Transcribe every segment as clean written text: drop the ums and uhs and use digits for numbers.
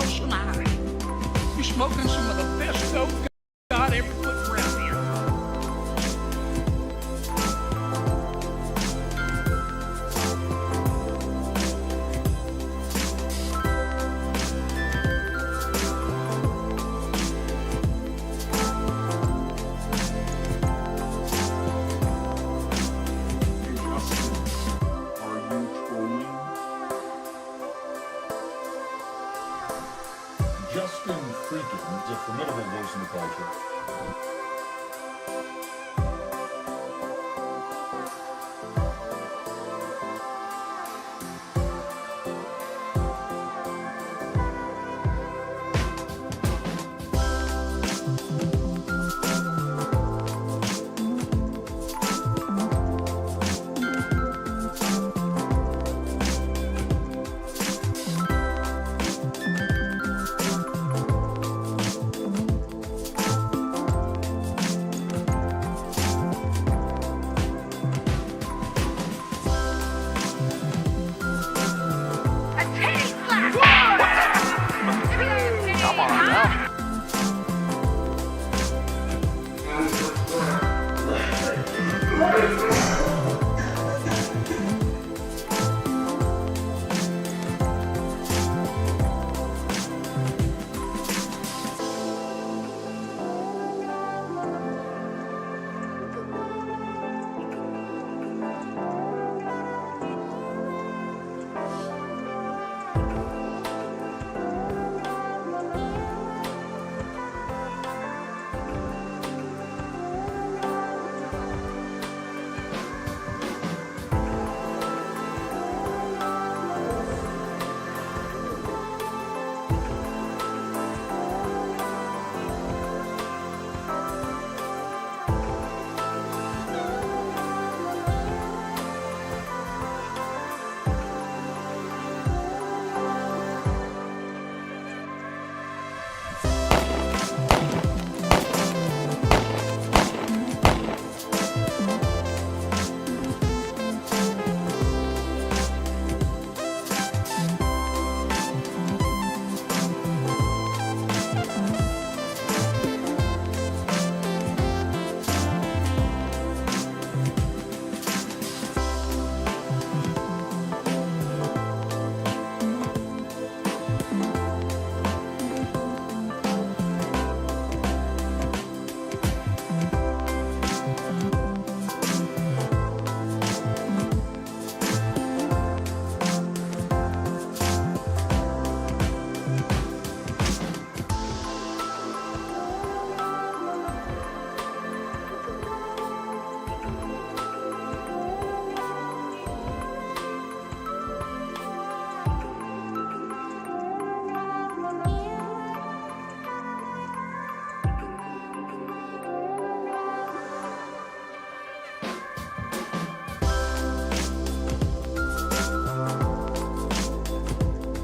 Nelson High. You're smoking some of the best dope God ever put around here. Justin FREAKIN is a formidable voice in the culture.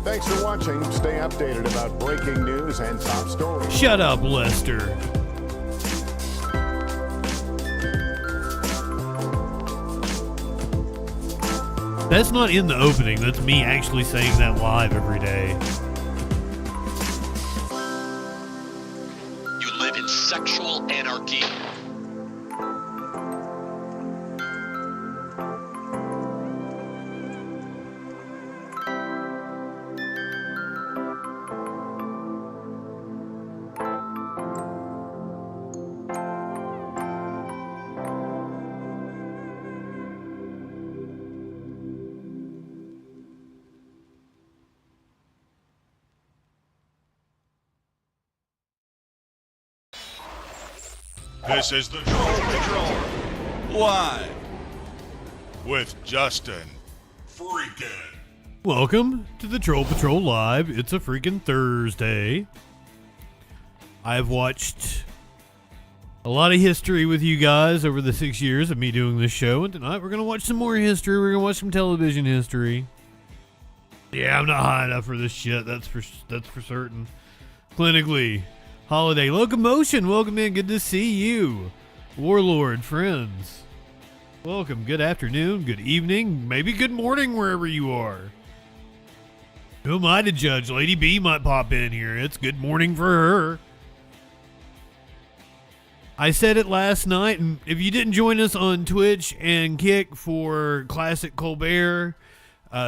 Thanks for watching. Stay updated about breaking news and top stories. Shut up, Lester. That's not in the opening. That's me actually saying that live every day. You live in sexual anarchy. This is the Troll Patrol, live with Justin FREAKIN. Welcome to the Troll Patrol Live. It's a freaking Thursday. I've watched a lot of history with you guys over the 6 years of me doing this show, and tonight we're going to watch some more history. We're going to watch some television history. Yeah, I'm not high enough for this shit. That's for certain. Clinically. Holiday Locomotion, welcome in. Good to see you. Warlord friends, welcome. Good afternoon, good evening, maybe good morning wherever you are. Who am I to judge? Lady B might pop in here. It's good morning for her. I said it last night, and if you didn't join us on Twitch and Kick for Classic Colbert,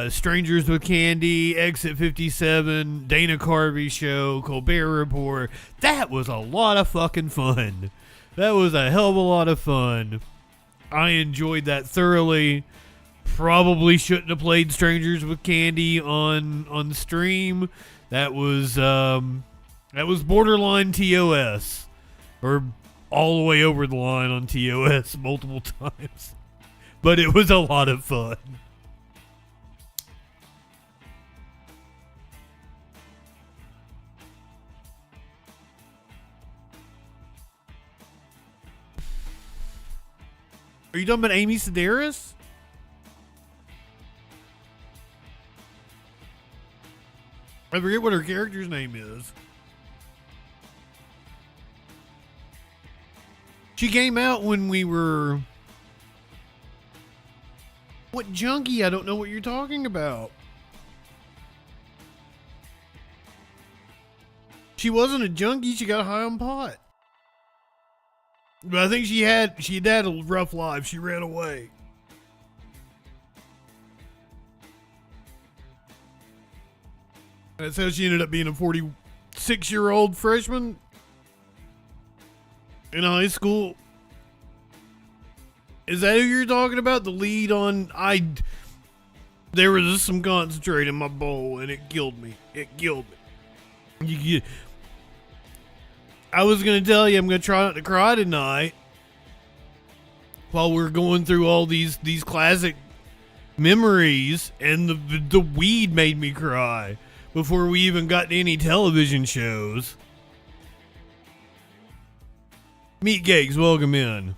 Strangers with Candy, Exit 57, Dana Carvey Show, Colbert Report, that was a lot of fucking fun. That was a hell of a lot of fun. I enjoyed that thoroughly. Probably shouldn't have played Strangers with Candy on stream. That was borderline TOS, or all the way over the line on TOS multiple times. But it was a lot of fun. Are you talking about Amy Sedaris? I forget what her character's name is. She came out when we were... What junkie? I don't know what you're talking about. She wasn't a junkie. She got high on pot. But I think she had a rough life. She ran away. That's how she ended up being a 46-year-old freshman in high school. Is that who you're talking about? The lead on... There was just some concentrate in my bowl, and it killed me. It killed me. I was going to tell you I'm going to try not to cry tonight while we're going through all these classic memories, and the weed made me cry before we even got to any television shows. Meat Cakes, welcome in.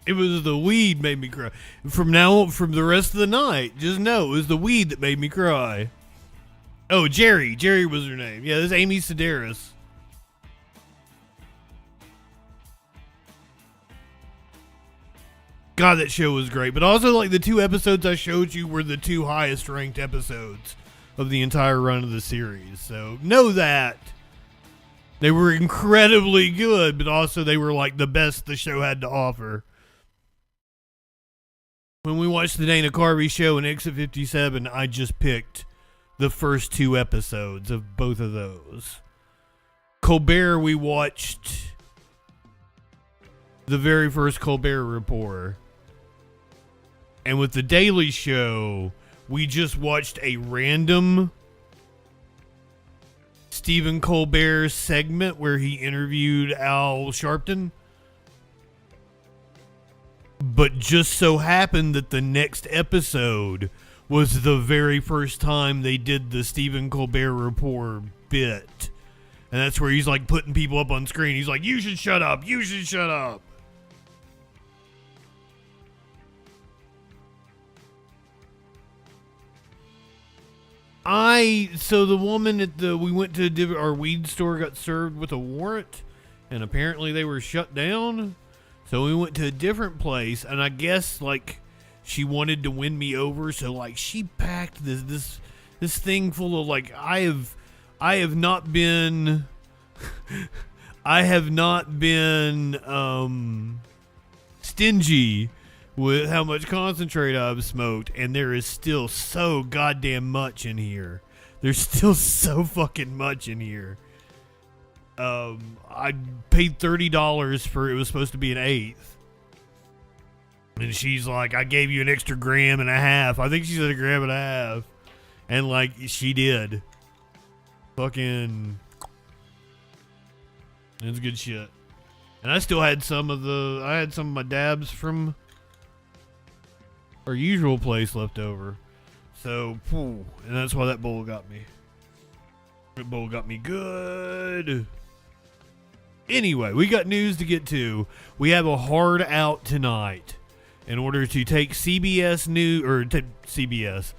It was the weed made me cry. From the rest of the night, just know it was the weed that made me cry. Oh, Jerry. Jerry was her name. Yeah, this is Amy Sedaris. God, that show was great. But also, like, the 2 episodes I showed you were the 2 highest ranked episodes of the entire run of the series. So, know that. They were incredibly good, but also they were, like, the best the show had to offer. When we watched the Dana Carvey Show and Exit 57, I just picked the first 2 episodes of both of those. Colbert, we watched the very first Colbert Report. And with the Daily Show, we just watched a random Stephen Colbert segment where he interviewed Al Sharpton. But just so happened that the next episode was the very first time they did the Stephen Colbert Report bit. And that's where he's like putting people up on screen. He's like, you should shut up. You should shut up. So the woman we went to our weed store got served with a warrant, and apparently they were shut down. So we went to a different place, and I guess like she wanted to win me over, so like she packed this thing full of like I have not been stingy with how much concentrate I've smoked, and there is still so goddamn much in here. There's still so fucking much in here. I paid $30 for it was supposed to be an eighth. And she's like, I gave you an extra 1.5 grams. I think she said 1.5 grams. And like, she did. Fucking. It's good shit. And I still had some of my dabs from our usual place left over. So, and that's why that bowl got me. That bowl got me good. Anyway, we got news to get to. We have a hard out tonight in order to take CBS News, or CBS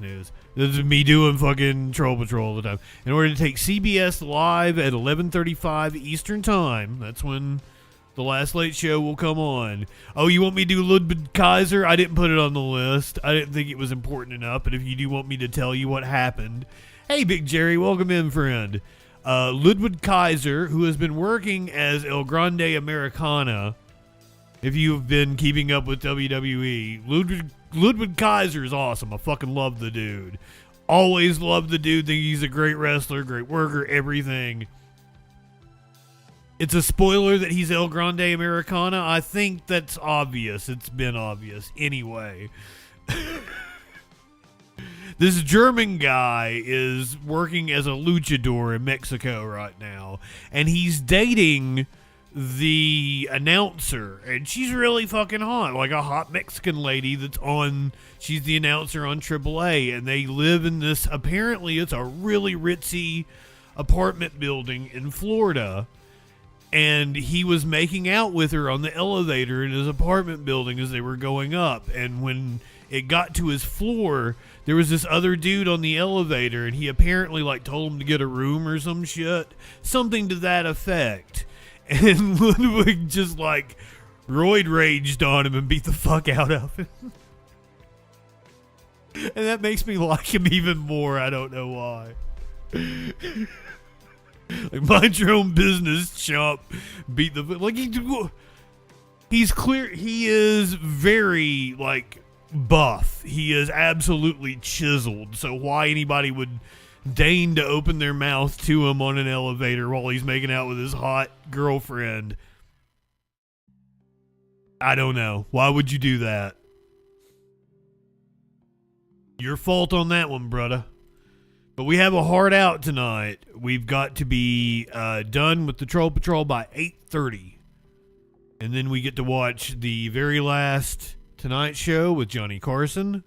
News. This is me doing fucking Troll Patrol all the time. In order to take CBS live at 11:35 Eastern Time, that's when The Last Late Show will come on. Oh, you want me to do Ludwig Kaiser? I didn't put it on the list. I didn't think it was important enough, but if you do want me to tell you what happened. Hey, Big Jerry, welcome in, friend. Ludwig Kaiser, who has been working as El Grande Americana, if you've been keeping up with WWE, Ludwig Kaiser is awesome. I fucking love the dude. Always loved the dude. Think he's a great wrestler, great worker, everything. It's a spoiler that he's El Grande Americana. I think that's obvious. It's been obvious. Anyway. This German guy is working as a luchador in Mexico right now. And he's dating the announcer. And she's really fucking hot. Like a hot Mexican lady that's on... She's the announcer on AAA. And they live in this... Apparently, it's a really ritzy apartment building in Florida. And he was making out with her on the elevator in his apartment building as they were going up. And when it got to his floor, there was this other dude on the elevator, and he apparently like told him to get a room or some shit. Something to that effect. And Ludwig just like roid raged on him and beat the fuck out of him. And that makes me like him even more. I don't know why. Like, mind your own business, chump. Beat the... Like, he's clear... He is very, like, buff. He is absolutely chiseled. So why anybody would deign to open their mouth to him on an elevator while he's making out with his hot girlfriend, I don't know. Why would you do that? Your fault on that one, brother. But we have a hard out tonight. We've got to be done with the Troll Patrol by 8:30. And then we get to watch the very last Tonight Show with Johnny Carson.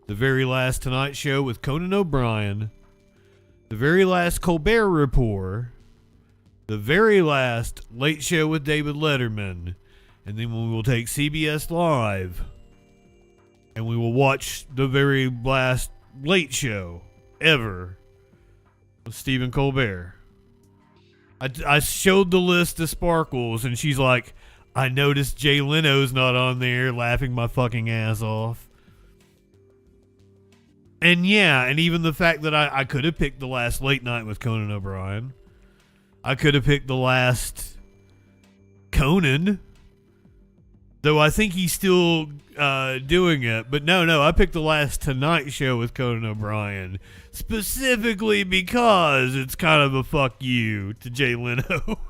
The very last Tonight Show with Conan O'Brien. The very last Colbert Report. The very last Late Show with David Letterman. And then we will take CBS Live. And we will watch the very last Late Show ever with Stephen Colbert. I showed the list to Sparkles, and she's like, I noticed Jay Leno's not on there, laughing my fucking ass off. And yeah, and even the fact that I could have picked the last Late Night with Conan O'Brien. I could have picked the last Conan, though I think he's still doing it. But no, I picked the last Tonight Show with Conan O'Brien, specifically because it's kind of a fuck you to Jay Leno.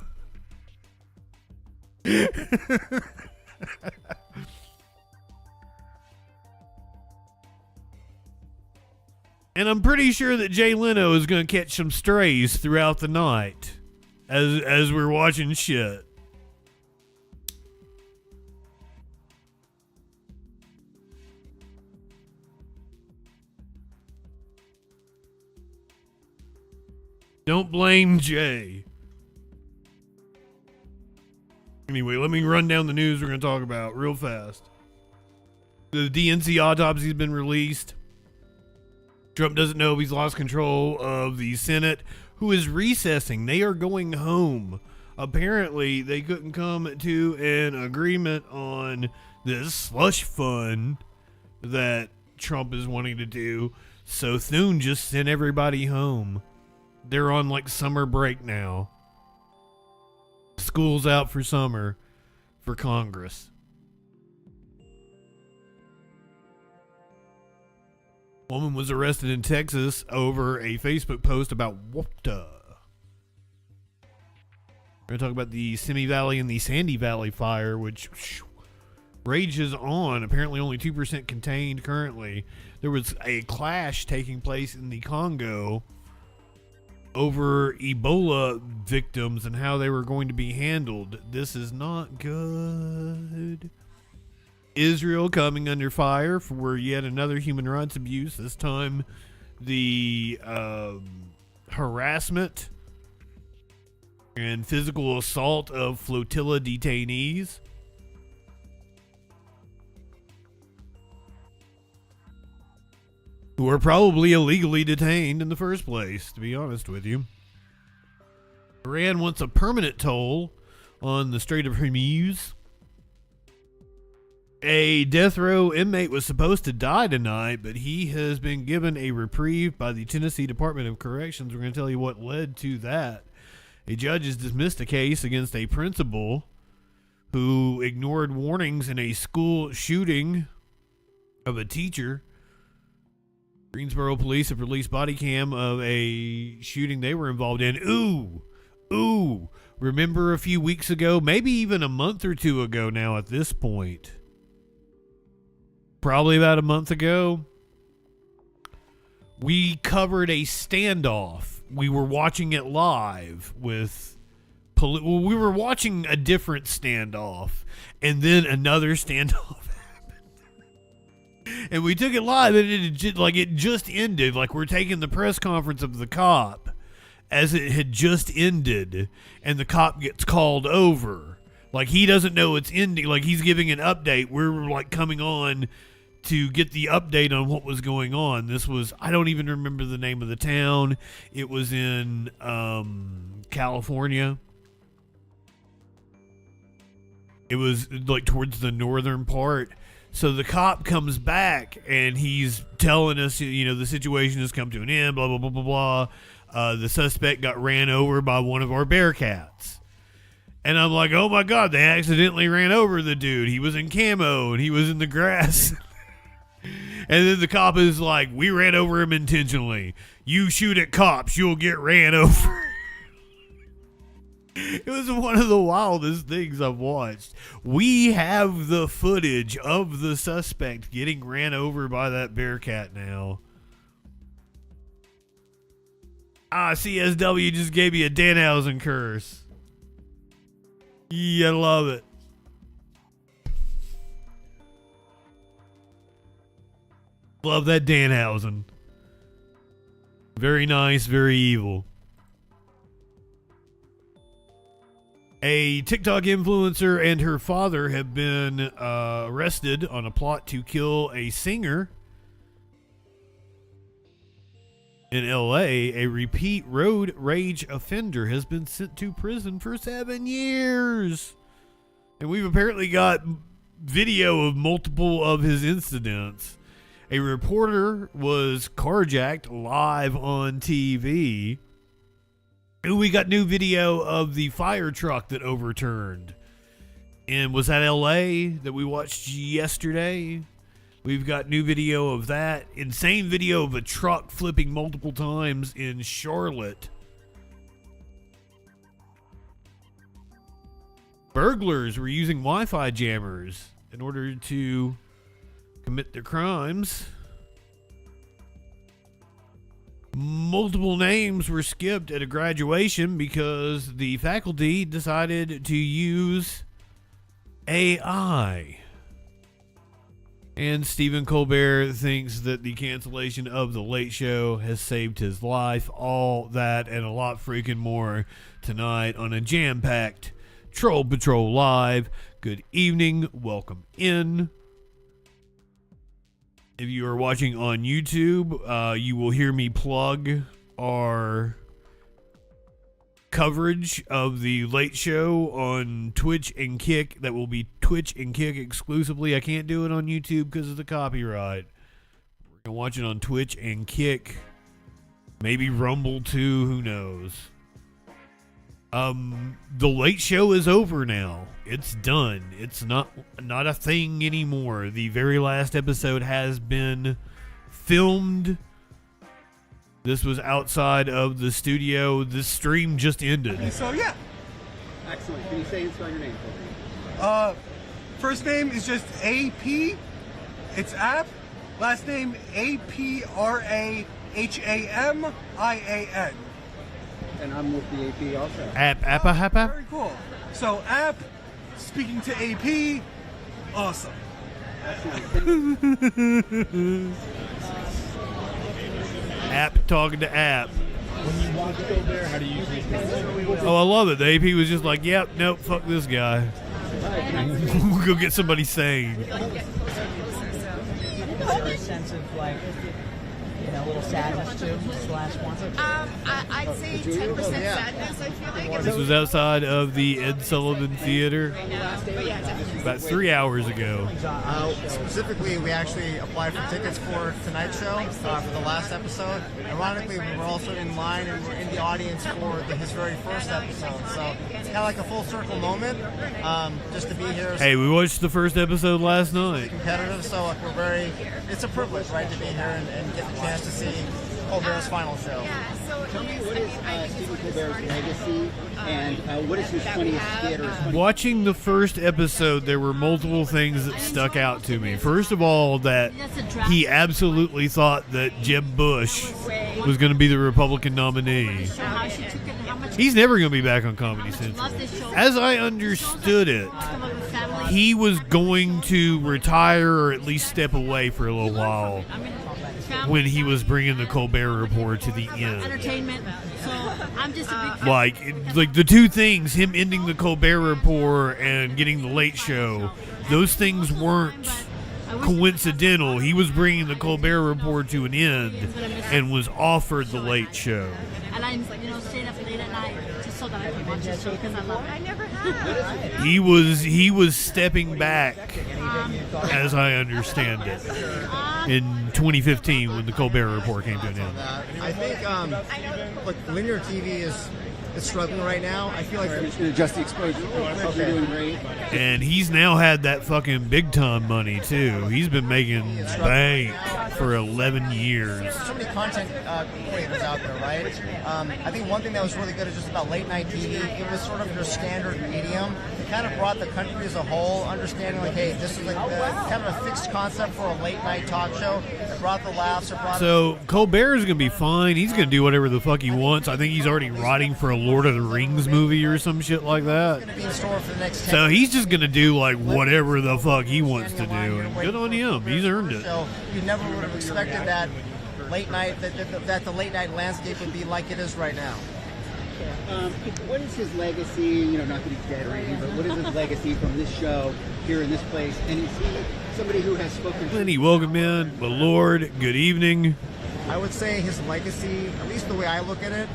And I'm pretty sure that Jay Leno is going to catch some strays throughout the night as we're watching shit. Don't blame Jay. Anyway, let me run down the news we're going to talk about real fast. The DNC autopsy has been released. Trump doesn't know if he's lost control of the Senate, who is recessing. They are going home. Apparently, they couldn't come to an agreement on this slush fund that Trump is wanting to do. So Thune just sent everybody home. They're on like summer break now. School's out for summer for Congress. Woman was arrested in Texas over a Facebook post about WAPTA. We're going to talk about the Simi Valley and the Sandy Valley fire, which rages on. Apparently only 2% contained currently. There was a clash taking place in the Congo over Ebola victims and how they were going to be handled. This is not good. Israel coming under fire for yet another human rights abuse. This time the harassment and physical assault of flotilla detainees. Who are probably illegally detained in the first place, to be honest with you. Iran wants a permanent toll on the Strait of Hormuz. A death row inmate was supposed to die tonight, but he has been given a reprieve by the Tennessee Department of Corrections. We're going to tell you what led to that. A judge has dismissed a case against a principal who ignored warnings in a school shooting of a teacher. Greensboro police have released body cam of a shooting they were involved in. Ooh. Remember a few weeks ago, maybe even a month or two ago now at this point, probably about a month ago, we covered a standoff. We were watching it live with we were watching a different standoff, and then another standoff happened. And we took it live, and it just ended. Like, we're taking the press conference of the cop as it had just ended, and the cop gets called over. Like, he doesn't know it's ending. Like, he's giving an update. We're, like, coming on to get the update on what was going on. This was, I don't even remember the name of the town. It was in California. It was like towards the northern part. So the cop comes back and he's telling us, the situation has come to an end, blah, blah, blah, blah, blah. The suspect got ran over by one of our Bearcats. And I'm like, oh my God, they accidentally ran over the dude. He was in camo and he was in the grass. And then the cop is like, we ran over him intentionally. You shoot at cops, you'll get ran over. It was one of the wildest things I've watched. We have the footage of the suspect getting ran over by that Bearcat now. CSW just gave me a Danhausen curse. Yeah, I love it. Love that Danhausen. Very nice, very evil. A TikTok influencer and her father have been arrested on a plot to kill a singer in LA. A repeat road rage offender has been sent to prison for 7 years. And we've apparently got video of multiple of his incidents. A reporter was carjacked live on TV. And we got new video of the fire truck that overturned. And was that LA that we watched yesterday? We've got new video of that. Insane video of a truck flipping multiple times in Charlotte. Burglars were using Wi-Fi jammers in order to commit their crimes. Multiple names were skipped at a graduation because the faculty decided to use AI. And Stephen Colbert thinks that the cancellation of The Late Show has saved his life. All that and a lot freaking more tonight on a jam-packed Troll Patrol Live. Good evening. Welcome in. If you are watching on YouTube, you will hear me plug our coverage of the Late Show on Twitch and Kick. That will be Twitch and Kick exclusively. I can't do it on YouTube because of the copyright. We're going to watch it on Twitch and Kick. Maybe Rumble too, who knows. The Late Show is over now. It's done. It's not a thing anymore. The very last episode has been filmed. This was outside of the studio. This stream just ended. So yeah. Excellent. Can you say and spell your name for me? First name is just AP. It's App. Last name APRAHAMIAN. And I'm with the AP also. App. Very cool. So App, speaking to AP, awesome. App talking to App. When you watch it over there, how do you usually think? Oh, I love it. The AP was just like, yep, nope, fuck this guy. We'll go get somebody sane. Your sense of like You know, a little sadness too. This last one. I'd say 10% sadness. I feel like This was outside of the Ed Sullivan Theater right now, but yeah, definitely. about 3 hours ago. Specifically, we actually applied for tickets for tonight's show for the last episode. Ironically, we were also in line and we're in the audience for his very first episode. So it's kind of like a full circle moment just to be here. Hey, we watched the first episode last night. Competitive, so it's a privilege, right, to be here and get the chance to see Colbert's final show. Yeah, so Tell me, what is Stephen Colbert's legacy, and what is his funniest skit? Watching the first episode, there were multiple things that stuck out to me. First of all, that he absolutely thought that Jeb Bush was going to be the Republican nominee. He's never going to be back on Comedy Central. As I understood it, he was going to retire or at least step away for a little while when he was bringing the Colbert Report to the end. Entertainment. So I'm just a big Like the two things, him ending the Colbert Report and getting the Late Show, those things weren't coincidental. He was bringing the Colbert Report to an end and was offered the Late Show. And I'm, staying up late at night just so that I can watch the show because I love it. I never have. He was stepping back, as I understand it, in 2015 when the Colbert Report came to an end. I think, look, linear TV is struggling right now. I feel like just the exposure. You're doing great. And he's now had that fucking big time money too. He's been making bank for 11 years. So many content creators out there, right? I think one thing that was really good is just about late night TV. It was sort of your standard medium. It kind of brought the country as a whole, understanding like, hey, this is like kind of a fixed concept for a late night talk show. It brought the laughs. So Colbert is gonna be fine. He's gonna do whatever the fuck he wants. I think he's already writing for a Lord of the Rings movie or some shit like that. Be in store for the next 10 so he's just gonna do like whatever the fuck he wants to do, and good on him. He's earned it. So you never would have expected that late night that the late night landscape would be like it is right now. What is his legacy? Not that he's dead or anything, but what is his legacy from this show here in this place? And is he somebody who has spoken? Plenty, welcome in, my lord. Good evening. I would say his legacy, at least the way I look at it,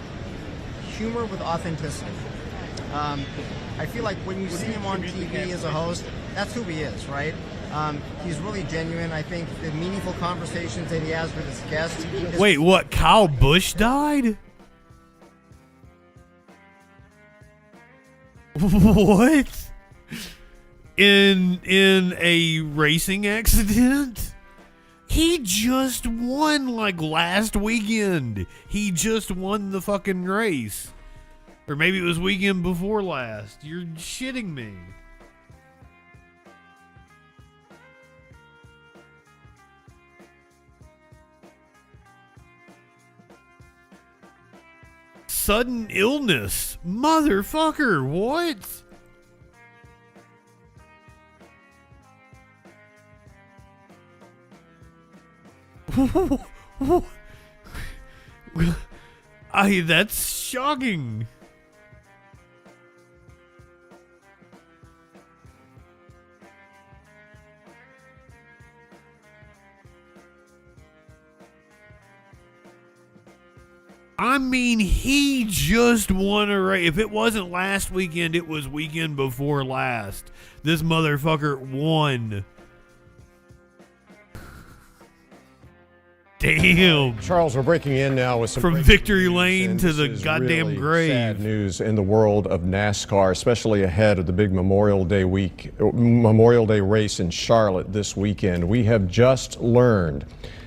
humor with authenticity. I feel like when you see him on TV as a host, that's who he is, right? He's really genuine. I think the meaningful conversations that he has with his guests. Wait, what? Kyle Busch died? What? In a racing accident? He just won like last weekend. He just won the fucking race. Or maybe it was weekend before last. You're shitting me. Sudden illness. Motherfucker, what? That's shocking. I mean, he just won a race. If it wasn't last weekend, it was weekend before last. This motherfucker won. Damn. Charles, we're breaking in now with some from breaking victory news, lane to the this is goddamn really grave. Sad news in the world of NASCAR, especially ahead of the big Memorial Day race in Charlotte this weekend. We have just learned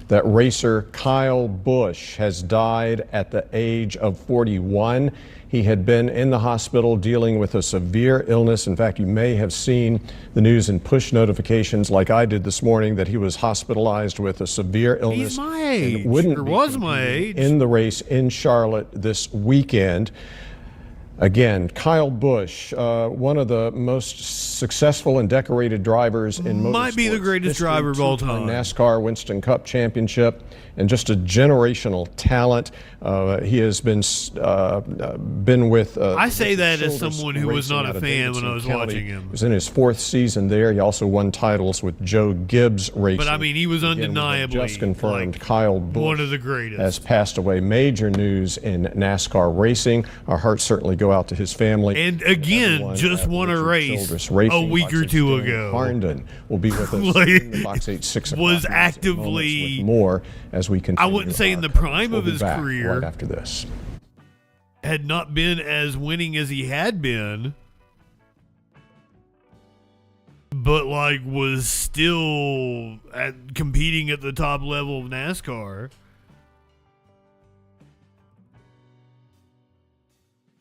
that racer Kyle Busch has died at the age of 41. He had been in the hospital dealing with a severe illness. In fact, you may have seen the news in push notifications like I did this morning that he was hospitalized with a severe illness. He's my age, wouldn't or be was my age. in the race in Charlotte this weekend. Again, Kyle Busch, one of the most successful and decorated drivers in motorsports. Might be the greatest driver of all time. NASCAR Winston Cup Championship, and just a generational talent. He has been with. I say that as someone who was not a fan when I was watching him. He was in his 4th season there. He also won titles with Joe Gibbs Racing. But I mean, he was undeniably just confirmed Kyle Busch one of the greatest. Has passed away. Major news in NASCAR racing. Our hearts certainly go out to his family. And again, just won a race a week or two ago. Harnden will be with us in the Box 8 6 o'clock. Was actively more as we continue. I wouldn't say in the prime of his career. Right after this, had not been as winning as he had been, but like was still competing at the top level of NASCAR.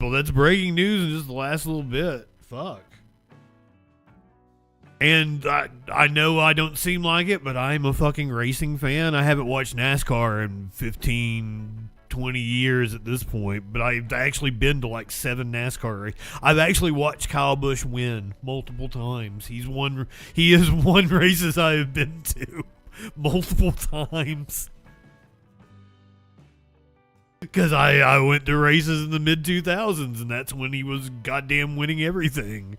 Well, that's breaking news in just the last little bit. Fuck. And I know I don't seem like it, but I'm a fucking racing fan. I haven't watched NASCAR in 15, 20 years at this point, but I've actually been to like 7 NASCAR races. I've actually watched Kyle Busch win multiple times. He has won races I have been to multiple times. Because I went to races in the mid-2000s, and that's when he was goddamn winning everything.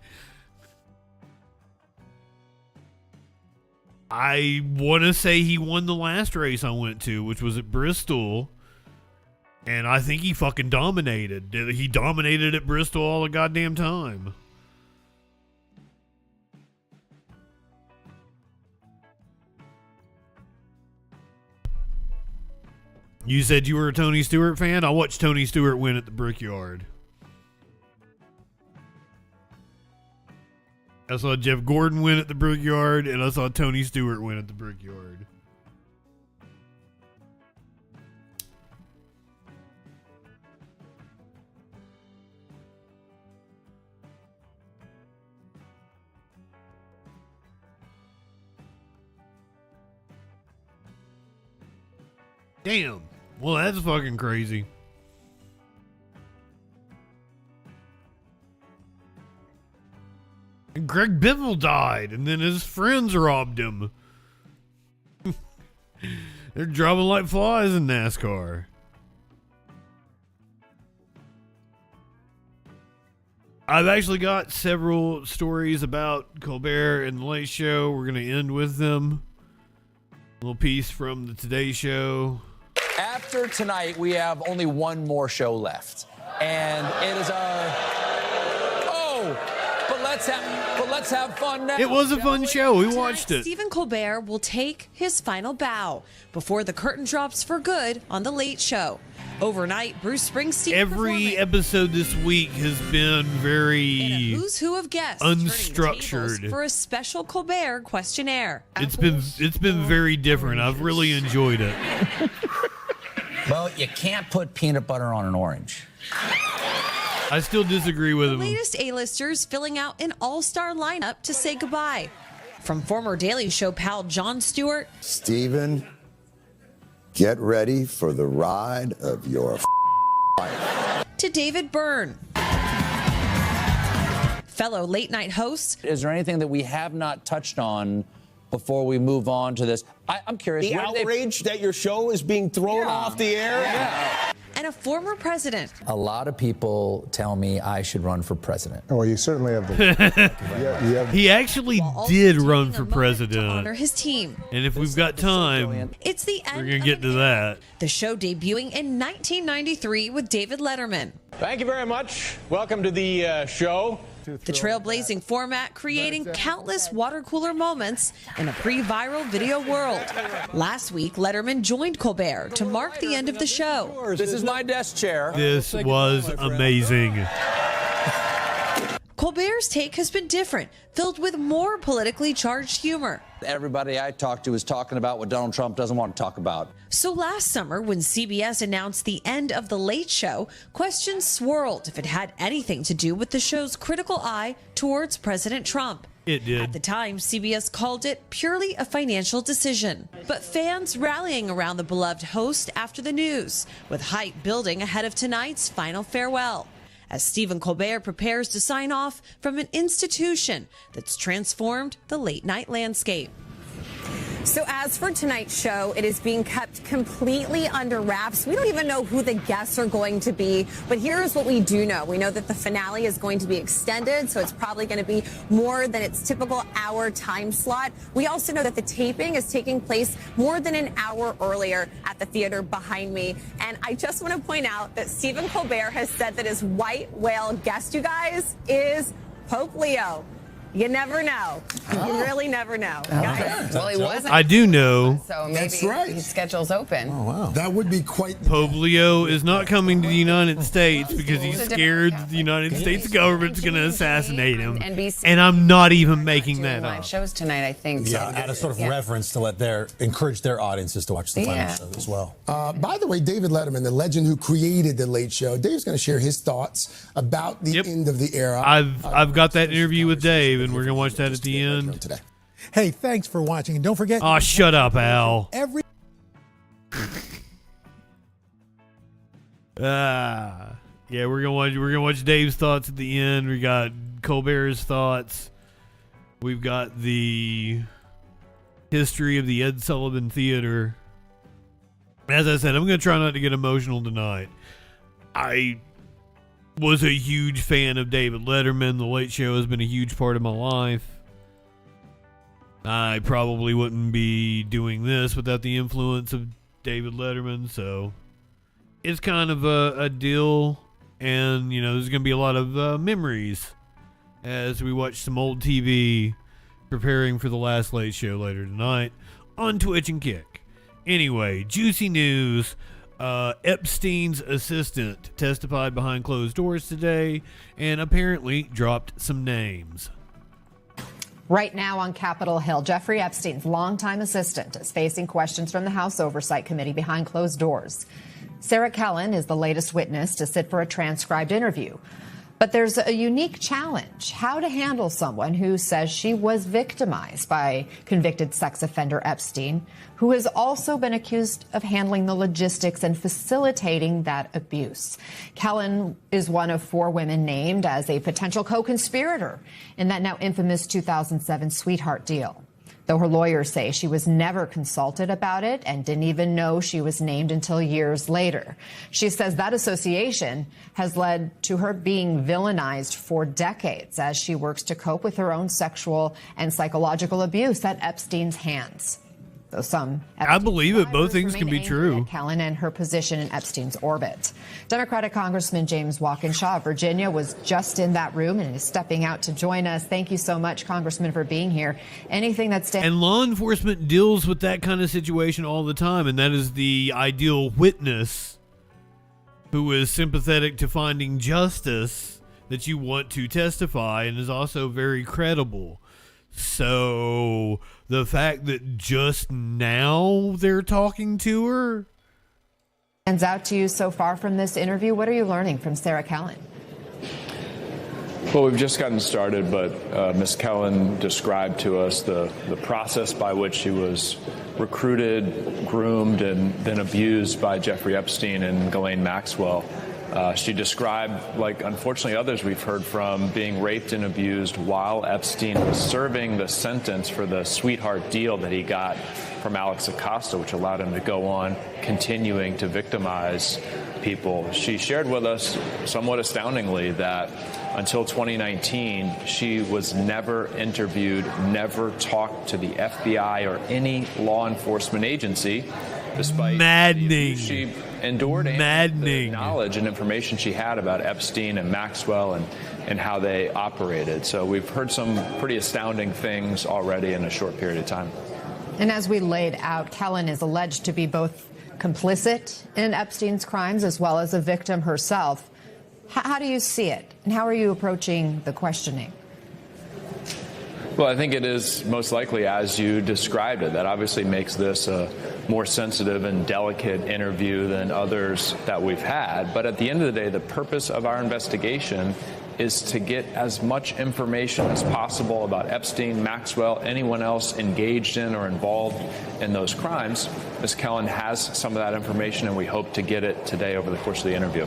I want to say he won the last race I went to, which was at Bristol. And I think he fucking dominated. He dominated at Bristol all the goddamn time. You said you were a Tony Stewart fan? I watched Tony Stewart win at the Brickyard. I saw Jeff Gordon win at the Brickyard, and I saw Tony Stewart win at the Brickyard. Damn. Well, that's fucking crazy. And Greg Biffle died, and then his friends robbed him. They're dropping like flies in NASCAR. I've actually got several stories about Colbert and the Late Show. We're going to end with them. A little piece from the Today Show. After tonight, we have only one more show left. And it is our... But let's have fun now. It was a fun show. We watched it. Stephen Colbert will take his final bow before the curtain drops for good on The Late Show. Overnight, Bruce Springsteen. Every episode this week has been very who's who of guests unstructured for a special Colbert questionnaire. It's been very different. I've really enjoyed it. Well, you can't put peanut butter on an orange. I still disagree with him. The latest A-listers filling out an all-star lineup to say goodbye. From former Daily Show pal Jon Stewart. Stephen, get ready for the ride of your life. To David Byrne. Fellow late-night host. Is there anything that we have not touched on before we move on to this? I'm curious. The outrage that your show is being thrown off the air? Yeah. And a former president. A lot of people tell me I should run for president. Oh, well, you certainly have the... He actually did run for president. To honor his team. And if we've got time, it's the end. We're going to get to that. The show debuting in 1993 with David Letterman. Thank you very much. Welcome to the show. The trailblazing format creating countless water cooler moments in a pre-viral video world. Last week, Letterman joined Colbert to mark the end of the show. This is my desk chair. This was amazing. Colbert's take has been different, filled with more politically charged humor. Everybody I talk to is talking about what Donald Trump doesn't want to talk about. So last summer, when CBS announced the end of The Late Show, questions swirled if it had anything to do with the show's critical eye towards President Trump. It did. At the time, CBS called it purely a financial decision. But fans rallying around the beloved host after the news, with hype building ahead of tonight's final farewell. as Stephen Colbert prepares to sign off from an institution that's transformed the late-night landscape. So as for tonight's show, it is being kept completely under wraps. We don't even know who the guests are going to be, but here's what we do know. We know that the finale is going to be extended, so it's probably going to be more than its typical hour time slot. We also know that the taping is taking place more than an hour earlier at the theater behind me. And I just want to point out that Stephen Colbert has said that his white whale guest, you guys, is Pope Leo. You never know. You really never know. Guys. Well, he wasn't. I do know. So maybe That's right. his schedule's open. Oh, wow. That would be quite... Pope Leo is not coming to the United States because he's scared the United States government's going to assassinate him. And I'm not even making that Live up. shows tonight, I think. Yeah, out of sort of reverence to encourage their audiences to watch the final show as well. By the way, David Letterman, the legend who created The Late Show, Dave's going to share his thoughts about the end of the era. I've got that interview with Dave, and we're going to watch that at the end. Today. Hey, thanks for watching, and don't forget. Oh, shut up, Al. Yeah, we're gonna watch Dave's thoughts at the end. We got Colbert's thoughts. We've got the history of the Ed Sullivan Theater. As I said, I'm gonna try not to get emotional tonight. I was a huge fan of David Letterman. The Late Show has been a huge part of my life. I probably wouldn't be doing this without the influence of David Letterman, so it's kind of a deal, and there's going to be a lot of memories as we watch some old TV preparing for the last Late Show later tonight on Twitch and Kick. Anyway, juicy news. Epstein's assistant testified behind closed doors today and apparently dropped some names. Right now on Capitol Hill, Jeffrey Epstein's longtime assistant is facing questions from the House Oversight Committee behind closed doors. Sarah Kellen is the latest witness to sit for a transcribed interview. But there's a unique challenge: how to handle someone who says she was victimized by convicted sex offender Epstein, who has also been accused of handling the logistics and facilitating that abuse. Kellen is one of 4 women named as a potential co-conspirator in that now infamous 2007 sweetheart deal, though her lawyers say she was never consulted about it and didn't even know she was named until years later. She says that association has led to her being villainized for decades as she works to cope with her own sexual and psychological abuse at Epstein's hands. Though some I believe it. Both things can be true. Kellen and her position in Epstein's orbit. Democratic Congressman James Walkinshaw of Virginia was just in that room and is stepping out to join us. Thank you so much, Congressman, for being here. Anything that's and law enforcement deals with that kind of situation all the time, and that is the ideal witness who is sympathetic to finding justice that you want to testify and is also very credible. So the fact that just now they're talking to her stands out to you so far from this interview. What are you learning from Sarah Kellen? Well, we've just gotten started, but Ms. Kellen described to us the process by which she was recruited, groomed, and then abused by Jeffrey Epstein and Ghislaine Maxwell. She described, like unfortunately others we've heard from, being raped and abused while Epstein was serving the sentence for the sweetheart deal that he got from Alex Acosta, which allowed him to go on continuing to victimize people. She shared with us, somewhat astoundingly, that until 2019, she was never interviewed, never talked to the FBI or any law enforcement agency, despite maddening. She endured maddening the knowledge and information she had about Epstein and Maxwell and how they operated. So we've heard some pretty astounding things already in a short period of time. And as we laid out, Kellen is alleged to be both complicit in Epstein's crimes as well as a victim herself. How do you see it, and how are you approaching the questioning? Well, I think it is most likely as you described it. That obviously makes this a more sensitive and delicate interview than others that we've had. But at the end of the day, the purpose of our investigation is to get as much information as possible about Epstein, Maxwell, anyone else engaged in or involved in those crimes. Ms. Kellen has some of that information, and we hope to get it today over the course of the interview.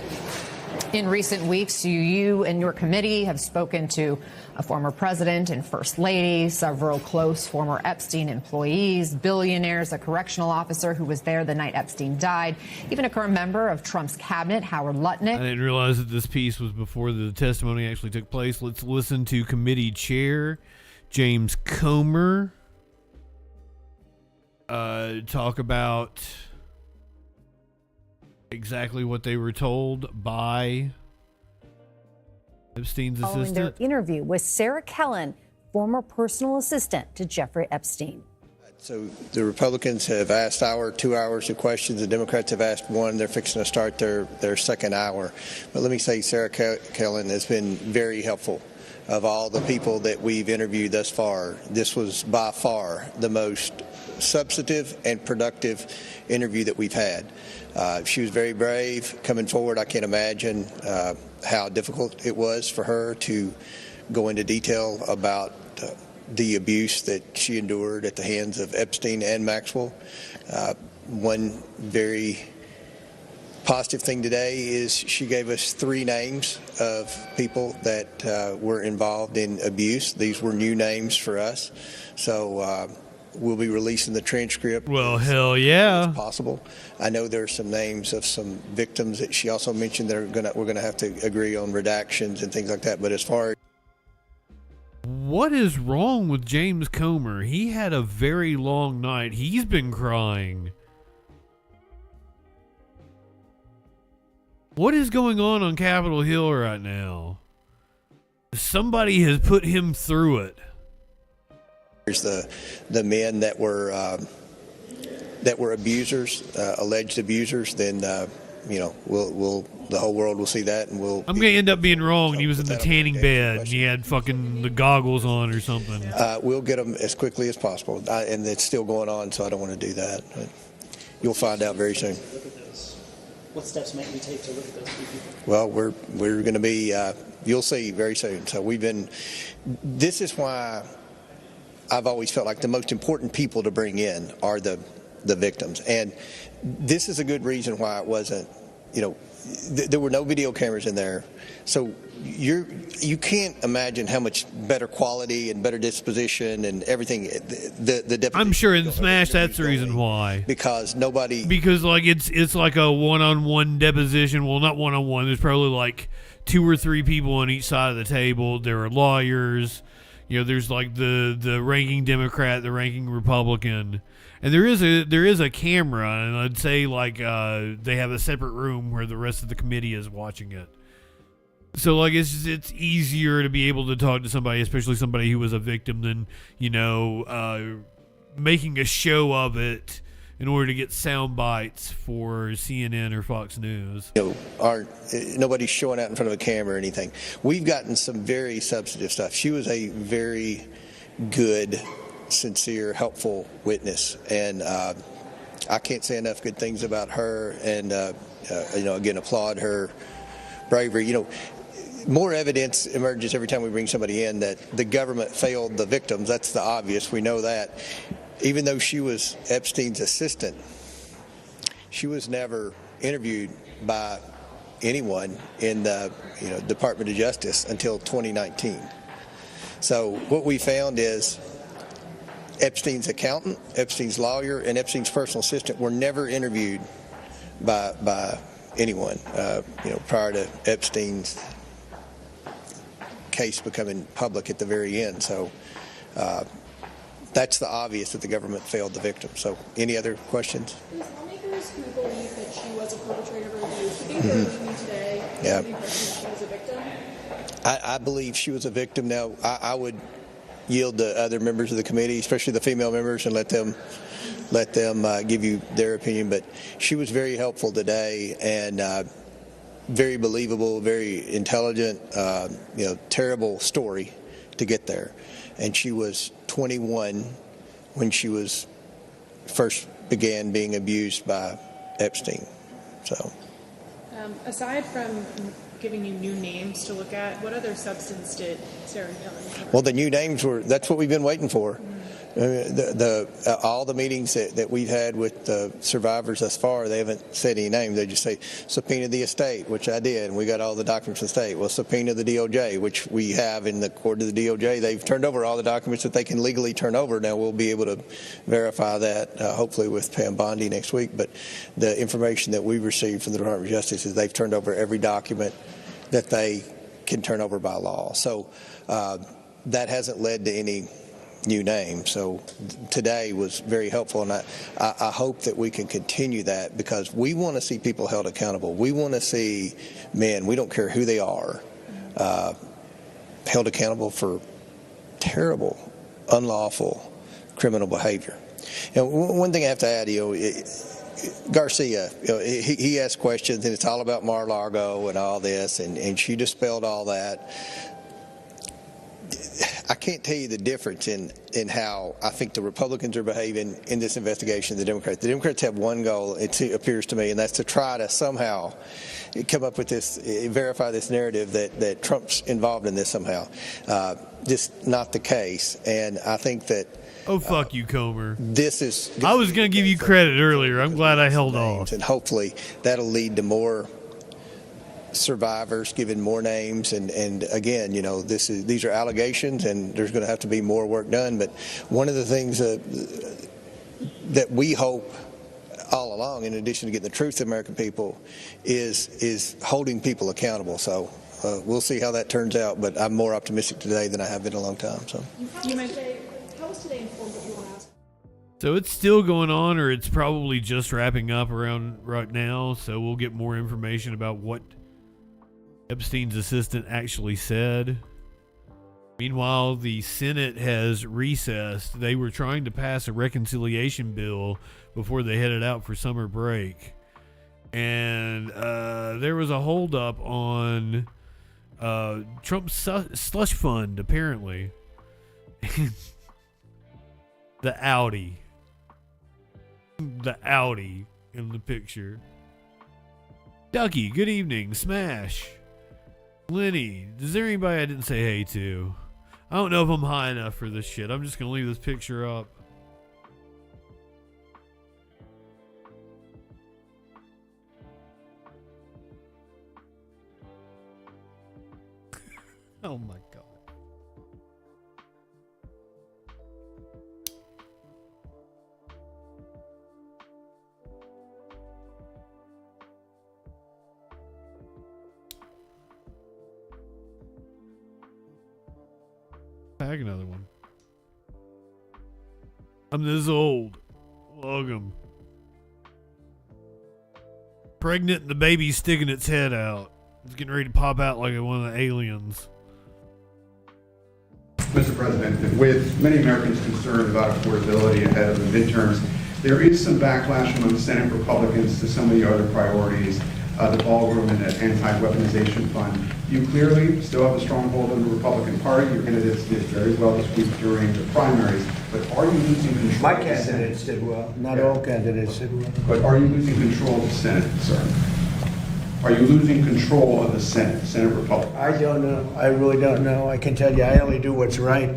In recent weeks, you and your committee have spoken to a former president and first lady, several close former Epstein employees, billionaires, a correctional officer who was there the night Epstein died, even a current member of Trump's cabinet, Howard Lutnick. I didn't realize that this piece was before the testimony actually took place. Let's listen to committee chair James Comer talk about exactly what they were told by Epstein's Following their assistant. interview with Sarah Kellen, former personal assistant to Jeffrey Epstein. So the Republicans have asked 2 hours of questions. The Democrats have asked one. They're fixing to start their second hour. But let me say, Sarah Kellen has been very helpful. Of all the people that we've interviewed thus far, this was by far the most substantive and productive interview that we've had. She was very brave coming forward. I can't imagine how difficult it was for her to go into detail about the abuse that she endured at the hands of Epstein and Maxwell. One very positive thing today is she gave us 3 names of people that were involved in abuse. These were new names for us. So we'll be releasing the transcript. Well, hell yeah. As possible. I know there are some names of some victims that she also mentioned that we're gonna have to agree on redactions and things like that. But as far as What is wrong with James Comer? He had a very long night. He's been crying. What is going on Capitol Hill right now? Somebody has put him through it. there's the men that were abusers, alleged abusers, then we'll the whole world will see that, and we'll. I'm gonna end up being wrong. He was in the tanning bed and he had fucking the goggles on or something. We'll get them as quickly as possible, and it's still going on, so I don't want to do that. But you'll find out very soon. What steps might we take to look at those people? Well, we're going to be. You'll see very soon. So we've been. This is why I've always felt like the most important people to bring in are the victims, and this is a good reason why it wasn't. There were no video cameras in there, so you can't imagine how much better quality and better disposition and everything. The I'm sure in Smash that's the reason why. Because like it's like a one-on-one deposition. Well, not one-on-one. There's probably like 2 or 3 people on each side of the table. There are lawyers. There's like the ranking Democrat, the ranking Republican. And there is a camera, and I'd say like they have a separate room where the rest of the committee is watching it. So like it's easier to be able to talk to somebody, especially somebody who was a victim, than making a show of it in order to get sound bites for CNN or Fox News. Nobody's showing out in front of a camera or anything. We've gotten some very substantive stuff. She was a very good, sincere, helpful witness, and I can't say enough good things about her, and again, applaud her bravery. More evidence emerges every time we bring somebody in that the government failed the victims. That's the obvious. We know that. Even though she was Epstein's assistant, she was never interviewed by anyone in the Department of Justice until 2019. So what we found is Epstein's accountant, Epstein's lawyer, and Epstein's personal assistant were never interviewed by anyone prior to Epstein's case becoming public at the very end. So that's the obvious, that the government failed the victim. So any other questions? There's lawmakers who believe that she was a perpetrator of abuse. Do you think they're listening today? Yeah. Do you think she was a victim? I believe she was a victim. Now, I would yield to other members of the committee, especially the female members, and let them give you their opinion. But she was very helpful today, and very believable, very intelligent. Terrible story to get there. And she was 21 when she was first began being abused by Epstein. So, aside from giving you new names to look at, what other substance did Sarah Kellen cover? well, the new names that's what we've been waiting for. All the meetings that we've had with the survivors thus far, they haven't said any names. They just say subpoena the estate, which I did, and we got all the documents from the state. Well, subpoena the DOJ, which we have in the court of the DOJ. They've turned over all the documents that they can legally turn over. Now we'll be able to verify that, hopefully with Pam Bondi next week. But the information that we received from the Department of Justice is they've turned over every document that they can turn over by law. So that hasn't led to any new name. So today was very helpful, and I hope that we can continue that, because we want to see people held accountable. We want to see men, we don't care who they are, held accountable for terrible, unlawful criminal behavior. And one thing I have to add, Garcia, he asked questions, and it's all about Mar-a-Lago and all this, and she dispelled all that. I can't tell you the difference in how I think the Republicans are behaving in this investigation than the Democrats. The Democrats have one goal, it appears to me, and that's to try to somehow come up with this, verify this narrative that Trump's involved in this somehow. Just not the case. And I think that oh, fuck you, Comer. This is. I was going to give you credit earlier. I'm glad I held off. And hopefully that'll lead to more survivors given more names. And again, these are allegations, and there's going to have to be more work done. But one of the things that we hope all along, in addition to getting the truth to the American people, is holding people accountable. So we'll see how that turns out. But I'm more optimistic today than I have been in a long time. So. How was today informed what you want to ask? So it's still going on, or it's probably just wrapping up around right now. So we'll get more information about what Epstein's assistant actually said. Meanwhile, the Senate has recessed. They were trying to pass a reconciliation bill before they headed out for summer break. And there was a holdup on Trump's slush fund, apparently. The Audi in the picture. Ducky, good evening. Smash. Lenny, is there anybody I didn't say hey to? I don't know if I'm high enough for this shit. I'm just going to leave this picture up. Oh my God. Tag another one. I'm this old. Welcome. Pregnant and the baby's sticking its head out. It's getting ready to pop out like one of the aliens. Mr. President, with many Americans concerned about affordability ahead of the midterms, there is some backlash among Senate Republicans to some of the other priorities, the ballroom and the anti-weaponization fund. You clearly still have a strong hold on the Republican Party. Your candidates did very well this week during the primaries, but are you losing control? My candidates did well. Not all candidates did well. But are you losing control of the Senate, sir? Are you losing control of the Senate Republicans? I don't know. I really don't know. I can tell you, I only do what's right.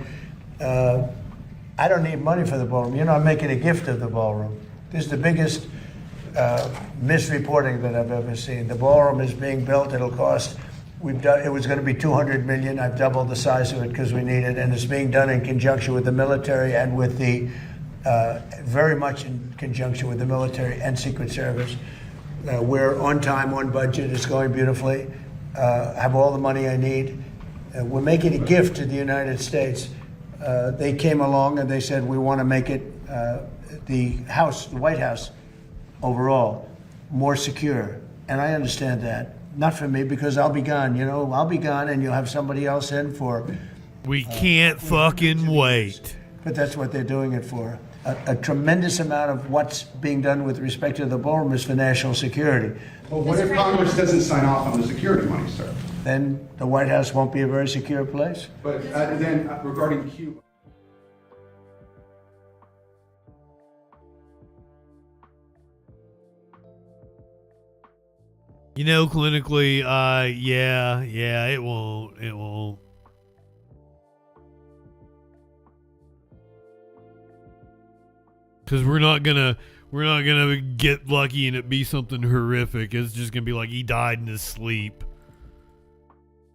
I don't need money for the ballroom. I'm making a gift of the ballroom. This is the biggest misreporting that I've ever seen. The ballroom is being built. It'll cost. It was going to be $200 million. I've doubled the size of it because we need it, and it's being done in conjunction with the military and with the very much in conjunction with the military and Secret Service. We're on time, on budget. It's going beautifully. Have all the money I need. We're making a gift to the United States. They came along and they said we want to make it the White House overall more secure, and I understand that. Not for me, because I'll be gone. I'll be gone, and you'll have somebody else in for. We can't fucking wait. But that's what they're doing it for. A tremendous amount of what's being done with respect to the ballroom is for national security. Well, what if Congress doesn't sign off on the security money, sir? Then the White House won't be a very secure place. But then regarding Cuba. Clinically, yeah, it won't. because we're not gonna get lucky and it be something horrific. It's just gonna be like he died in his sleep,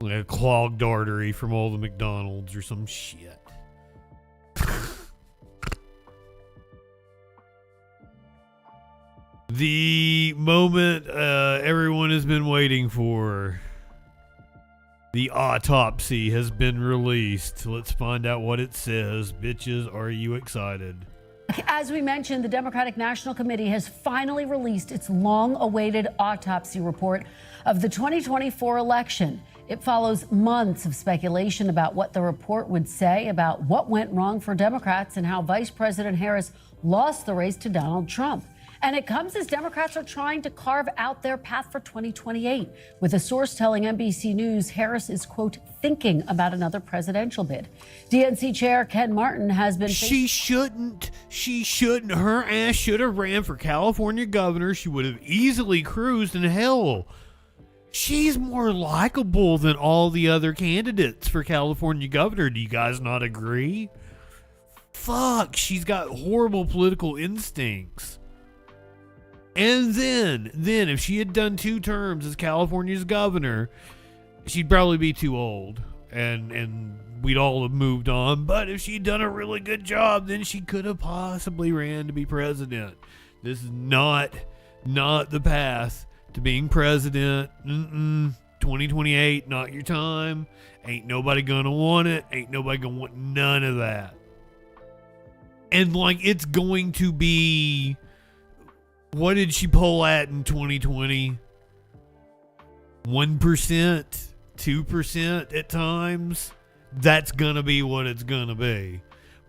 like a clogged artery from all the McDonald's or some shit. The moment everyone has been waiting for. The autopsy has been released. Let's find out what it says. Bitches, are you excited? As we mentioned, the Democratic National Committee has finally released its long-awaited autopsy report of the 2024 election. It follows months of speculation about what the report would say about what went wrong for Democrats and how Vice President Harris lost the race to Donald Trump. And it comes as Democrats are trying to carve out their path for 2028, with a source telling NBC News Harris is, quote, thinking about another presidential bid. DNC Chair Ken Martin has been... She shouldn't. Her ass should have ran for California governor. She would have easily cruised in hell. She's more likable than all the other candidates for California governor. Do you guys not agree? Fuck, she's got horrible political instincts. And then if she had done 2 terms as California's governor, she'd probably be too old and we'd all have moved on. But if she'd done a really good job, then she could have possibly ran to be president. This is not the path to being president. 2028, not your time. Ain't nobody gonna want it. Ain't nobody gonna want none of that. And like, it's going to be... What did she poll at in 2020? 1%, 2% at times. That's gonna be what it's gonna be.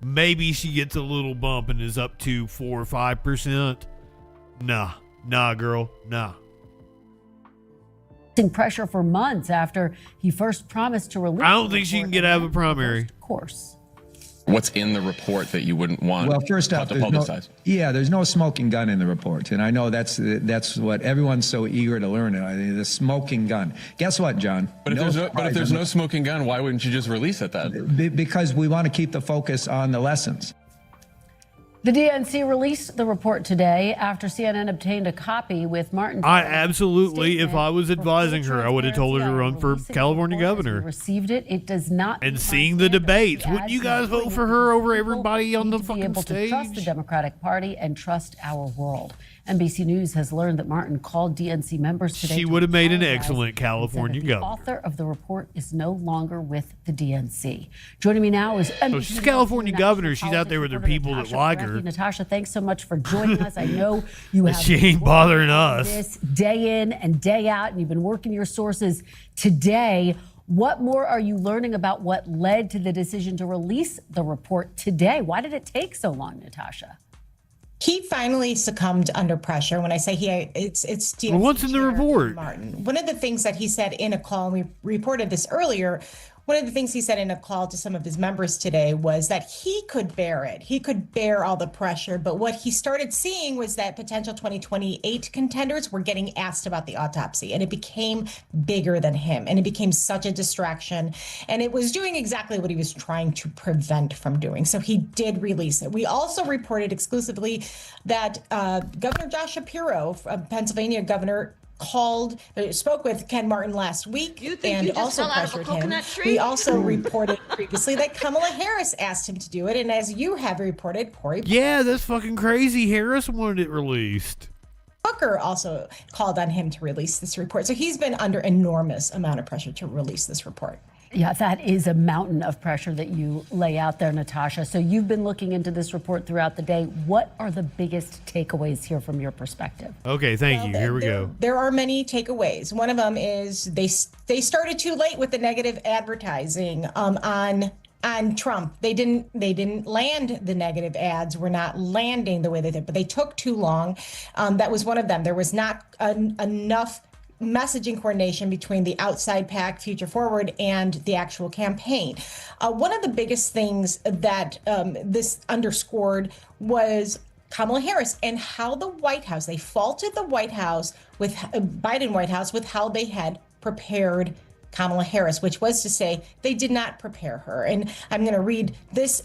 Maybe she gets a little bump and is up to 4 or 5%. Nah, girl, nah. Pressure for months after he first promised to release. I don't think she can get out of a primary. Of course. What's in the report that you wouldn't want first off, to publicize? there's no smoking gun in the report, and I know that's what everyone's so eager to learn. The smoking gun. Guess what, John? But if there's no smoking gun, why wouldn't you just release it then? Because we want to keep the focus on the lessons. The DNC released the report today after CNN obtained a copy with Martin. I absolutely, if I was advising her, I would have told her to run for California governor. Received it. It does not. And seeing the debates, wouldn't you guys vote for her over everybody on the fucking stage? To trust the Democratic Party and trust our world. NBC News has learned that Martin called DNC members today. She would have made an excellent California governor. The author of the report is no longer with the DNC. Joining me now is NBC she's California governor. She's out there with her people that like her. Natasha, thanks so much for joining us. I know you have. She ain't bothering us. This day in and day out, and you've been working your sources today. What more are you learning about what led to the decision to release the report today? Why did it take so long, Natasha? He finally succumbed under pressure. When I say he, it's DNC well, what's in the report? Martin. One of the things that he said in a call, and we reported this earlier, one of the things he said in a call to some of his members today was that he could bear it. He could bear all the pressure. But what he started seeing was that potential 2028 contenders were getting asked about the autopsy, and it became bigger than him, and it became such a distraction, and it was doing exactly what he was trying to prevent from doing. So he did release it. We also reported exclusively that Governor Josh Shapiro, Pennsylvania governor, spoke with Ken Martin last week and also pressured him. We also reported previously that Kamala Harris asked him to do it, and as you have reported, Corey. Yeah, that's fucking crazy. Harris wanted it released. Tucker also called on him to release this report. So he's been under enormous amount of pressure to release this report. Yeah, that is a mountain of pressure that you lay out there, Natasha. So you've been looking into this report throughout the day. What are the biggest takeaways here from your perspective? Okay, thank you. Here we go. There are many takeaways. One of them is they started too late with the negative advertising on Trump. They didn't land the negative ads. Were not landing the way they did, but they took too long. That was one of them. There was not enough messaging coordination between the outside PAC, Future Forward, and the actual campaign. One of the biggest things that this underscored was Kamala Harris and how the White House, they faulted the White House with Biden White House with how they had prepared Kamala Harris, which was to say they did not prepare her. And I'm going to read this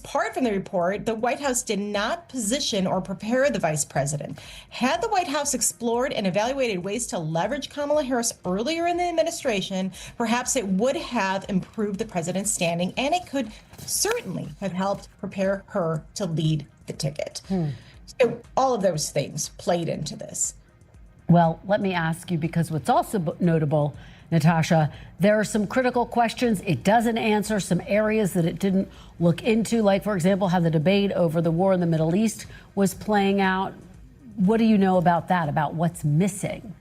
part from the report. The White House did not position or prepare the vice president. Had the White House explored and evaluated ways to leverage Kamala Harris earlier in the administration, perhaps it would have improved the president's standing, and it could certainly have helped prepare her to lead the ticket. So all of those things played into this. Well, let me ask you, because what's also notable, Natasha, there are some critical questions it doesn't answer, some areas that it didn't look into, like, for example, how the debate over the war in the Middle East was playing out. What do you know about that, about what's missing?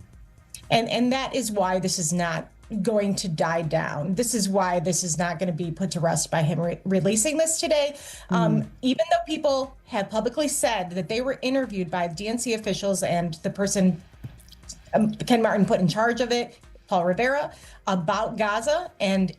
And that is why this is not going to die down. This is why this is not going to be put to rest by him releasing this today. Even though people have publicly said that they were interviewed by DNC officials and the person Ken Martin put in charge of it, Paul Rivera, about Gaza, and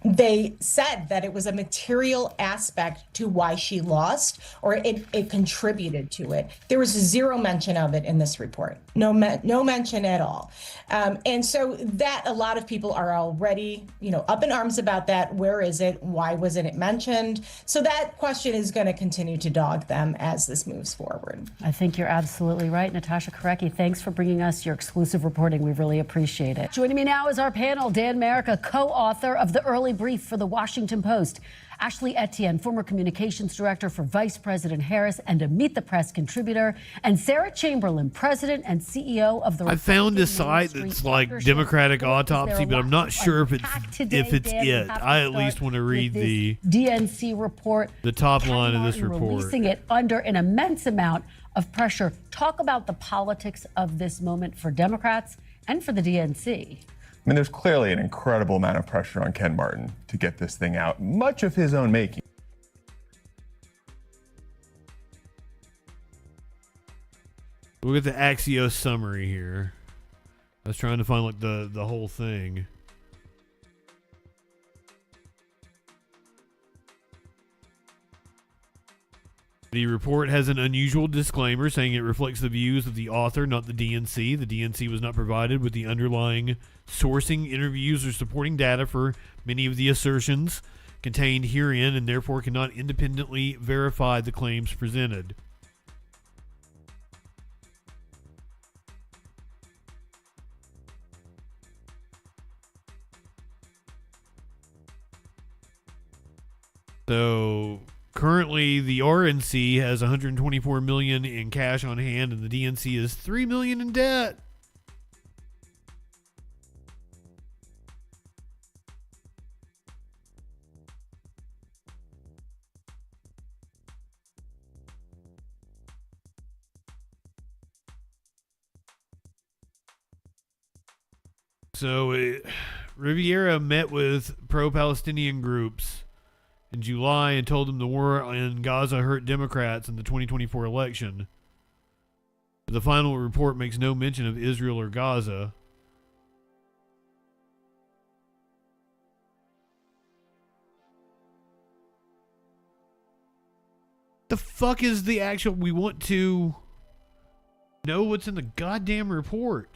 they said that it was a material aspect to why she lost, or it contributed to it. There was zero mention of it in this report. No mention at all. And so that a lot of people are already, up in arms about that. Where is it? Why wasn't it mentioned? So that question is going to continue to dog them as this moves forward. I think you're absolutely right. Natasha Korecki, thanks for bringing us your exclusive reporting. We really appreciate it. Joining me now is our panel, Dan Merica, co-author of the early brief for the Washington Post, Ashley Etienne, former communications director for Vice President Harris and a Meet the Press contributor, and Sarah Chamberlain, president and CEO of the. I found a site that's like Democratic Autopsy, but I'm not sure if it's it. I at least want to read the DNC report, the top line of this report. Releasing it under an immense amount of pressure. Talk about the politics of this moment for Democrats and for the DNC. I mean, there's clearly an incredible amount of pressure on Ken Martin to get this thing out, much of his own making. Look at the Axios summary here. I was trying to find like the whole thing. The report has an unusual disclaimer saying it reflects the views of the author, not the DNC. The DNC was not provided with the underlying sourcing, interviews, or supporting data for many of the assertions contained herein, and therefore cannot independently verify the claims presented. So currently, the RNC has $124 million in cash on hand, and the DNC is $3 million in debt. So Riviera met with pro-Palestinian groups in July and told them the war in Gaza hurt Democrats in the 2024 election. The final report makes no mention of Israel or Gaza. The fuck is the actual... We want to know what's in the goddamn report.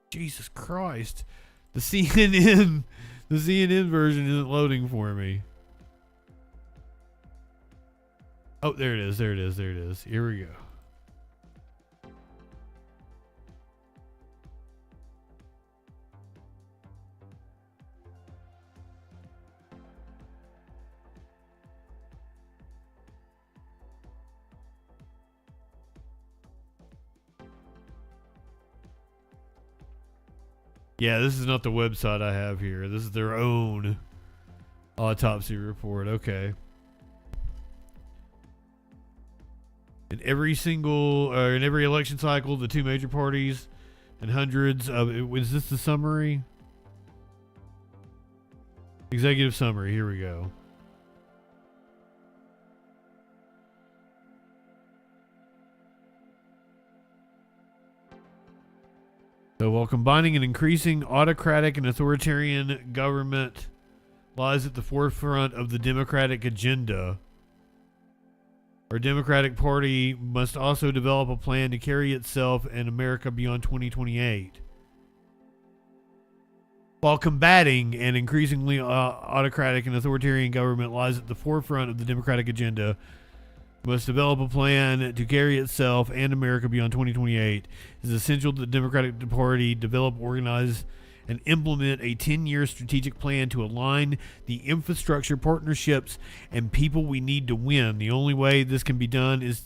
Jesus Christ. The CNN version isn't loading for me. Oh, there it is. Here we go. Yeah, this is not the website I have here. This is their own autopsy report. Okay. In every election cycle, the two major parties and hundreds of... Is this the summary? Executive summary. Here we go. So while combining an increasing autocratic and authoritarian government lies at the forefront of the Democratic agenda, our Democratic Party must also develop a plan to carry itself and America beyond 2028. while combating an increasingly autocratic and authoritarian government lies at the forefront of the Democratic agenda. We must develop a plan to carry itself and America beyond 2028. It is essential that the Democratic Party develop, organize, and implement a 10-year strategic plan to align the infrastructure, partnerships, and people we need to win. The only way this can be done is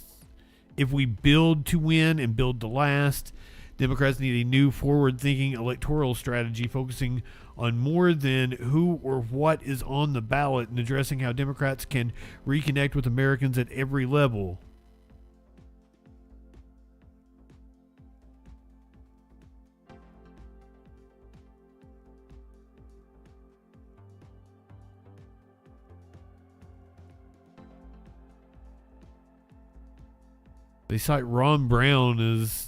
if we build to win and build to last. Democrats need a new forward-thinking electoral strategy focusing on more than who or what is on the ballot and addressing how Democrats can reconnect with Americans at every level. They cite Ron Brown as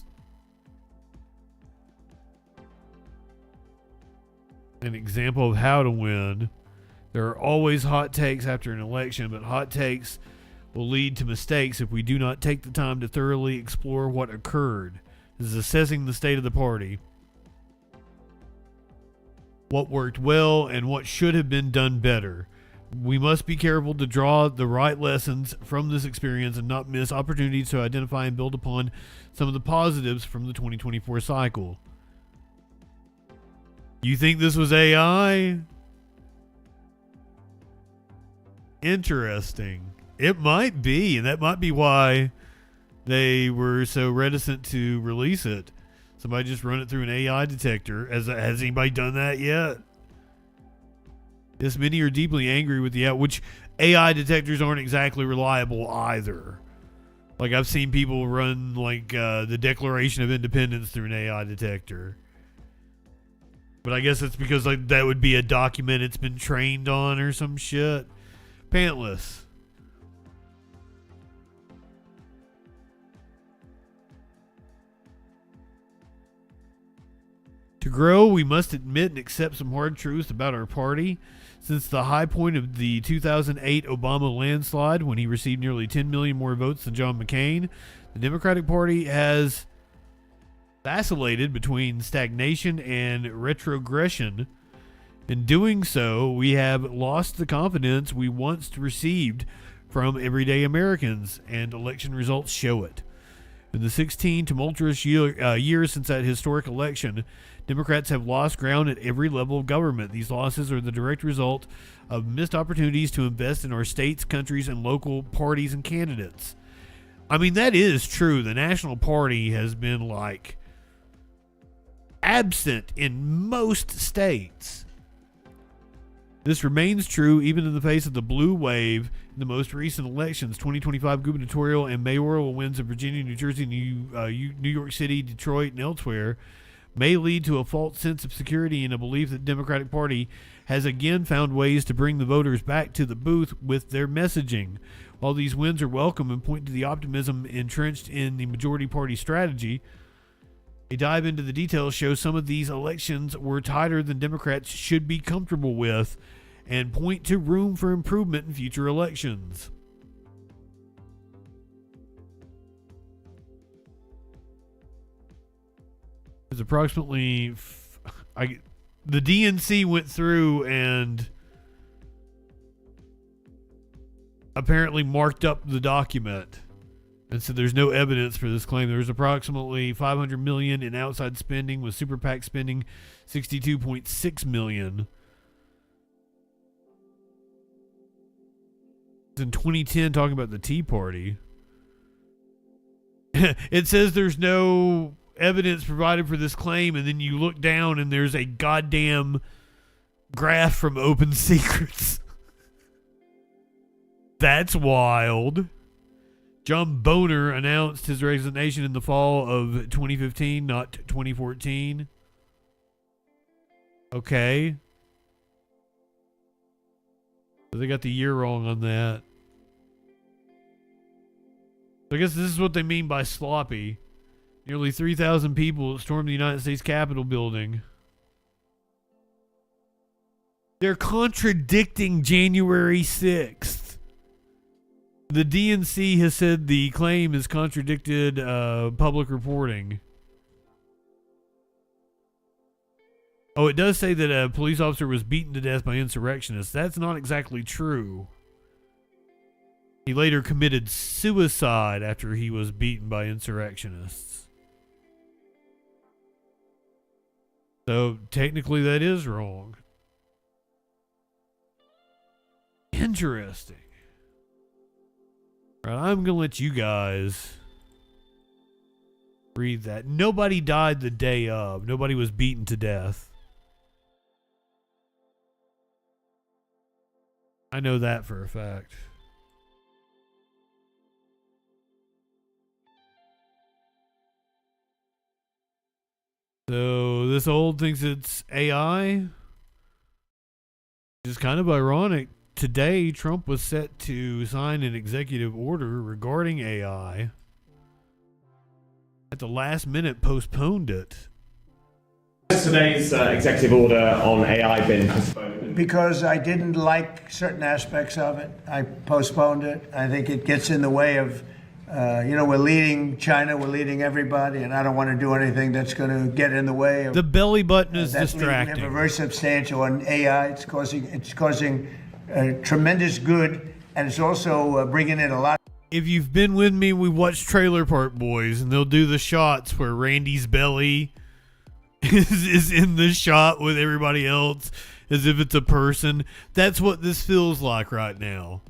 an example of how to win. There are always hot takes after an election, but hot takes will lead to mistakes if we do not take the time to thoroughly explore what occurred. This is assessing the state of the party, what worked well, and what should have been done better. We must be careful to draw the right lessons from this experience and not miss opportunities to identify and build upon some of the positives from the 2024 cycle. You think this was AI? Interesting. It might be, and that might be why they were so reticent to release it. Somebody just run it through an AI detector. Has anybody done that yet? Yes, many are deeply angry with the which AI detectors aren't exactly reliable either. Like, I've seen people run like the Declaration of Independence through an AI detector. But I guess it's because like that would be a document it's been trained on or some shit. Pantless. To grow, we must admit and accept some hard truths about our party. Since the high point of the 2008 Obama landslide, when he received nearly 10 million more votes than John McCain, the Democratic Party has vacillated between stagnation and retrogression. In doing so, we have lost the confidence we once received from everyday Americans, and election results show it. In the 16 tumultuous years since that historic election, Democrats have lost ground at every level of government. These losses are the direct result of missed opportunities to invest in our states, countries, and local parties and candidates. I mean, that is true. The National Party has been like absent in most states. This remains true even in the face of the blue wave in the most recent elections. 2025 gubernatorial and mayoral wins in Virginia, New Jersey, New York City, Detroit, and elsewhere may lead to a false sense of security and a belief that the Democratic Party has again found ways to bring the voters back to the booth with their messaging. While these wins are welcome and point to the optimism entrenched in the majority party strategy, a dive into the details shows some of these elections were tighter than Democrats should be comfortable with and point to room for improvement in future elections. There's approximately the DNC went through and apparently marked up the document and said there's no evidence for this claim. There's approximately $500 million in outside spending, with super PAC spending $62.6 million. In 2010, talking about the Tea Party, it says there's no evidence provided for this claim, and then you look down and there's a goddamn graph from Open Secrets. That's wild. John Boehner announced his resignation in the fall of 2015, not 2014. Okay. So they got the year wrong on that. So I guess this is what they mean by sloppy. Nearly 3,000 people stormed the United States Capitol building. They're contradicting January 6th. The DNC has said the claim has contradicted public reporting. Oh, it does say that a police officer was beaten to death by insurrectionists. That's not exactly true. He later committed suicide after he was beaten by insurrectionists. So technically that is wrong. Interesting. Right, I'm going to let you guys read that. Nobody died the day of. Nobody was beaten to death. I know that for a fact. So this old thinks it's AI. It's kind of ironic. Today, Trump was set to sign an executive order regarding AI. At the last minute, postponed it. Has today's executive order on AI been postponed? Because I didn't like certain aspects of it. I postponed it. I think it gets in the way of, we're leading China, we're leading everybody, and I don't want to do anything that's going to get in the way of. The belly button is We distracting. have a very substantial on AI. It's causing tremendous good, and it's also bringing in a lot. If you've been with me, we watch Trailer Park Boys, and they'll do the shots where Randy's belly is in the shot with everybody else as if it's a person. That's what this feels like right now.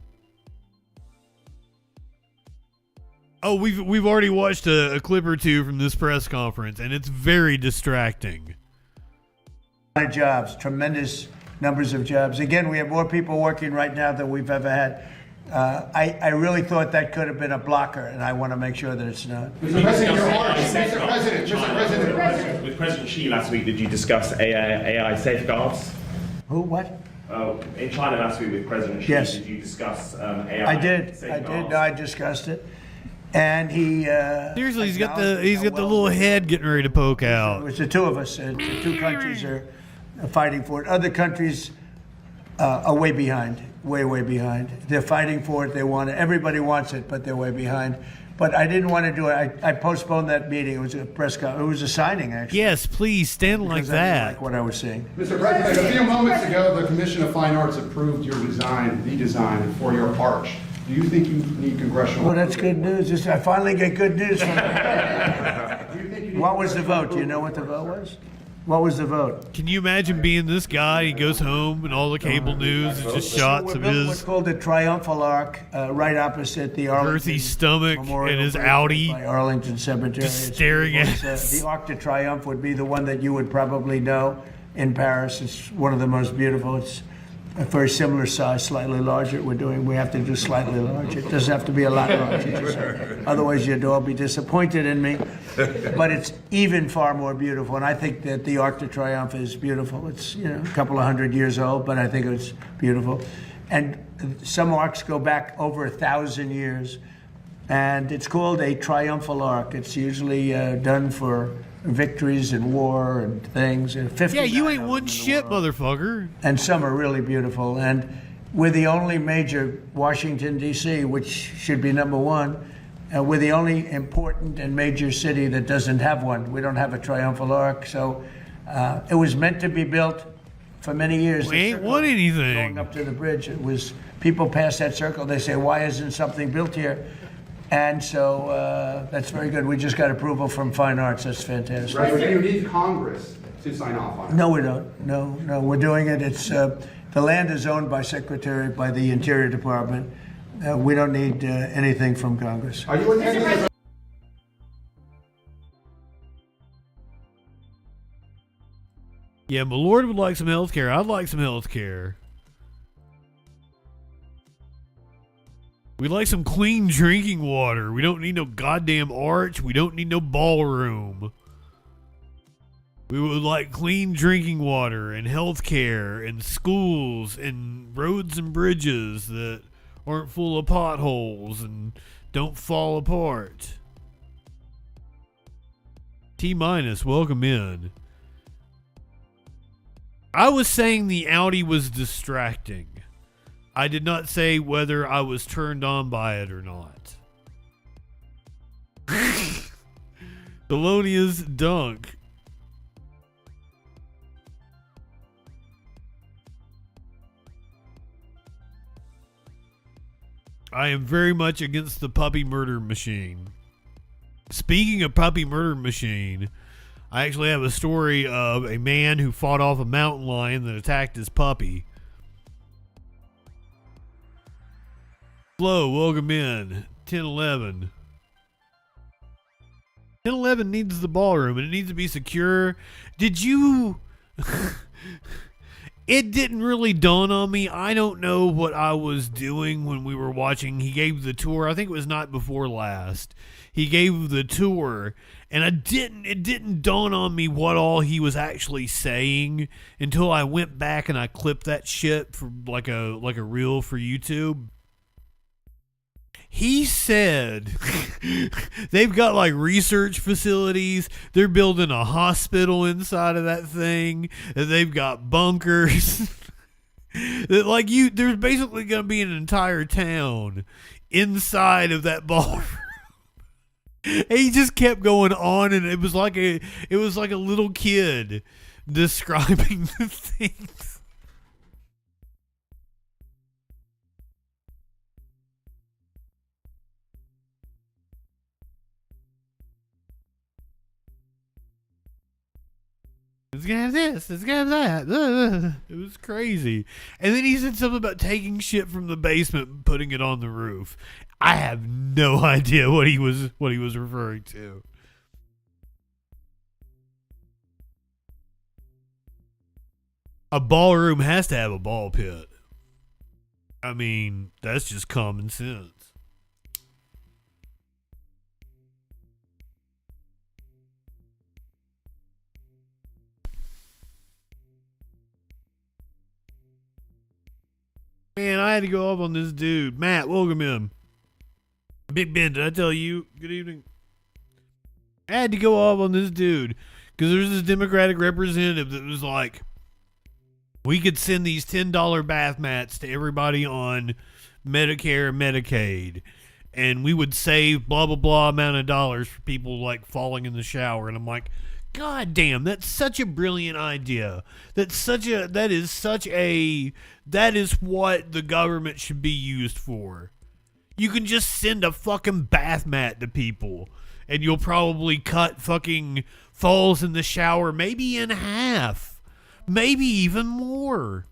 Oh, we've already watched a clip or two from this press conference, and it's very distracting. Jobs, tremendous numbers of jobs. Again, we have more people working right now than we've ever had. I really thought that could have been a blocker, and I want to make sure that it's not. Mr. President, with President Xi last week, did you discuss AI safeguards? Who? What? In China last week with President Xi, Yes. did you discuss AI? I did. safeguards? No, I discussed it, and he. Seriously, he's got the little head getting ready to poke out. It's the two of us. The two countries are fighting for it. Other countries are way behind. Way behind. They're fighting for it. They want it. Everybody wants it, but they're way behind. But I didn't want to do it. I postponed that meeting. It was a press conference. It was a signing, actually. Yes, please stand like Because I didn't that. like what I was seeing. Mr. President, a few moments ago, the Commission of Fine Arts approved your design, the design for your arch. Do you think you need congressional? Well, that's good news. I finally get good news from you. What was the vote? Do you know what the vote was? What was the vote? Can you imagine being this guy? He goes home and all the cable news is just shots We're of building what's his called the Triumphal Arch, right opposite the Arlington earthy stomach Memorial and his Bridge Audi by Arlington Cemetery. just staring at us. The Arc de Triomphe would be the one that you would probably know in Paris. It's one of the most beautiful. It's a very similar size, slightly larger. We have to do slightly larger. It doesn't have to be a lot larger. Otherwise, your dog will be disappointed in me. But it's even far more beautiful. And I think that the Arc de Triomphe is beautiful. It's a couple of 100 years old, but I think it's beautiful. And some arcs go back over 1,000 years. And it's called a triumphal arc. It's usually done for victories in war and things. Yeah, you ain't one shit, motherfucker. And some are really beautiful. And we're the only major, Washington, D.C., which should be number one. We're the only important and major city that doesn't have one. We don't have a triumphal arch. So it was meant to be built for many years. We ain't won anything. Going up to the bridge, it was people pass that circle. They say, why isn't something built here? And so that's very good. We just got approval from Fine Arts. That's fantastic. Right, but you need Congress to sign off on it. No, we don't. No, we're doing it. It's the land is owned by the Interior Department. We don't need anything from Congress. Are you attending? Yeah, my lord would like some health care. I'd like some health care. We'd like some clean drinking water. We don't need no goddamn arch. We don't need no ballroom. We would like clean drinking water and health care and schools and roads and bridges that aren't full of potholes and don't fall apart. T-minus, welcome in. I was saying the Audi was distracting. I did not say whether I was turned on by it or not. Thelonious Dunk. I am very much against the puppy murder machine. Speaking of puppy murder machine, I actually have a story of a man who fought off a mountain lion that attacked his puppy. Hello, welcome in. 1011. 1011 needs the ballroom and it needs to be secure. Did you... It didn't really dawn on me. I don't know what I was doing when we were watching. He gave the tour. I think it was night before last. He gave the tour, and it didn't dawn on me what all he was actually saying until I went back and I clipped that shit for like a reel for YouTube. He said they've got like research facilities. They're building a hospital inside of that thing. And they've got bunkers. That there's basically going to be an entire town inside of that ballroom. He just kept going on, and it was like a little kid describing the things. It's gonna have this, it's gonna have that. It was crazy. And then he said something about taking shit from the basement and putting it on the roof. I have no idea what he was referring to. A ballroom has to have a ball pit. I mean, that's just common sense. Man, I had to go off on this dude. Matt, welcome in. Big Ben, did I tell you? Good evening. I had to go off on this dude because there's this Democratic representative that was like, we could send these $10 bath mats to everybody on Medicare and Medicaid, and we would save blah, blah, blah amount of dollars for people like falling in the shower. And I'm like, God damn, that's such a brilliant idea. That is what the government should be used for. You can just send a fucking bath mat to people, and you'll probably cut fucking falls in the shower maybe in half, maybe even more.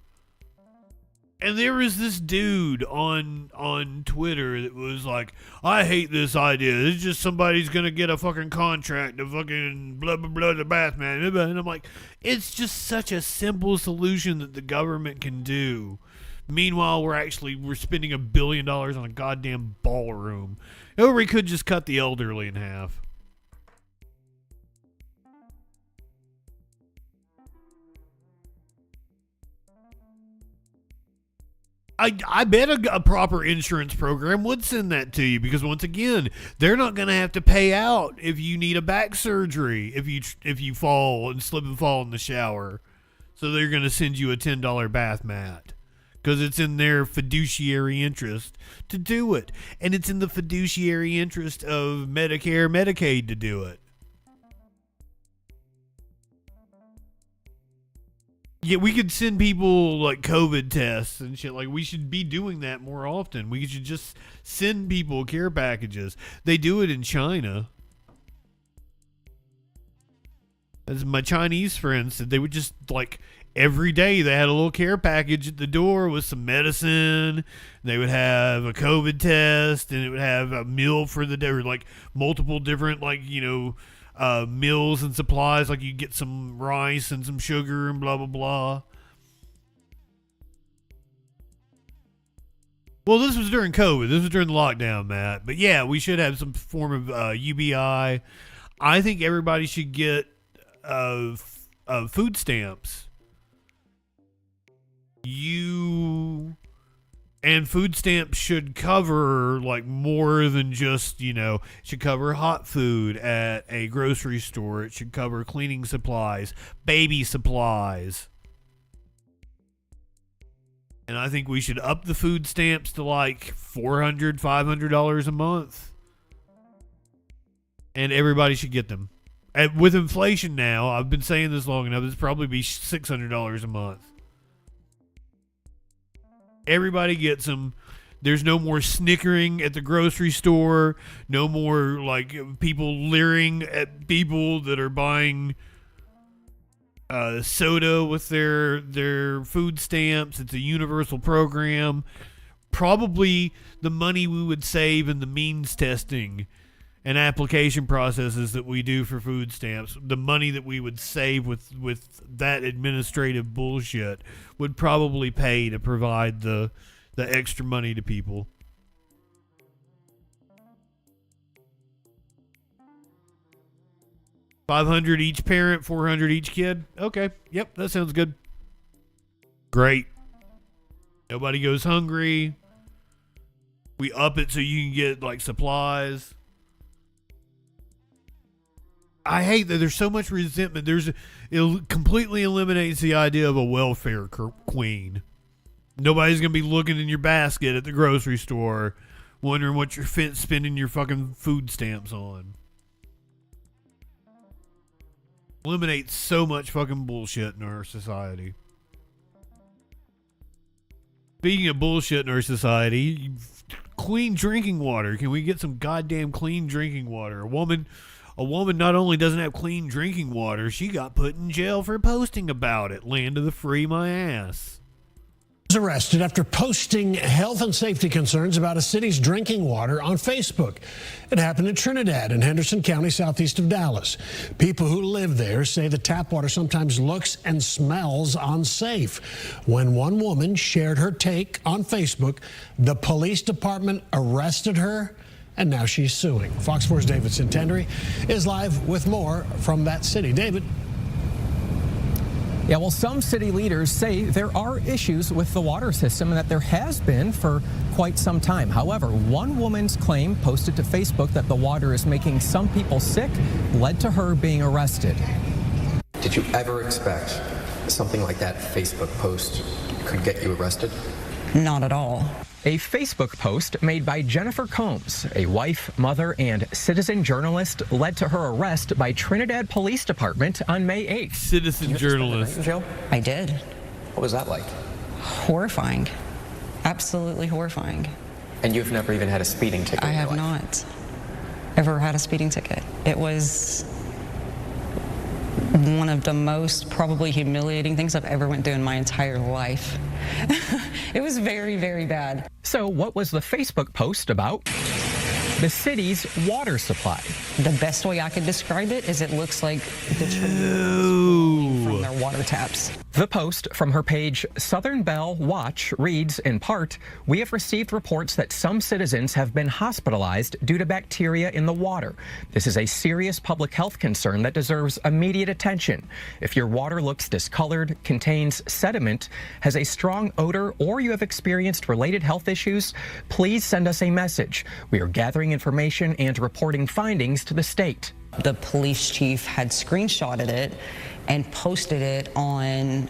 And there was this dude on Twitter that was like, I hate this idea. It's just somebody's going to get a fucking contract to fucking blah, blah, blah, the bath man. And I'm like, it's just such a simple solution that the government can do. Meanwhile, we're spending $1 billion on a goddamn ballroom. Or we could just cut the elderly in half. I bet a proper insurance program would send that to you because once again, they're not going to have to pay out if you need a back surgery if you fall and slip and fall in the shower. So they're going to send you a $10 bath mat because it's in their fiduciary interest to do it, and it's in the fiduciary interest of Medicare, Medicaid to do it. Yeah, we could send people like COVID tests and shit. Like, we should be doing that more often. We should just send people care packages. They do it in China. As my Chinese friends said, they would just like every day they had a little care package at the door with some medicine. They would have a COVID test, and it would have a meal for the day, or like multiple different meals and supplies, like you get some rice and some sugar and blah blah blah. Well, this was during COVID. This was during the lockdown, Matt. But yeah, we should have some form of UBI. I think everybody should get food stamps. And food stamps should cover like more than just, it should cover hot food at a grocery store. It should cover cleaning supplies, baby supplies. And I think we should up the food stamps to like $400, $500 a month. And everybody should get them. And with inflation now, I've been saying this long enough, it's probably be $600 a month. Everybody gets them. There's no more snickering at the grocery store. No more like people leering at people that are buying soda with their food stamps. It's a universal program. Probably the money we would save in the means testing and application processes that we do for food stamps, the money that we would save with that administrative bullshit would probably pay to provide the extra money to people. $500 each parent, $400 each kid. Okay, yep, that sounds good. Great. Nobody goes hungry. We up it so you can get like supplies. I hate that there's so much resentment. It completely eliminates the idea of a welfare queen. Nobody's going to be looking in your basket at the grocery store wondering what you're spending your fucking food stamps on. Eliminates so much fucking bullshit in our society. Speaking of bullshit in our society, clean drinking water. Can we get some goddamn clean drinking water? A woman not only doesn't have clean drinking water, she got put in jail for posting about it. Land of the free, my ass. Arrested after posting health and safety concerns about a city's drinking water on Facebook. It happened in Trinidad in Henderson County, southeast of Dallas. People who live there say the tap water sometimes looks and smells unsafe. When one woman shared her take on Facebook, the police department arrested her, and now she's suing. Fox 4's David Centendry is live with more from that city. David. Yeah, well, some city leaders say there are issues with the water system and that there has been for quite some time. However, one woman's claim posted to Facebook that the water is making some people sick led to her being arrested. Did you ever expect something like that Facebook post could get you arrested? Not at all. A Facebook post made by Jennifer Combs, a wife, mother, and citizen journalist, led to her arrest by Trinidad Police Department on May 8th. Citizen journalist. I did. What was that like? Horrifying. Absolutely horrifying. And you've never even had a speeding ticket? I have not ever had a speeding ticket. It was one of the most probably humiliating things I've ever went through in my entire life. It was very, very bad. So what was the Facebook post about? The city's water supply. The best way I could describe it is it looks like the trees from their water taps. The post from her page Southern Bell Watch reads, in part, "We have received reports that some citizens have been hospitalized due to bacteria in the water. This is a serious public health concern that deserves immediate attention. If your water looks discolored, contains sediment, has a strong odor, or you have experienced related health issues, please send us a message. We are gathering information and reporting findings to the state." The police chief had screenshotted it and posted it on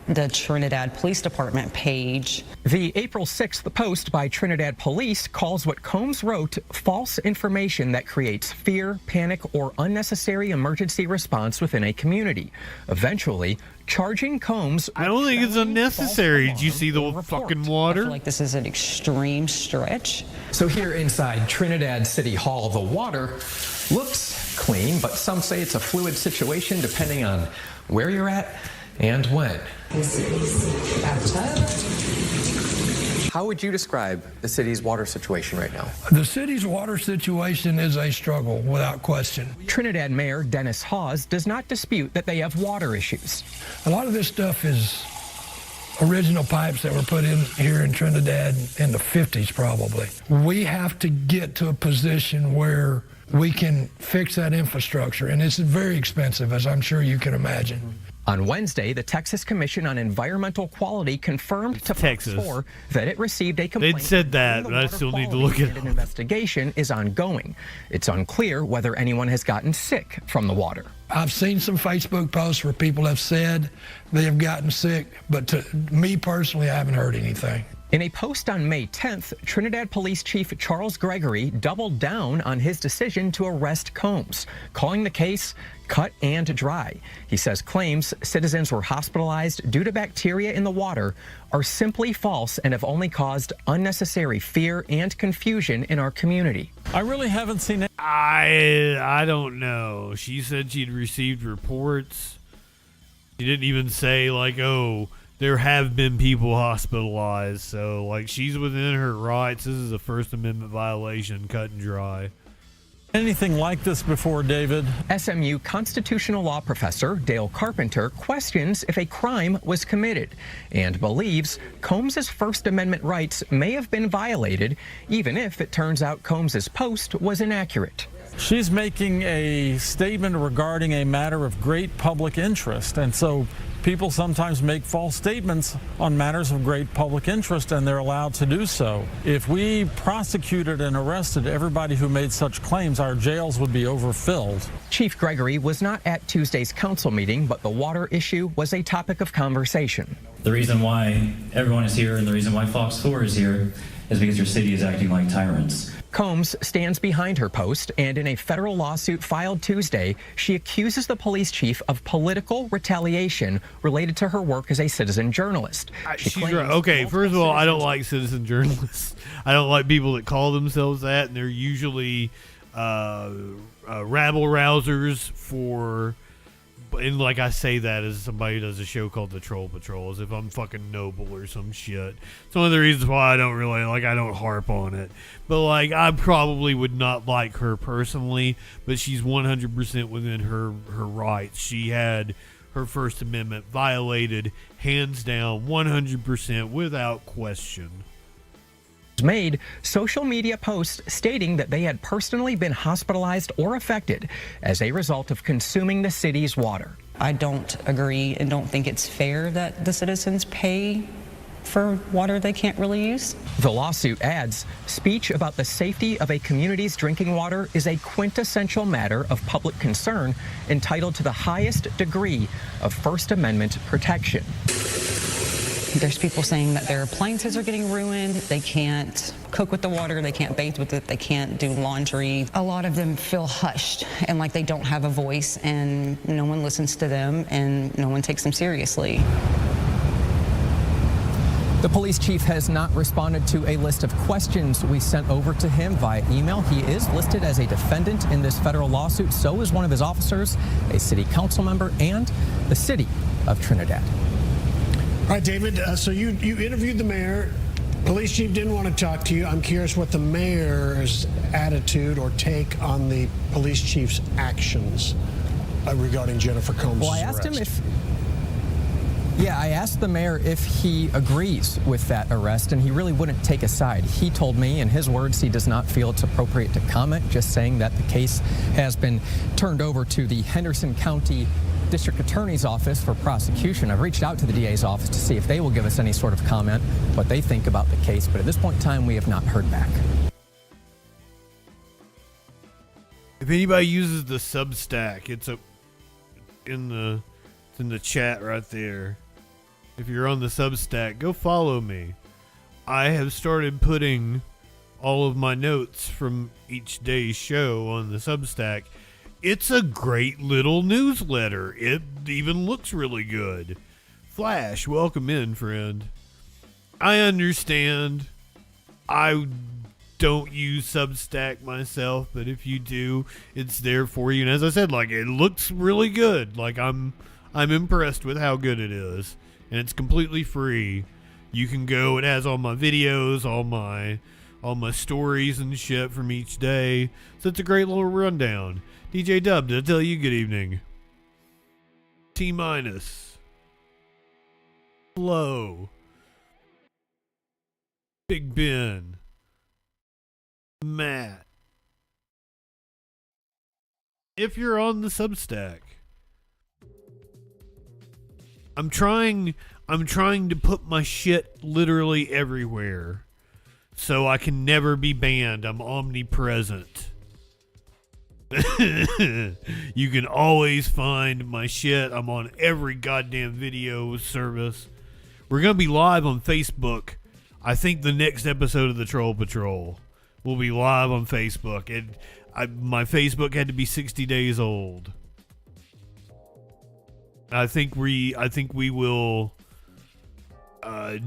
the Trinidad Police Department page. The April 6th post by Trinidad Police calls what Combs wrote false information that creates fear, panic, or unnecessary emergency response within a community, eventually charging Combs. I don't think it's unnecessary. Did you see the fucking water? I feel like this is an extreme stretch. So here inside Trinidad City Hall, the water looks clean, but some say it's a fluid situation depending on where you're at and when. How would you describe the city's water situation right now? The city's water situation is a struggle, without question. Trinidad Mayor Dennis Hawes does not dispute that they have water issues. A lot of this stuff is original pipes that were put in here in Trinidad in the 50s, probably. We have to get to a position where we can fix that infrastructure, and it's very expensive, as I'm sure you can imagine. On Wednesday, the Texas Commission on Environmental Quality confirmed to Fox 4 that it received a complaint. They'd said that, but I still need to look at it. An investigation is ongoing. It's unclear whether anyone has gotten sick from the water. I've seen some Facebook posts where people have said they have gotten sick, but to me personally, I haven't heard anything. In a post on May 10th, Trinidad Police Chief Charles Gregory doubled down on his decision to arrest Combs, calling the case cut and dry. He says claims citizens were hospitalized due to bacteria in the water are simply false and have only caused unnecessary fear and confusion in our community. I really haven't seen it. I don't know. She said she'd received reports. She didn't even say, like, oh, there have been people hospitalized. So, like, she's within her rights. This is a First Amendment violation, cut and dry. Anything like this before, David? SMU constitutional law professor Dale Carpenter questions if a crime was committed and believes Combs's First Amendment rights may have been violated, even if it turns out Combs's post was inaccurate. She's making a statement regarding a matter of great public interest, and so people sometimes make false statements on matters of great public interest, and they're allowed to do so. If we prosecuted and arrested everybody who made such claims, our jails would be overfilled. Chief Gregory was not at Tuesday's council meeting, but the water issue was a topic of conversation. The reason why everyone is here and the reason why Fox 4 is here is because your city is acting like tyrants. Combs stands behind her post, and in a federal lawsuit filed Tuesday, she accuses the police chief of political retaliation related to her work as a citizen journalist. Okay, first of all, I don't like citizen journalists. I don't like people that call themselves that, and they're usually rabble-rousers for... And like I say that as somebody who does a show called The Troll Patrol, as if I'm fucking noble or some shit. It's one of the reasons why I don't harp on it. But like, I probably would not like her personally, but she's 100% within her rights. She had her First Amendment violated, hands down, 100% without question. Made social media posts stating that they had personally been hospitalized or affected as a result of consuming the city's water. I don't agree and don't think it's fair that the citizens pay for water they can't really use. The lawsuit adds, speech about the safety of a community's drinking water is a quintessential matter of public concern entitled to the highest degree of First Amendment protection. There's people saying that their appliances are getting ruined. They can't cook with the water. They can't bathe with it. They can't do laundry. A lot of them feel hushed and like they don't have a voice, and no one listens to them and no one takes them seriously. The police chief has not responded to a list of questions we sent over to him via email. He is listed as a defendant in this federal lawsuit. So is one of his officers, a city council member, and the city of Trinidad. All right, David, so you interviewed the mayor. Police chief didn't want to talk to you. I'm curious what the mayor's attitude or take on the police chief's actions regarding Jennifer Combs' Well, I asked arrest. him if... Yeah, I asked the mayor if he agrees with that arrest, and he really wouldn't take a side. He told me, in his words, he does not feel it's appropriate to comment, just saying that the case has been turned over to the Henderson County District Attorney's Office for prosecution. I've reached out to the DA's office to see if they will give us any sort of comment, what they think about the case, but at this point in time, we have not heard back. If anybody uses the Substack, it's in the chat right there. If you're on the Substack, go follow me. I have started putting all of my notes from each day's show on the Substack. It's a great little newsletter. It even looks really good. Flash, welcome in, friend. I understand. I don't use Substack myself, but if you do, it's there for you. And as I said, like, it looks really good. Like, I'm impressed with how good it is. And it's completely free. You can go, it has all my videos, all my stories and shit from each day. So it's a great little rundown. DJ Dub, did I tell you good evening? T minus. Flo. Big Ben. Matt. If you're on the Substack, I'm trying to put my shit literally everywhere so I can never be banned. I'm omnipresent. You can always find my shit. I'm on every goddamn video service. We're going to be live on Facebook I think the next episode of the Troll Patrol will be live on Facebook. My Facebook had to be 60 days old. I think we will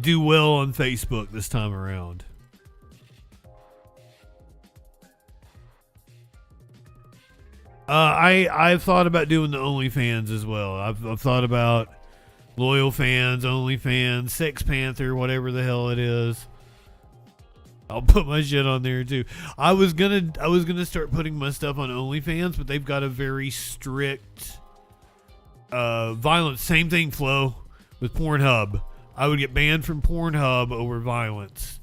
do well on Facebook this time around. I've thought about doing the OnlyFans as well. I've thought about Loyal Fans, OnlyFans, Sex Panther, whatever the hell it is. I'll put my shit on there too. I was gonna start putting my stuff on OnlyFans, but they've got a very strict violence. Same thing, Flo, with Pornhub. I would get banned from Pornhub over violence.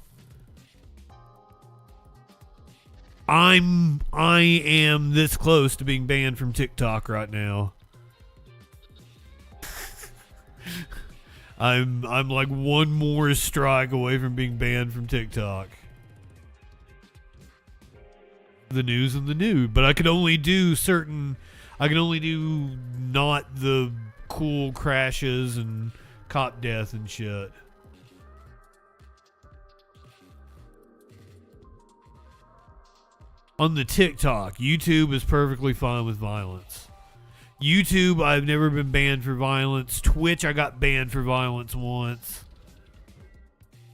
I am this close to being banned from TikTok right now. I'm like one more strike away from being banned from TikTok. The news and the nude, but I can only do not the cool crashes and cop death and shit. On the TikTok, YouTube is perfectly fine with violence. YouTube, I've never been banned for violence. Twitch, I got banned for violence once.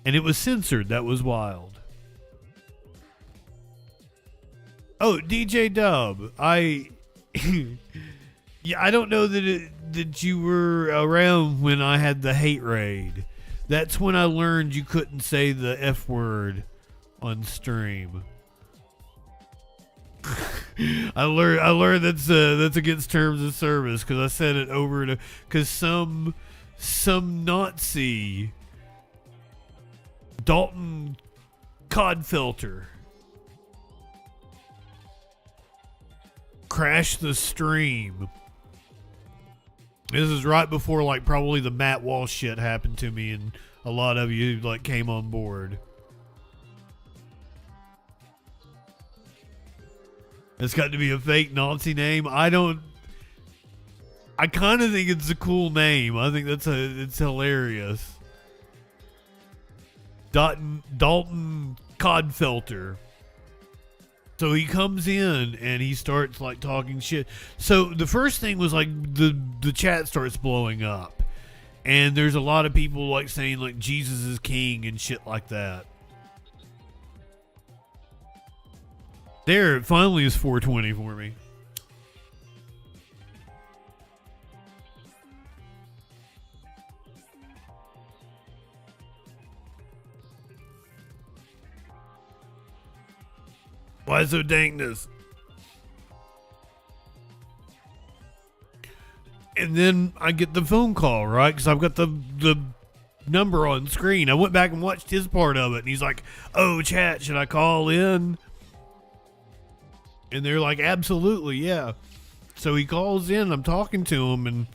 And it was censored. That was wild. Oh, DJ Dub. I don't know that you were around when I had the hate raid. That's when I learned you couldn't say the F word on stream. I learned that's against terms of service because I said it over and because some Nazi Dalton Codfelter crashed the stream. This is right before like probably the Matt Walsh shit happened to me, and a lot of you like came on board. It's got to be a fake Nazi name. I kind of think it's a cool name. I think it's hilarious. Dalton Codfelter. So he comes in and he starts like talking shit. So the first thing was like the chat starts blowing up, and there's a lot of people like saying like Jesus is king and shit like that. There, it finally is 420 for me. Why so dankness? And then I get the phone call, right? Because I've got the number on screen. I went back and watched his part of it, and he's like, "Oh, chat, should I call in?" And they're like, absolutely, yeah. So he calls in, I'm talking to him, and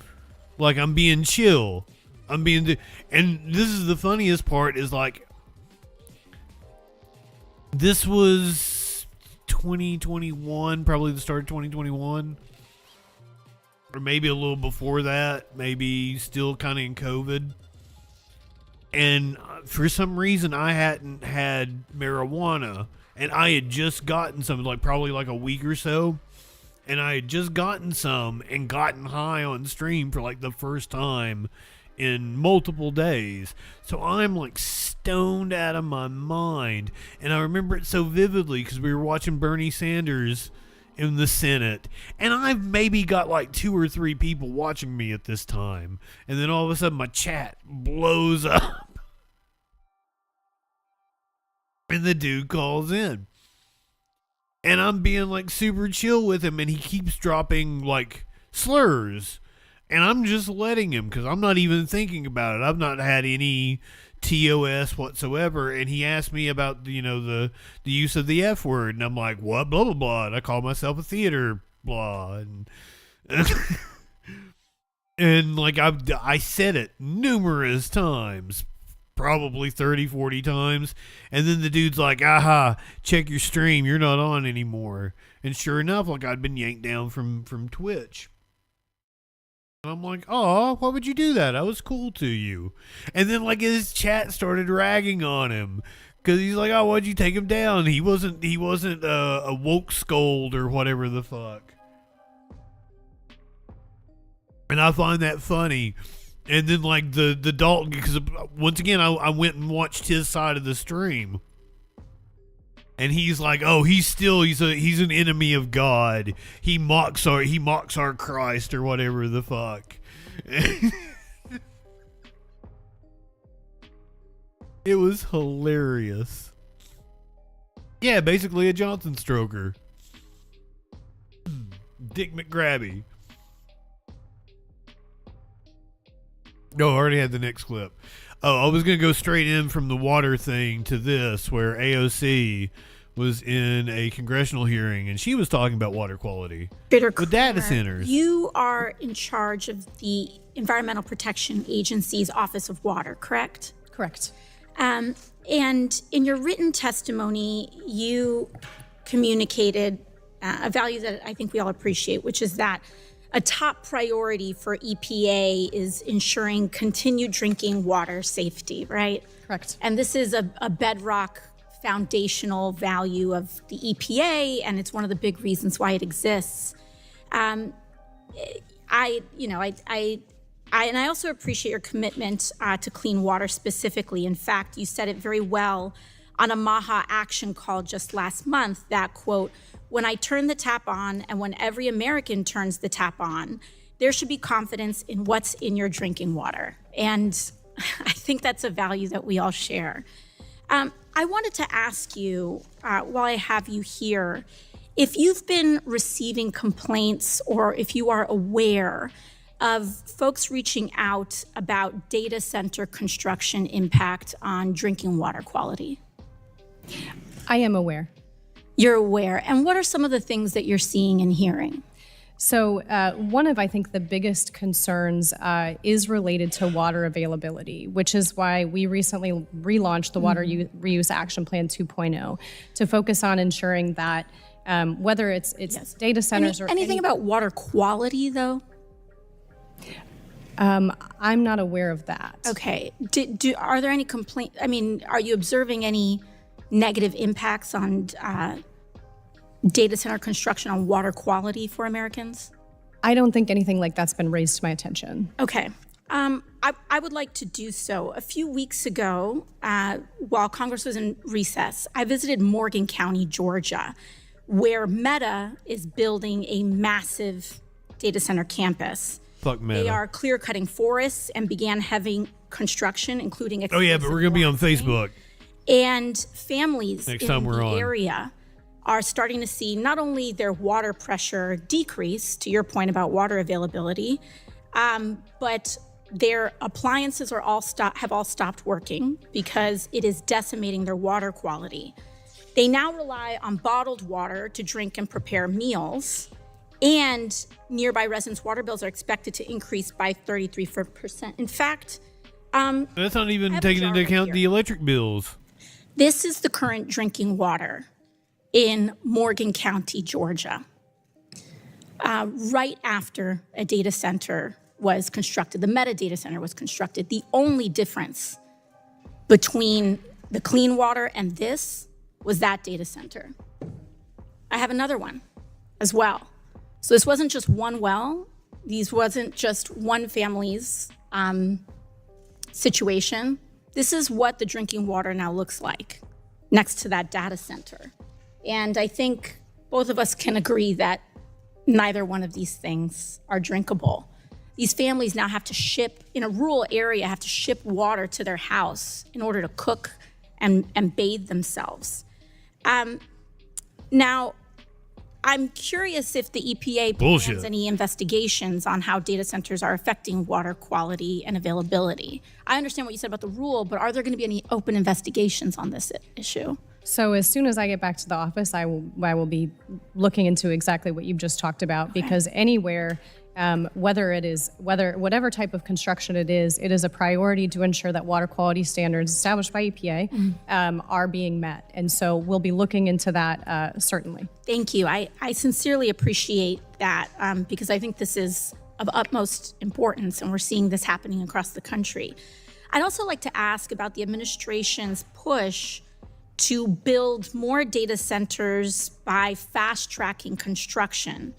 like I'm being chill. And this is the funniest part is like, this was 2021, probably the start of 2021. Or maybe a little before that, maybe still kind of in COVID. And for some reason, I hadn't had marijuana. And I had just gotten some, like probably like a week or so. And I had just gotten some and gotten high on stream for like the first time in multiple days. So I'm like stoned out of my mind. And I remember it so vividly because we were watching Bernie Sanders in the Senate. And I've maybe got like 2 or 3 people watching me at this time. And then all of a sudden my chat blows up. And the dude calls in. And I'm being like super chill with him, and he keeps dropping like slurs. And I'm just letting him because I'm not even thinking about it. I've not had any TOS whatsoever. And he asked me about, the use of the F word. And I'm like, what? Blah, blah, blah. And I call myself a theater blah. And like I said it numerous times. Probably 30, 40 times. And then the dude's like, aha, check your stream. You're not on anymore. And sure enough, like I'd been yanked down from Twitch. And I'm like, oh, why would you do that? I was cool to you. And then like his chat started ragging on him because he's like, oh, why'd you take him down? He wasn't a woke scold or whatever the fuck. And I find that funny. And then like the Dalton, because once again I went and watched his side of the stream. And he's like, oh, he's an enemy of God. He mocks our Christ or whatever the fuck. It was hilarious. Yeah, basically a Johnson stroker. Dick McGrabby. No, I already had the next clip. Oh, I was going to go straight in from the water thing to this, where AOC was in a congressional hearing, and she was talking about water quality with data centers. You are in charge of the Environmental Protection Agency's Office of Water, correct? Correct. And in your written testimony, you communicated a value that I think we all appreciate, which is that a top priority for EPA is ensuring continued drinking water safety, right? Correct. And this is a bedrock foundational value of the EPA, and it's one of the big reasons why it exists. I also appreciate your commitment to clean water specifically. In fact, you said it very well on a MAHA action call just last month that, quote, when I turn the tap on and when every American turns the tap on, there should be confidence in what's in your drinking water. And I think that's a value that we all share. I wanted to ask you, while I have you here, if you've been receiving complaints or if you are aware of folks reaching out about data center construction impact on drinking water quality. I am aware. You're aware. And what are some of the things that you're seeing and hearing? So one of, I think, the biggest concerns is related to water availability, which is why we recently relaunched the Water Reuse Action Plan 2.0 to focus on ensuring that whether it's data centers or anything about water quality, though? I'm not aware of that. Okay. Are there any complaints? I mean, are you observing any negative impacts on data center construction on water quality for Americans? I don't think anything like that's been raised to my attention. Okay. I would like to do so. A few weeks ago, while Congress was in recess, I visited Morgan County, Georgia, where Meta is building a massive data center campus. Fuck Meta. They are clear-cutting forests and began heavy construction, including Oh yeah, but we're going to be on Facebook. And families Next in time we're the on. area are starting to see not only their water pressure decrease, to your point about water availability, but their appliances have all stopped working because it is decimating their water quality. They now rely on bottled water to drink and prepare meals, and nearby residents' water bills are expected to increase by 33%. In fact, that's not even taking into account the electric bills. This is the current drinking water in Morgan County, Georgia. Right after a data center was constructed, the Meta data center was constructed, the only difference between the clean water and this was that data center. I have another one as well. So this wasn't just one well. These wasn't just one family's situation. This is what the drinking water now looks like next to that data center. And I think both of us can agree that neither one of these things are drinkable. These families now have to ship, in a rural area, have to ship water to their house in order to cook and bathe themselves. Now, I'm curious if the EPA plans any investigations on how data centers are affecting water quality and availability. I understand what you said about the rule, but are there going to be any open investigations on this issue? So as soon as I get back to the office, I will be looking into exactly what you've just talked about, because anywhere, whatever type of construction it is a priority to ensure that water quality standards established by EPA are being met. And so we'll be looking into that certainly. Thank you. I sincerely appreciate that because I think this is of utmost importance, and we're seeing this happening across the country. I'd also like to ask about the administration's push to build more data centers by fast-tracking construction.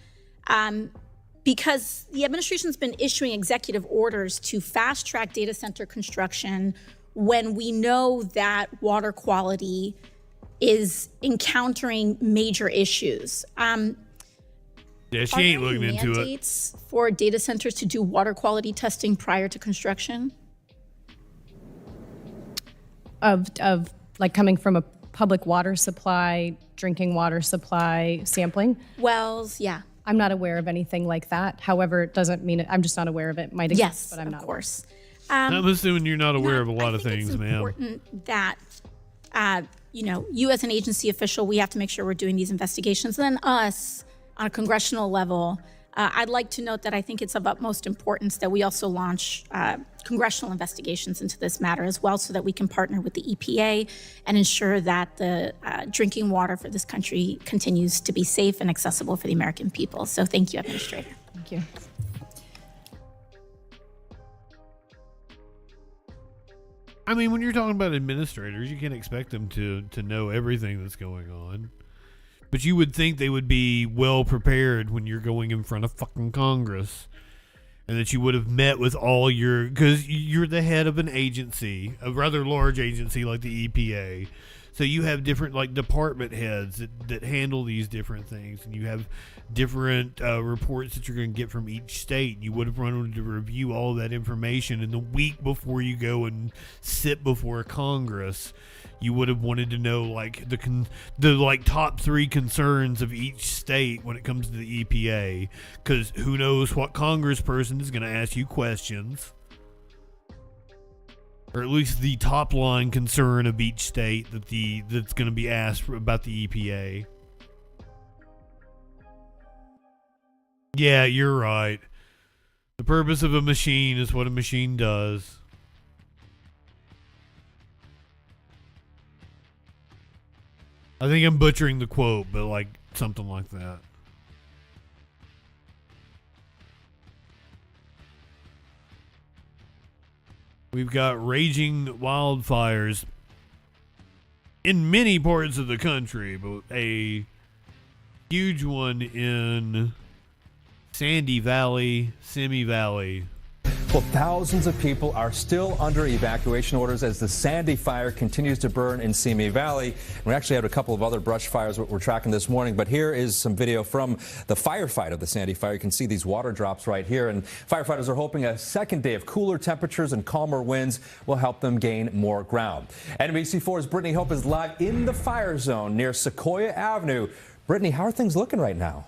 Because the administration's been issuing executive orders to fast-track data center construction when we know that water quality is encountering major issues. Yeah, she ain't looking into it. Mandates for data centers to do water quality testing prior to construction? Of like coming from a public water supply, drinking water supply sampling? Wells, yeah. I'm not aware of anything like that. However, it doesn't mean I'm just not aware of it. It might exist, Yes, but I'm not. of course. I'm assuming you're not aware of a lot of things, It's ma'am. important that, you as an agency official, we have to make sure we're doing these investigations. And then us, on a congressional level, I'd like to note that I think it's of utmost importance that we also launch congressional investigations into this matter as well, so that we can partner with the EPA and ensure that the drinking water for this country continues to be safe and accessible for the American people. So thank you, Administrator. Thank you. I mean, when you're talking about administrators, you can't expect them to know everything that's going on. But you would think they would be well prepared when you're going in front of fucking Congress. And that you would have met with all your... Because you're the head of an agency, a rather large agency like the EPA. So you have different like department heads that handle these different things. And you have different reports that you're going to get from each state. You would have wanted to review all of that information. And the week before you go and sit before Congress, you would have wanted to know like the like top 3 concerns of each state when it comes to the EPA, because who knows what congressperson is going to ask you questions, or at least the top line concern of each state that's going to be asked about the EPA. Yeah, you're right. The purpose of a machine is what a machine does. I think I'm butchering the quote, but like something like that. We've got raging wildfires in many parts of the country, but a huge one in Sandy Valley, Simi Valley. Well, thousands of people are still under evacuation orders as the Sandy fire continues to burn in Simi Valley. We actually had a couple of other brush fires we're tracking this morning, but here is some video from the firefight of the Sandy fire. You can see these water drops right here, and firefighters are hoping a second day of cooler temperatures and calmer winds will help them gain more ground. NBC4's Brittany Hope is live in the fire zone near Sequoia Avenue. Brittany, how are things looking right now?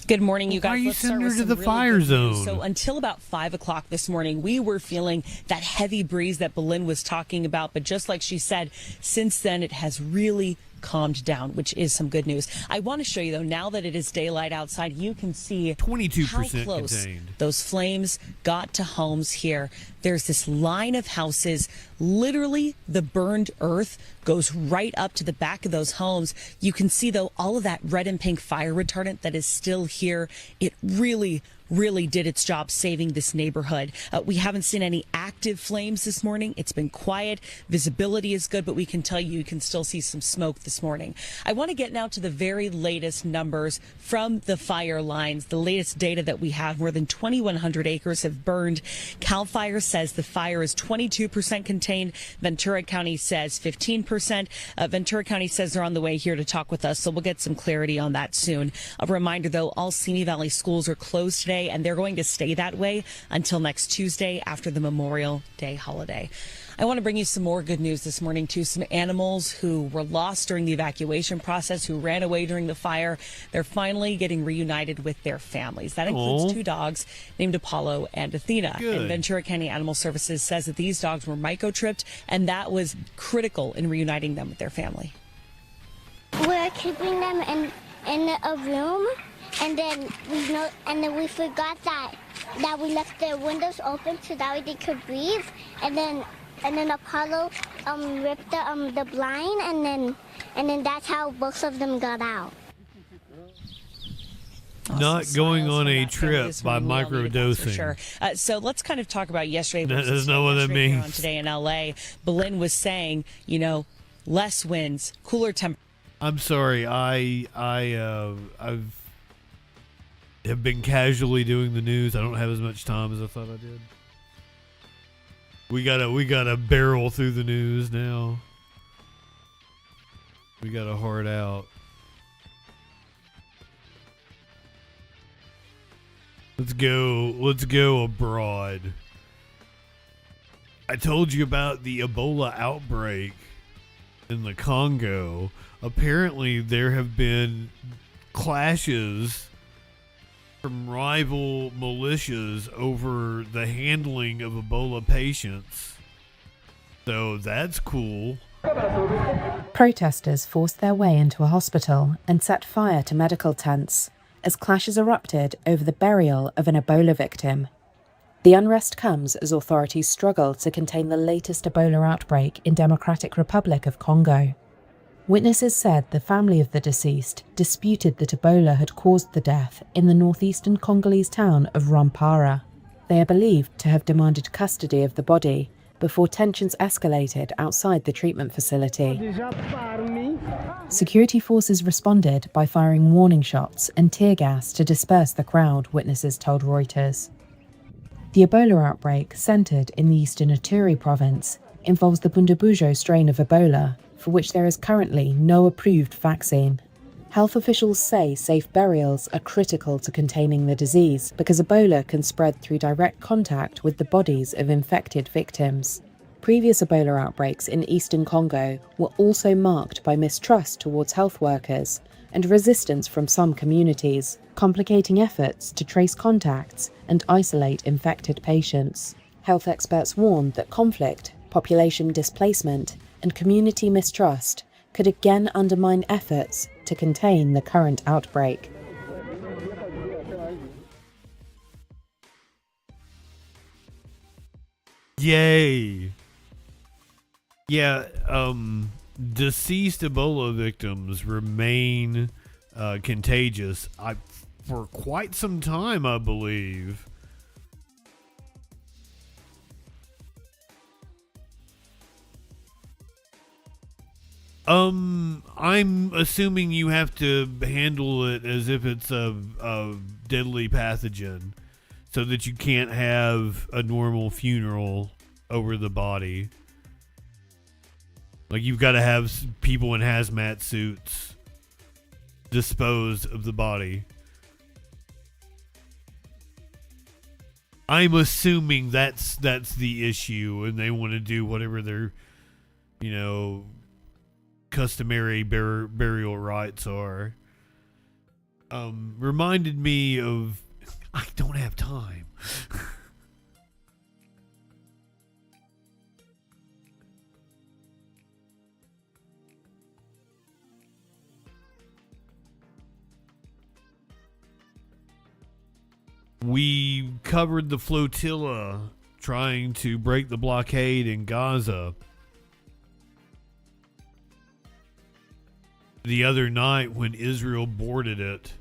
Good morning, you guys. Why are you Let's start sending with her to some the really fire good news. zone? So until about 5 o'clock this morning, we were feeling that heavy breeze that Belen was talking about. But just like she said, since then it has really calmed down, which is some good news. I want to show you, though, now that it is daylight outside, you can see 22% how close contained. those flames got to homes here. There's this line of houses. Literally, the burned earth goes right up to the back of those homes. You can see, though, all of that red and pink fire retardant that is still here. It really did its job saving this neighborhood. We haven't seen any active flames this morning. It's been quiet. Visibility is good, but we can tell you can still see some smoke this morning. I want to get now to the very latest numbers from the fire lines. The latest data that we have, more than 2,100 acres have burned. CAL FIRE says the fire is 22% contained. Ventura County says 15%. Ventura County says they're on the way here to talk with us, so we'll get some clarity on that soon. A reminder, though, all Simi Valley schools are closed today, and they're going to stay that way until next Tuesday after the Memorial Day holiday. I want to bring you some more good news this morning, too. Some animals who were lost during the evacuation process, who ran away during the fire, they're finally getting reunited with their families. That includes 2 dogs named Apollo and Athena. Good. And Ventura County Animal Services says that these dogs were microchipped, and that was critical in reuniting them with their family. We're keeping them in a room, and then we forgot that we left the windows open so that way they could breathe, and then Apollo ripped the blind, and then that's how both of them got out. Not going on a trip by microdosing. Sure. So let's kind of talk about yesterday. That's not what that means. Today in LA, Berlin was saying, less winds, cooler temperatures. I'm sorry. I've been casually doing the news. I don't have as much time as I thought I did. We gotta barrel through the news now. We gotta hard out. Let's go abroad. I told you about the Ebola outbreak in the Congo. Apparently there have been clashes from rival militias over the handling of Ebola patients. So that's cool. Protesters forced their way into a hospital and set fire to medical tents as clashes erupted over the burial of an Ebola victim. The unrest comes as authorities struggle to contain the latest Ebola outbreak in Democratic Republic of Congo. Witnesses said the family of the deceased disputed that Ebola had caused the death in the northeastern Congolese town of Rwampara. They are believed to have demanded custody of the body before tensions escalated outside the treatment facility. Security forces responded by firing warning shots and tear gas to disperse the crowd, witnesses told Reuters. The Ebola outbreak, centered in the eastern Ituri province, involves the Bundabujo strain of Ebola, for which there is currently no approved vaccine. Health officials say safe burials are critical to containing the disease because Ebola can spread through direct contact with the bodies of infected victims. Previous Ebola outbreaks in eastern Congo were also marked by mistrust towards health workers and resistance from some communities, complicating efforts to trace contacts and isolate infected patients. Health experts warned that conflict, population displacement, and community mistrust could again undermine efforts to contain the current outbreak. Yay! Yeah, deceased Ebola victims remain contagious for quite some time, I believe. I'm assuming you have to handle it as if it's a deadly pathogen, so that you can't have a normal funeral over the body. Like, you've got to have people in hazmat suits dispose of the body. I'm assuming that's the issue, and they want to do whatever their, customary burial rites are. Reminded me of, I don't have time. We covered the flotilla trying to break the blockade in Gaza the other night when Israel boarded it.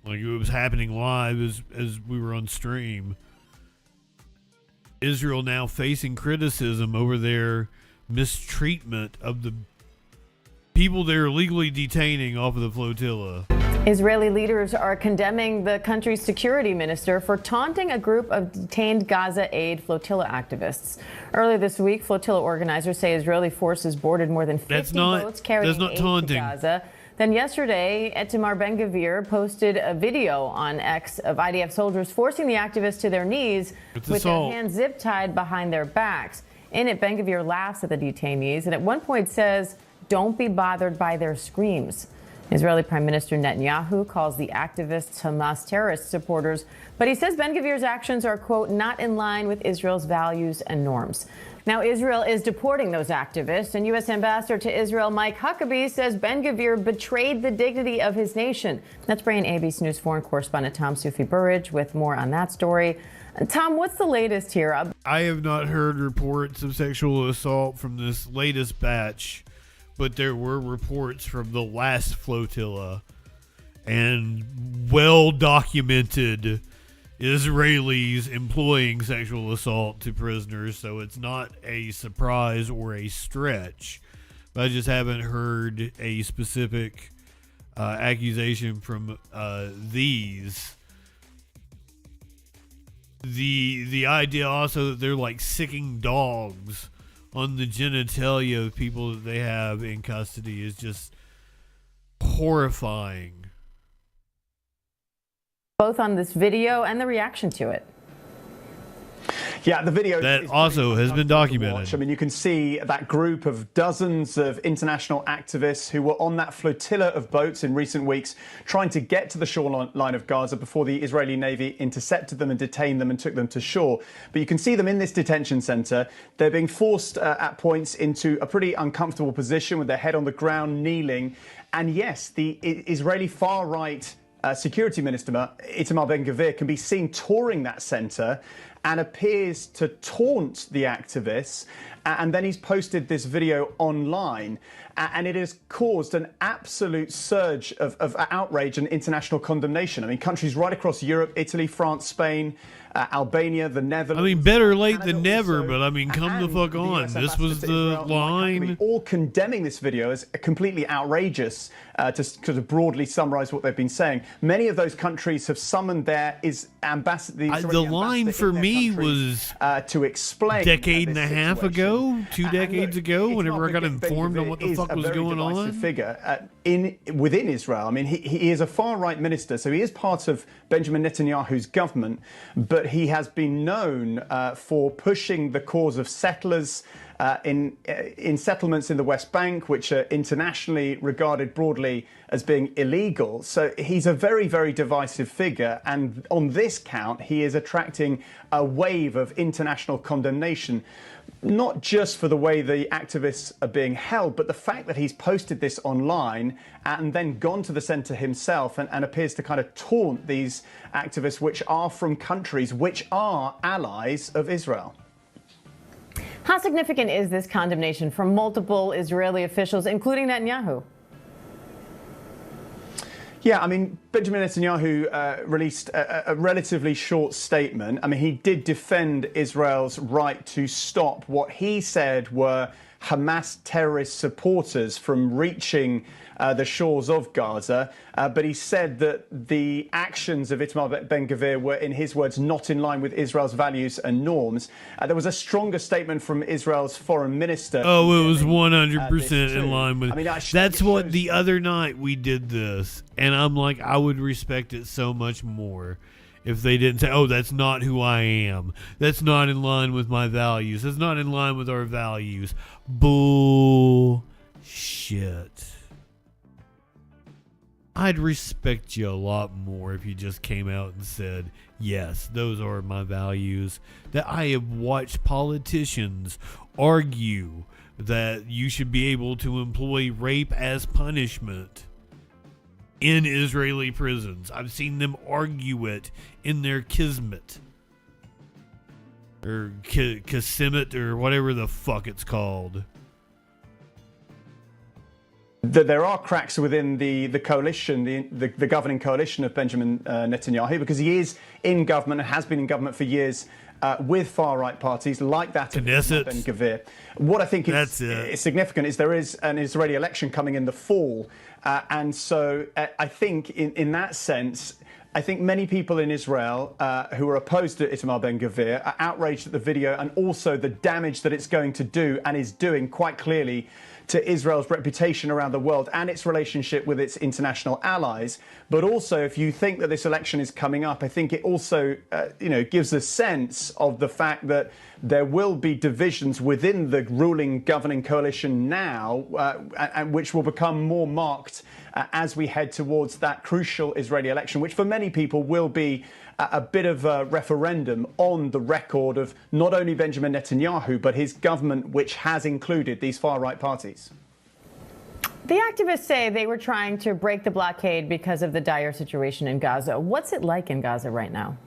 Like, it was happening live as we were on stream. Israel now facing criticism over their mistreatment of the people they're illegally detaining off of the flotilla. Israeli leaders are condemning the country's security minister for taunting a group of detained Gaza Aid flotilla activists. Earlier this week, flotilla organizers say Israeli forces boarded more than 50 boats carrying aid to Gaza. Then yesterday, Itamar Ben-Gvir posted a video on X of IDF soldiers forcing the activists to their knees with their hands zip-tied behind their backs. In it, Ben-Gvir laughs at the detainees and at one point says, "Don't be bothered by their screams." Israeli Prime Minister Netanyahu calls the activists Hamas terrorist supporters, but he says Ben-Gvir's actions are, quote, not in line with Israel's values and norms. Now, Israel is deporting those activists, and U.S. Ambassador to Israel Mike Huckabee says Ben-Gvir betrayed the dignity of his nation. Let's bring in ABC News foreign correspondent Tom Sufi-Burridge with more on that story. Tom, what's the latest here? I have not heard reports of sexual assault from this latest batch, but there were reports from the last flotilla. and well-documented Israelis employing sexual assault to prisoners, so it's not a surprise or a stretch. But I just haven't heard a specific accusation from these. The idea also that they're like sicking dogs on the genitalia of people that they have in custody is just horrifying. Both on this video and the reaction to it. Yeah, the video that also has been documented. I mean, you can see that group of dozens of international activists who were on that flotilla of boats in recent weeks trying to get to the shoreline of Gaza before the Israeli Navy intercepted them and detained them and took them to shore. But you can see them in this detention center. They're being forced at points into a pretty uncomfortable position with their head on the ground, kneeling. And yes, the Israeli far-right Security Minister Itamar Ben-Gvir can be seen touring that center and appears to taunt the activists. And then he's posted this video online, and it has caused an absolute surge of outrage and international condemnation. I mean, countries right across Europe, Italy, France, Spain, Albania, the Netherlands. I mean, better late than never, but I mean, come the fuck on. This was the line. All condemning this video as completely outrageous, to sort of broadly summarize what they've been saying. Many of those countries have summoned their ambassadors. The line for me was to explain decade and a half ago, 2 decades ago, whenever I got informed on what the fuck was going on. Figure within Israel. I mean, he is a far-right minister, so he is part of Benjamin Netanyahu's government, but he has been known for pushing the cause of settlers in settlements in the West Bank, which are internationally regarded broadly as being illegal. So he's a very, very divisive figure. And on this count, he is attracting a wave of international condemnation, not just for the way the activists are being held, but the fact that he's posted this online and then gone to the center himself and appears to kind of taunt these activists, which are from countries which are allies of Israel. How significant is this condemnation from multiple Israeli officials, including Netanyahu? Yeah, I mean, Benjamin Netanyahu released a relatively short statement. I mean, he did defend Israel's right to stop what he said were Hamas terrorist supporters from reaching the shores of Gaza, but he said that the actions of Itamar Ben-Gvir were, in his words, not in line with Israel's values and norms. There was a stronger statement from Israel's foreign minister. Oh, it was 100% in line with. I mean, that's what the other night we did this, and I'm like, I would respect it so much more if they didn't say, oh, that's not who I am. That's not in line with my values. That's not in line with our values. Bullshit. I'd respect you a lot more if you just came out and said, yes, those are my values. That I have watched politicians argue that you should be able to employ rape as punishment in Israeli prisons. I've seen them argue it in their kismet or kisimit or whatever the fuck it's called. There are cracks within the coalition, the governing coalition of Benjamin Netanyahu, because he is in government and has been in government for years with far-right parties like that of Ben-Gvir. What I think is significant is there is an Israeli election coming in the fall. And so I think in that sense, I think many people in Israel who are opposed to Itamar Ben-Gvir are outraged at the video and also the damage that it's going to do and is doing quite clearly to Israel's reputation around the world and its relationship with its international allies. But also, if you think that this election is coming up, I think it also, gives a sense of the fact that there will be divisions within the ruling governing coalition now, and which will become more marked as we head towards that crucial Israeli election, which for many people will be a bit of a referendum on the record of not only Benjamin Netanyahu, but his government, which has included these far-right parties. The activists say they were trying to break the blockade because of the dire situation in Gaza. What's it like in Gaza right now?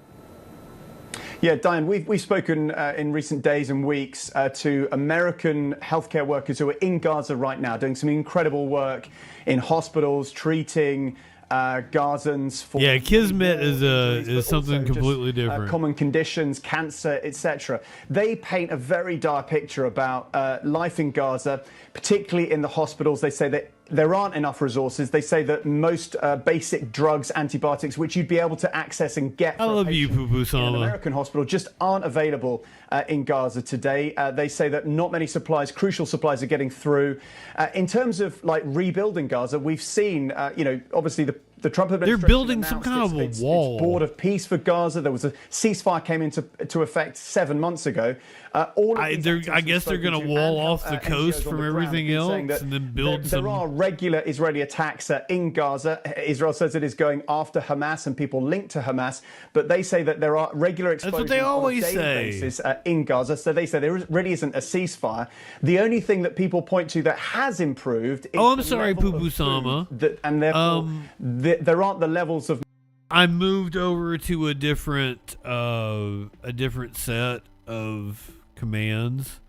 Yeah, Diane, we've spoken in recent days and weeks to American healthcare workers who are in Gaza right now, doing some incredible work in hospitals, treating Gazans for Kismet is something completely different. Common conditions, cancer, etc. They paint a very dire picture about life in Gaza, particularly in the hospitals. They say that there aren't enough resources. They say that most basic drugs, antibiotics, which you'd be able to access and get I love you, Poo Poo Sama. in an American hospital, just aren't available in Gaza today. They say that not many supplies, crucial supplies, are getting through. In terms of like rebuilding Gaza, we've seen, obviously the Trump administration. They're building some kind of a wall. It's board of peace for Gaza. There was a ceasefire came into effect 7 months ago. I guess they're going to wall off the coast from everything else and then build some. There are regular Israeli attacks in Gaza. Israel says it is going after Hamas and people linked to Hamas, but they say that there are regular explosions they always on a daily say. basis in Gaza. So they say there really isn't a ceasefire. The only thing that people point to that has improved is I'm sorry, Poo Poo Sama. And therefore there aren't the levels of. I moved over to a different set of commands,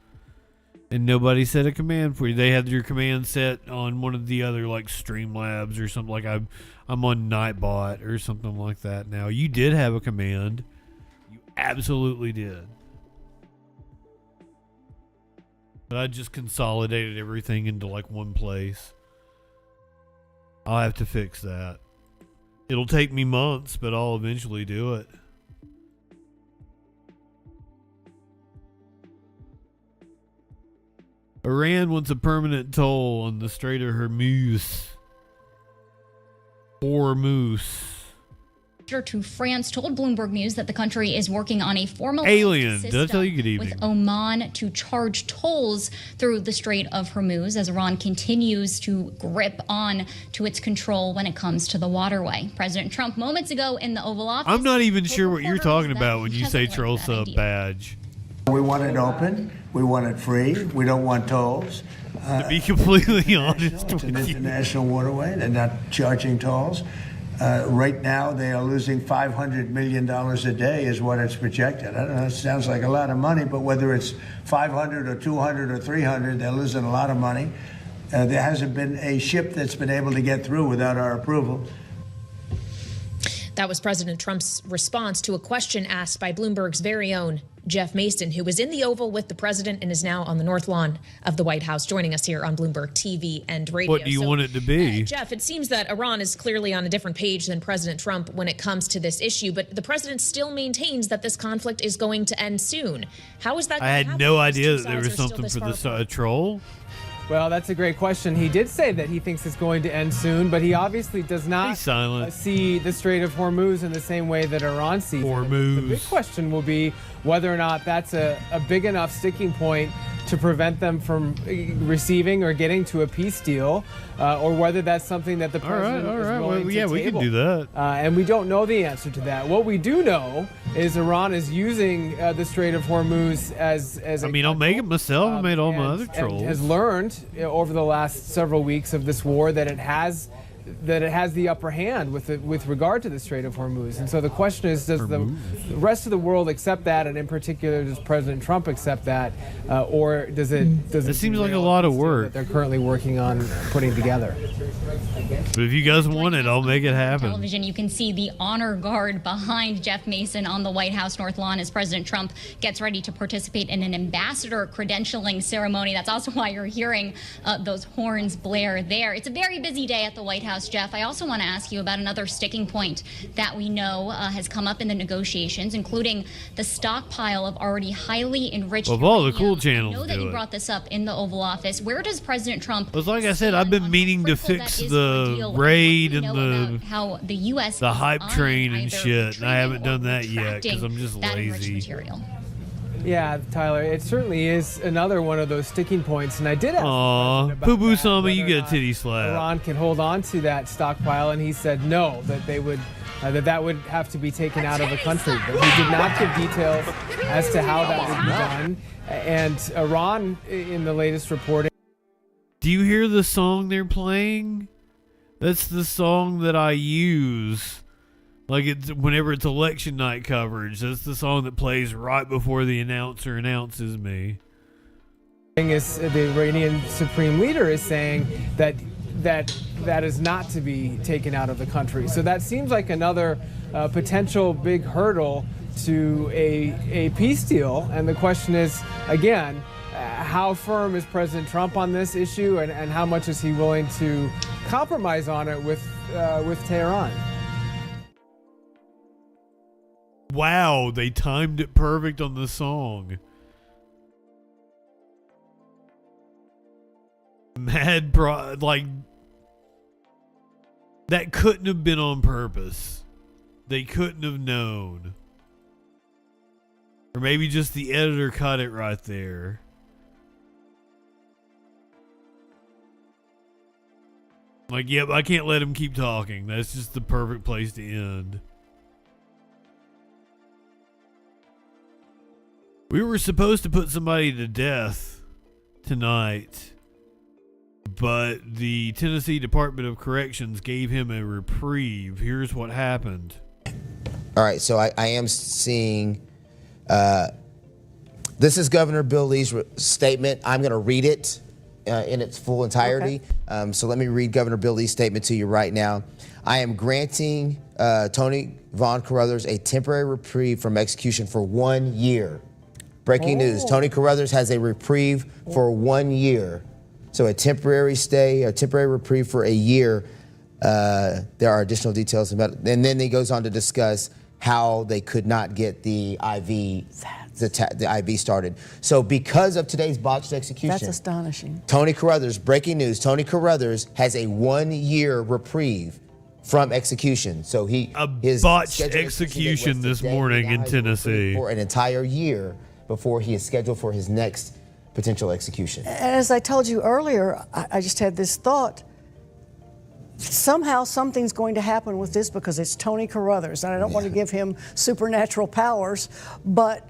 and nobody set a command for you. They had your command set on one of the other like Streamlabs or something. Like I'm on Nightbot or something like that now. You did have a command. You absolutely did. But I just consolidated everything into like one place. I'll have to fix that. It'll take me months, but I'll eventually do it. Iran wants a permanent toll on the Strait of Hormuz. To France told Bloomberg News that the country is working on a formal Alien. system Did I tell you good evening? with Oman to charge tolls through the Strait of Hormuz as Iran continues to grip on to its control when it comes to the waterway. President Trump moments ago in the Oval Office. I'm not even sure what you're talking about when you say troll sub badge. We want it open. We want it free. We don't want tolls. To be completely honest it's an international waterway. They're not charging tolls. Right now, they are losing $500 million a day is what it's projected. I don't know, it sounds like a lot of money, but whether it's 500 or 200 or 300, they're losing a lot of money. There hasn't been a ship that's been able to get through without our approval. That was President Trump's response to a question asked by Bloomberg's very own Jeff Mason, who was in the Oval with the president and is now on the North Lawn of the White House, joining us here on Bloomberg TV and radio. What do you want it to be? Jeff, it seems that Iran is clearly on a different page than President Trump when it comes to this issue, but the president still maintains that this conflict is going to end soon. How is that going to happen? I had no idea that there was something for the troll. Well, that's a great question. He did say that he thinks it's going to end soon, but he obviously does not see the Strait of Hormuz in the same way that Iran sees it. The big question will be whether or not that's a big enough sticking point to prevent them from receiving or getting to a peace deal, or whether that's something that the president is willing to table. We can do that. And we don't know the answer to that. What we do know is Iran is using the Strait of Hormuz as I'll make it myself. I made all my other trolls. And has learned over the last several weeks of this war that it has the upper hand with regard to the Strait of Hormuz. And so the question is, does the rest of the world accept that, and in particular, does President Trump accept that, or does it? It seems like a lot of work that they're currently working on putting together. But if you guys want it, I'll make it happen. Television, you can see the honor guard behind Jeff Mason on the White House North Lawn as President Trump gets ready to participate in an ambassador credentialing ceremony. That's also why you're hearing those horns blare there. It's a very busy day at the White House, Jeff. I also want to ask you about another sticking point that we know has come up in the negotiations, including the stockpile of already highly enriched Well, all the cool channels I know that you do it. brought this up in the Oval Office. Where does President Trump But like I said, I've been meaning to fix the raid and how the U.S. the hype train and shit, and I haven't done that yet extracting because I'm just that enriched lazy. material? Yeah, Tyler, it certainly is another one of those sticking points. And I did ask the Aw, president about Poo Poo that, Sama, you whether get or a titty not slap. Iran can hold on to that stockpile, and he said no, that they would that would have to be taken out of the country. But he did not give details as to how that would be done. And Iran, in the latest reporting, Do you hear the song they're playing? That's the song that I use. Like it's whenever it's election night coverage. That's the song that plays right before the announcer announces me. is the Iranian supreme leader is saying that that is not to be taken out of the country. So that seems like another potential big hurdle to a peace deal. And the question is, again, how firm is President Trump on this issue, and how much is he willing to compromise on it with Tehran? Wow, they timed it perfect on the song. Like, that couldn't have been on purpose. They couldn't have known. Or maybe just the editor cut it right there. Like, yep, I can't let him keep talking. That's just the perfect place to end. We were supposed to put somebody to death tonight, but the Tennessee Department of Corrections gave him a reprieve. Here's what happened. All right, so I am seeing, this is Governor Bill Lee's statement. I'm going to read it in its full entirety. Okay. So let me read Governor Bill Lee's statement to you right now. I am granting Tony Von Carruthers a temporary reprieve from execution for 1 year. Breaking news, Tony Carruthers has a reprieve for 1 year. So a temporary stay, a temporary reprieve for a year. There are additional details about it. And then he goes on to discuss how they could not get the IV, the IV started. So because of today's botched execution. That's astonishing. Tony Carruthers, breaking news, Tony Carruthers has a 1 year reprieve from execution. So his botched execution this morning in Tennessee. For an entire year before he is scheduled for his next potential execution. And as I told you earlier, I just had this thought. Somehow something's going to happen with this because it's Tony Carruthers, and I don't want to give him supernatural powers, but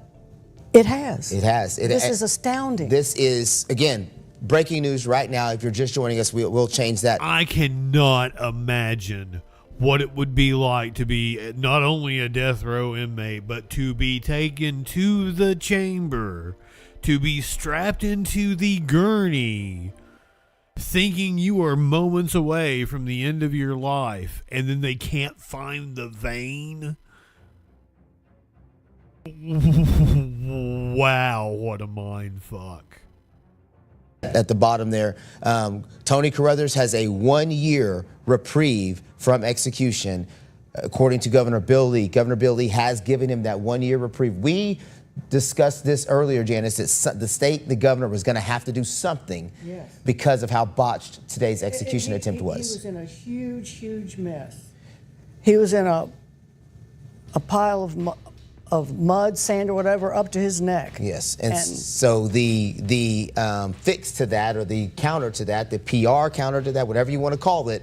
it has. It has. This is astounding. This is, again, breaking news right now. If you're just joining us, we'll change that. I cannot imagine what it would be like to be not only a death row inmate, but to be taken to the chamber, to be strapped into the gurney, thinking you are moments away from the end of your life, and then they can't find the vein. Wow, what a mind fuck. At the bottom there, Tony Carruthers has a 1 year reprieve from execution, according to Governor Bill Lee. Governor Bill Lee has given him that 1 year reprieve. We discussed this earlier, Janice, that the state, the governor, was going to have to do something because of how botched today's execution attempt was. He was in a huge, huge mess. He was in a pile of mud, sand, or whatever, up to his neck. Yes, and so the fix to that, or the counter to that, the PR counter to that, whatever you want to call it,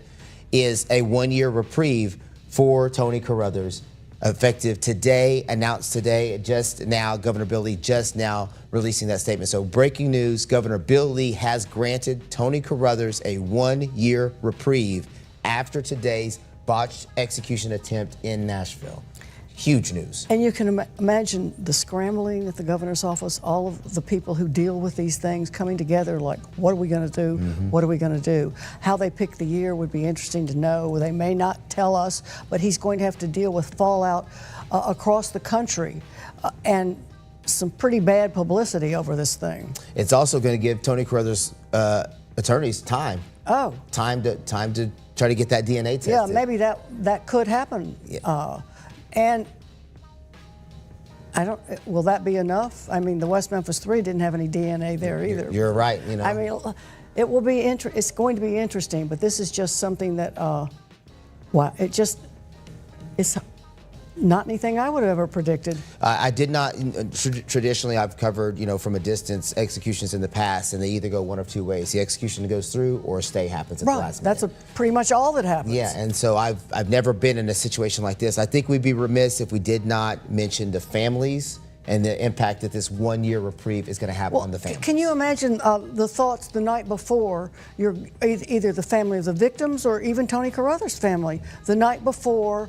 is a 1 year reprieve for Tony Carruthers, effective today, announced today. Just now, Governor Bill Lee just now releasing that statement. So breaking news, Governor Bill Lee has granted Tony Carruthers a 1 year reprieve after today's botched execution attempt in Nashville. Huge news. And you can imagine the scrambling at the governor's office, all of the people who deal with these things coming together, like, what are we going to do? What are we going to do? How they pick the year would be interesting to know. They may not tell us, but he's going to have to deal with fallout across the country and some pretty bad publicity over this thing. It's also going to give Tony Carruthers' attorneys time. Time to try to get that DNA tested. Yeah, maybe that could happen. And will that be enough? I mean, the West Memphis 3 didn't have any DNA there either. You're right. I mean, it will be it's going to be interesting, but this is just something that, wow, it's not anything I would have ever predicted. I did not. Traditionally, I've covered, from a distance, executions in the past, and they either go one of two ways. The execution goes through, or a stay happens at the last minute. That's pretty much all that happens. Yeah, and so I've never been in a situation like this. I think we'd be remiss if we did not mention the families and the impact that this 1 year reprieve is going to have on the families. Can you imagine the thoughts the night before? You're either the family of the victims or even Tony Carruthers' family. The night before,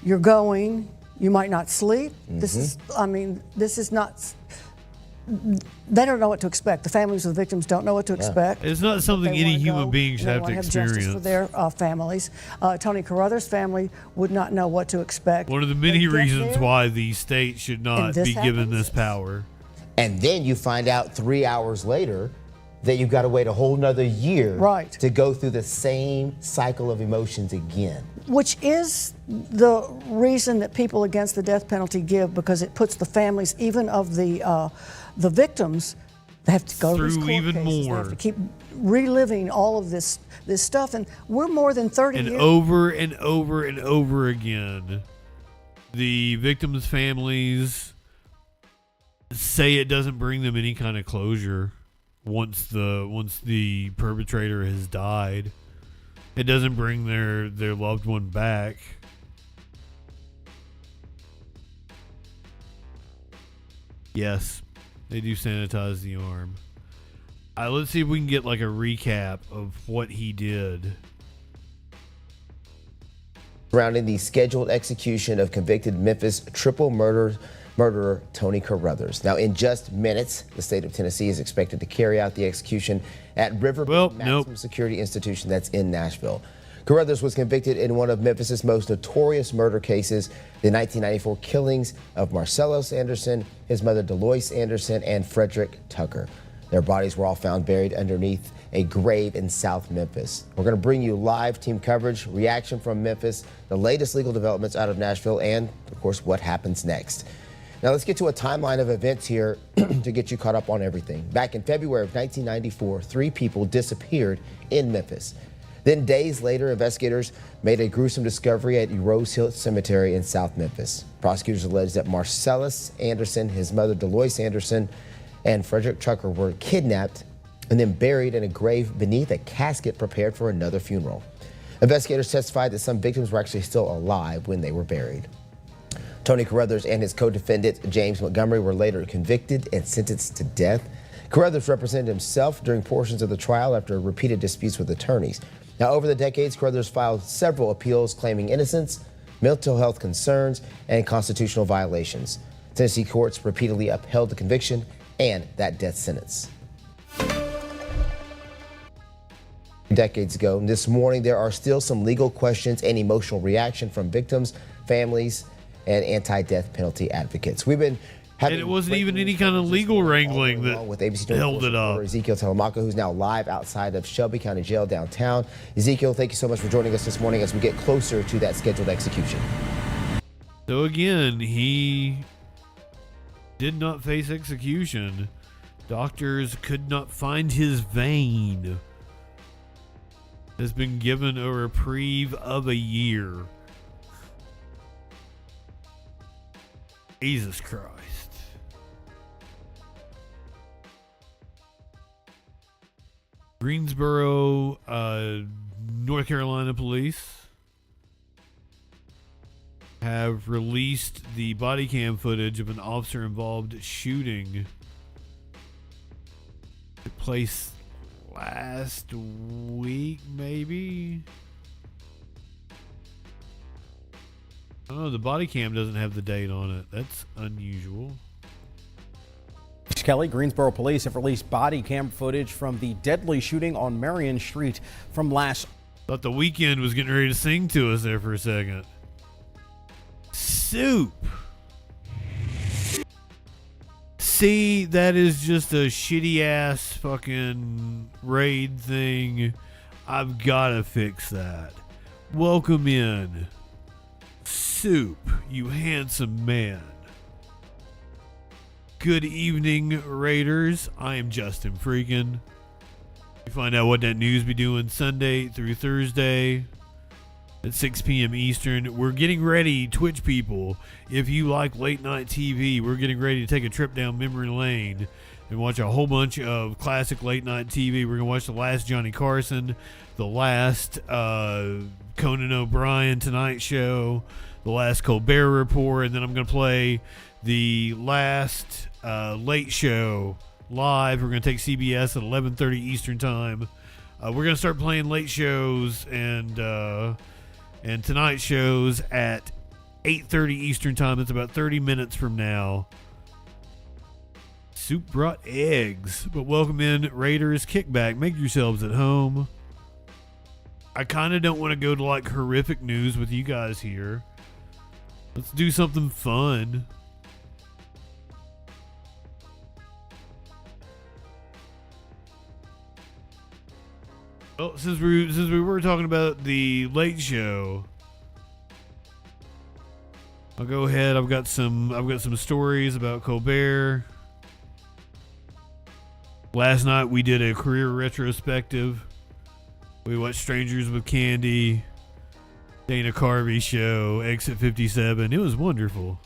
you're going, you might not sleep. This is not they don't know what to expect. The families of the victims don't know what to expect. It's not something They any wanna human go, being should and they have to wanna justice experience. for their families. Tony Carruthers' family would not know what to expect. One of the many They get reasons there, why the state should not this be given happens? this power. And then you find out 3 hours later that you've got to wait a whole nother year to go through the same cycle of emotions again. Which is the reason that people against the death penalty give, because it puts the families, even of the victims, they have to go Through through these court even cases. more. They have to keep reliving all of this stuff, and we're more than 30 And years. over and over and over again, the victims' families say it doesn't bring them any kind of closure once the perpetrator has died. It doesn't bring their loved one back. Yes, they do sanitize the arm. Let's see if we can get like a recap of what he did. Surrounding the scheduled execution of convicted Memphis triple murderer Tony Carruthers. Now, in just minutes, the state of Tennessee is expected to carry out the execution at River Maximum Security Institution that's in Nashville. Carruthers was convicted in one of Memphis's most notorious murder cases, the 1994 killings of Marcellus Anderson, his mother Deloise Anderson, and Frederick Tucker. Their bodies were all found buried underneath a grave in South Memphis. We're going to bring you live team coverage, reaction from Memphis, the latest legal developments out of Nashville, and, of course, what happens next. Now, let's get to a timeline of events here to get you caught up on everything. Back in February of 1994, 3 people disappeared in Memphis. Then days later, investigators made a gruesome discovery at Rose Hill Cemetery in South Memphis. Prosecutors alleged that Marcellus Anderson, his mother Deloise Anderson, and Frederick Tucker were kidnapped and then buried in a grave beneath a casket prepared for another funeral. Investigators testified that some victims were actually still alive when they were buried. Tony Carruthers and his co-defendant James Montgomery were later convicted and sentenced to death. Carruthers represented himself during portions of the trial after repeated disputes with attorneys. Now, over the decades, Carruthers filed several appeals claiming innocence, mental health concerns, and constitutional violations. Tennessee courts repeatedly upheld the conviction and that death sentence. Decades ago, this morning, there are still some legal questions and emotional reaction from victims, families, and anti-death penalty advocates. We've been having, And it wasn't even any kind of legal wrangling that with ABC held it up. Ezekiel Telemaka, who's now live outside of Shelby County Jail downtown. Ezekiel, thank you so much for joining us this morning as we get closer to that scheduled execution. So again, he did not face execution. Doctors could not find his vein. Has been given a reprieve of a year. Jesus Christ. Greensboro, North Carolina police have released the body cam footage of an officer-involved shooting that took place last week, maybe? I don't know, the body cam doesn't have the date on it. That's unusual. Kelly, Greensboro police have released body cam footage from the deadly shooting on Marion Street from last... Thought the weekend was getting ready to sing to us there for a second. Soup. See, that is just a shitty ass fucking raid thing. I've got to fix that. Welcome in, Soup, you handsome man. Good evening, Raiders. I am Justin Freakin. You find out what that news be doing Sunday through Thursday at 6 p.m. Eastern. We're getting ready, Twitch people. If you like late night TV, we're getting ready to take a trip down memory lane and watch a whole bunch of classic late night TV. We're going to watch the last Johnny Carson, the last Conan O'Brien Tonight Show, the last Colbert Report, and then I'm going to play the last Late Show live. We're going to take CBS at 11:30 Eastern Time. We're going to start playing late shows and tonight shows at 8:30 Eastern Time. That's about 30 minutes from now. soup brought eggs. But welcome in, Raiders. Kickback. Make yourselves at home. I kind of don't want to go to like horrific news with you guys here. Let's do something fun. Well, since we were talking about the Late Show, I'll go ahead. I've got some stories about Colbert. Last night we did a career retrospective. We watched Strangers with Candy, Dana Carvey show, Exit 57. It was wonderful.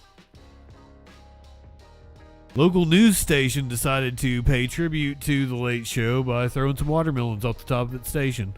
Local news station decided to pay tribute to The Late Show by throwing some watermelons off the top of its station.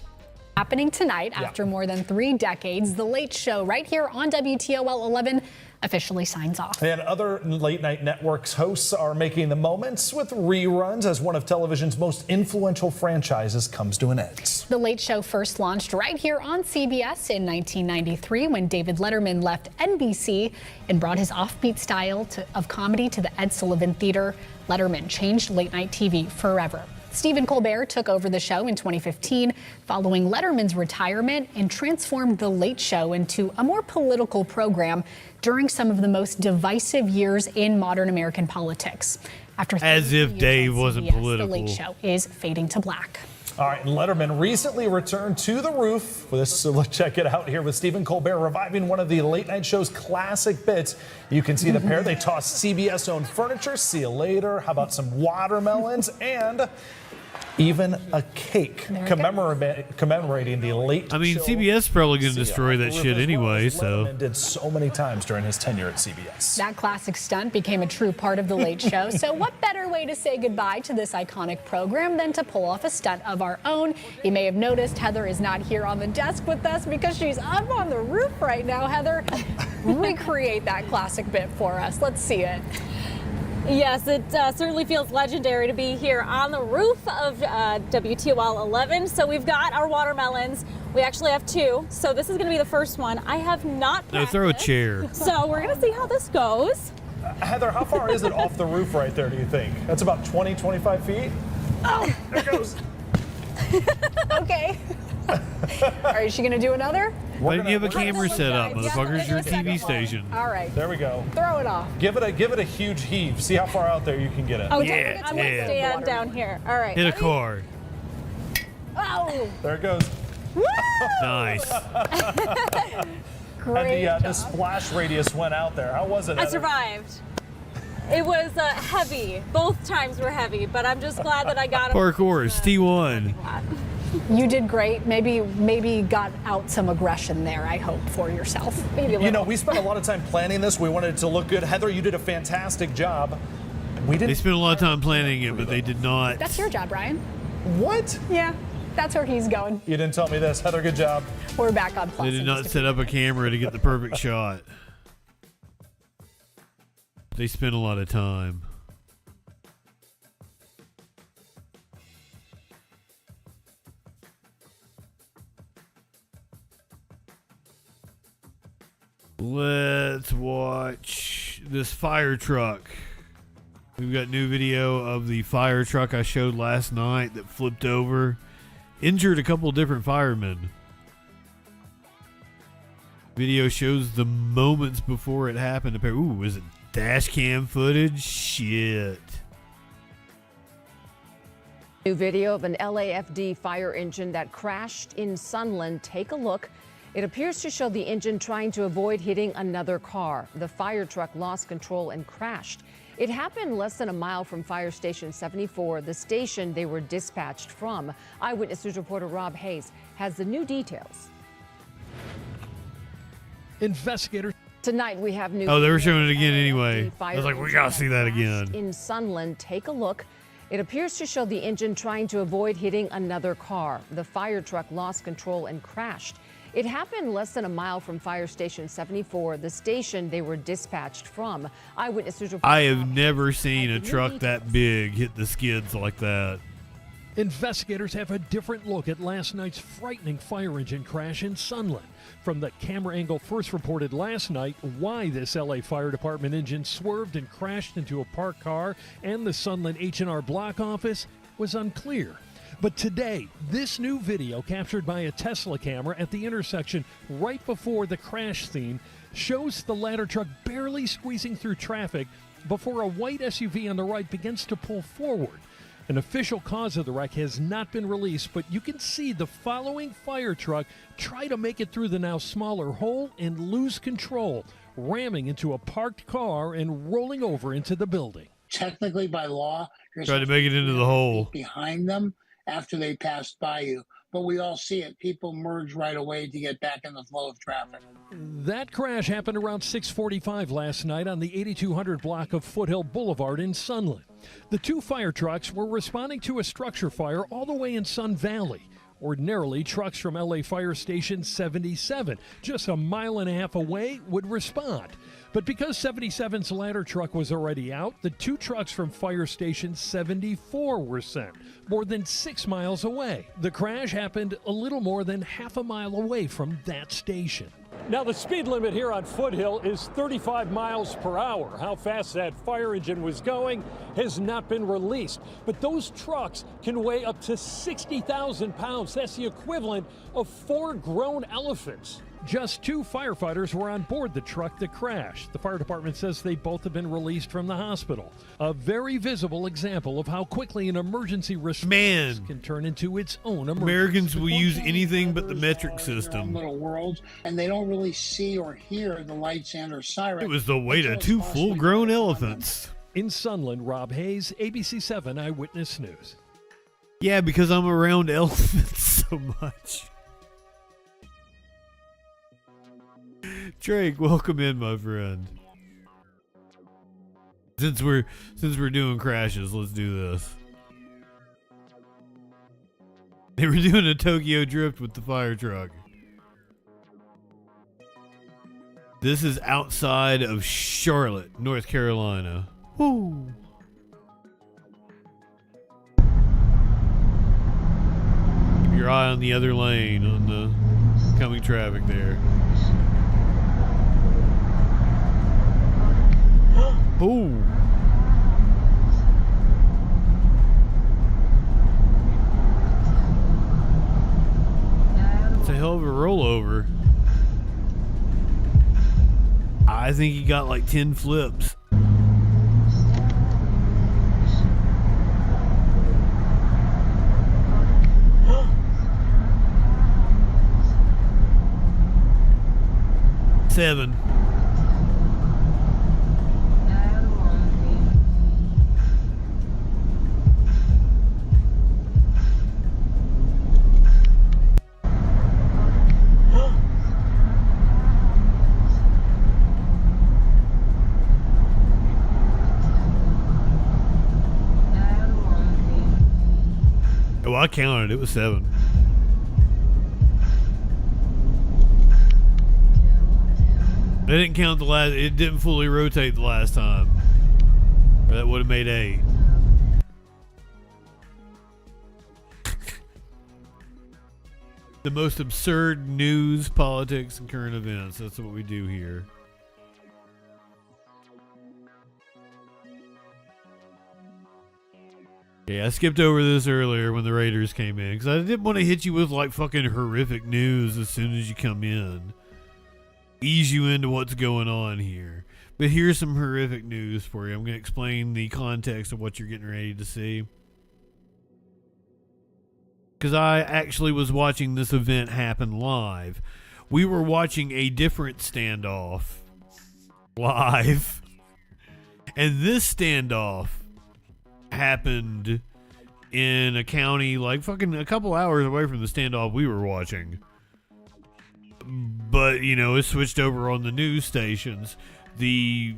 Happening tonight after more than 3 decades, The Late Show right here on WTOL 11 officially signs off. And other late night networks hosts are making the moments with reruns as one of television's most influential franchises comes to an end. The Late Show first launched right here on CBS in 1993 when David Letterman left NBC and brought his offbeat style of comedy to the Ed Sullivan Theater. Letterman changed late night TV forever. Stephen Colbert took over the show in 2015 following Letterman's retirement and transformed The Late Show into a more political program during some of the most divisive years in modern American politics. After as if Dave wasn't CBS, political. The Late Show is fading to black. All right, Letterman recently returned to the roof for this, so let's check it out here with Stephen Colbert reviving one of the late night show's classic bits. You can see the pair. They tossed CBS-owned furniture. See you later. How about some watermelons and even a cake commemorating the late I mean, show. CBS probably going to destroy that shit anyway, so. Letterman did so many times during his tenure at CBS. That classic stunt became a true part of The Late Show. So what better way to say goodbye to this iconic program than to pull off a stunt of our own? You may have noticed Heather is not here on the desk with us because she's up on the roof right now. Heather, recreate that classic bit for us. Let's see it. Yes, it certainly feels legendary to be here on the roof of WTOL 11. So we've got our watermelons. We actually have 2. So this is going to be the first one. I have not practiced. No, throw a chair. So we're going to see how this goes. Heather, how far is it off the roof right there, do you think? That's about 20, 25 feet? Oh, there it goes. Okay. All right, is she going to do another? Why didn't you have a camera set up, motherfuckers? You're a TV station. All right. There we go. Throw it off. Give it a huge heave. See how far out there you can get it. Oh, yeah. I'm going to stand down here. All right. Hit a car. Oh. There it goes. Woo! Nice. Great And the splash radius went out there. How was it, I Heather? survived. It was heavy. Both times were heavy, but I'm just glad that I got it. Parkour, T1. You did great. Maybe got out some aggression there, I hope, for yourself. Maybe a little. You know, we spent a lot of time planning this. We wanted it to look good. Heather, you did a fantastic job. They spent a lot of time planning it, but they did not. That's your job, Ryan. What? Yeah, that's where he's going. You didn't tell me this. Heather, good job. We're back on Plus. They did not set up a camera to get the perfect shot. They spent a lot of time. Let's watch this fire truck. We've got new video of the fire truck I showed last night that flipped over, injured a couple different firemen. Video shows the moments before it happened. Ooh, is it dash cam footage? Shit. New video of an LAFD fire engine that crashed in Sunland. Take a look. It appears to show the engine trying to avoid hitting another car. The fire truck lost control and crashed. It happened less than a mile from Fire Station 74, the station they were dispatched from. Eyewitness News reporter Rob Hayes has the new details. Investigators. Tonight we have new. Oh, they were showing it again anyway. I was like, we gotta see that again. In Sunland, take a look. It appears to show the engine trying to avoid hitting another car. The fire truck lost control and crashed. It happened less than a mile from Fire Station 74, the station they were dispatched from. Eyewitness News reporter I have never seen a truck that big hit the skids like that. Investigators have a different look at last night's frightening fire engine crash in Sunland. From the camera angle first reported last night, why this LA Fire Department engine swerved and crashed into a parked car and the Sunland H&R Block office was unclear. But today, this new video captured by a Tesla camera at the intersection right before the crash scene shows the ladder truck barely squeezing through traffic before a white SUV on the right begins to pull forward. An official cause of the wreck has not been released, but you can see the following fire truck try to make it through the now smaller hole and lose control, ramming into a parked car and rolling over into the building. Technically, by law, you're Tried to supposed make it into the hole. be behind them after they passed by you. But we all see it. People merge right away to get back in the flow of traffic. That crash happened around 6:45 last night on the 8200 block of Foothill Boulevard in Sunland. The two fire trucks were responding to a structure fire all the way in Sun Valley. Ordinarily, trucks from LA Fire Station 77, just a mile and a half away, would respond. But because 77's ladder truck was already out, the two trucks from Fire Station 74 were sent, more than 6 miles away. The crash happened a little more than half a mile away from that station. Now, the speed limit here on Foothill is 35 miles per hour. How fast that fire engine was going has not been released. But those trucks can weigh up to 60,000 pounds. That's the equivalent of 4 grown elephants. Just 2 firefighters were on board the truck that crashed. The fire department says they both have been released from the hospital. A very visible example of how quickly an emergency response can turn into its own emergency. Americans will use anything but the metric system. Little worlds, and they don't really see or hear the lights and or sirens. It was the weight of 2 full-grown elephants. In Sunland, Rob Hayes, ABC 7 Eyewitness News. Yeah, because I'm around elephants so much. Drake, welcome in, my friend. Since we're doing crashes, let's do this. They were doing a Tokyo drift with the fire truck. This is outside of Charlotte, North Carolina. Woo! Keep your eye on the other lane on the coming traffic there. Ooh. It's a hell of a rollover. I think he got like 10 flips. Seven. Oh, I counted. It was 7. I didn't count the last. It didn't fully rotate the last time. Or that would have made 8. The most absurd news, politics, and current events. That's what we do here. Yeah, I skipped over this earlier when the Raiders came in because I didn't want to hit you with like fucking horrific news as soon as you come in. Ease you into what's going on here. But here's some horrific news for you. I'm going to explain the context of what you're getting ready to see. Because I actually was watching this event happen live. We were watching a different standoff live. And this standoff happened in a county like fucking a couple hours away from the standoff we were watching. But, you know, it switched over on the news stations. The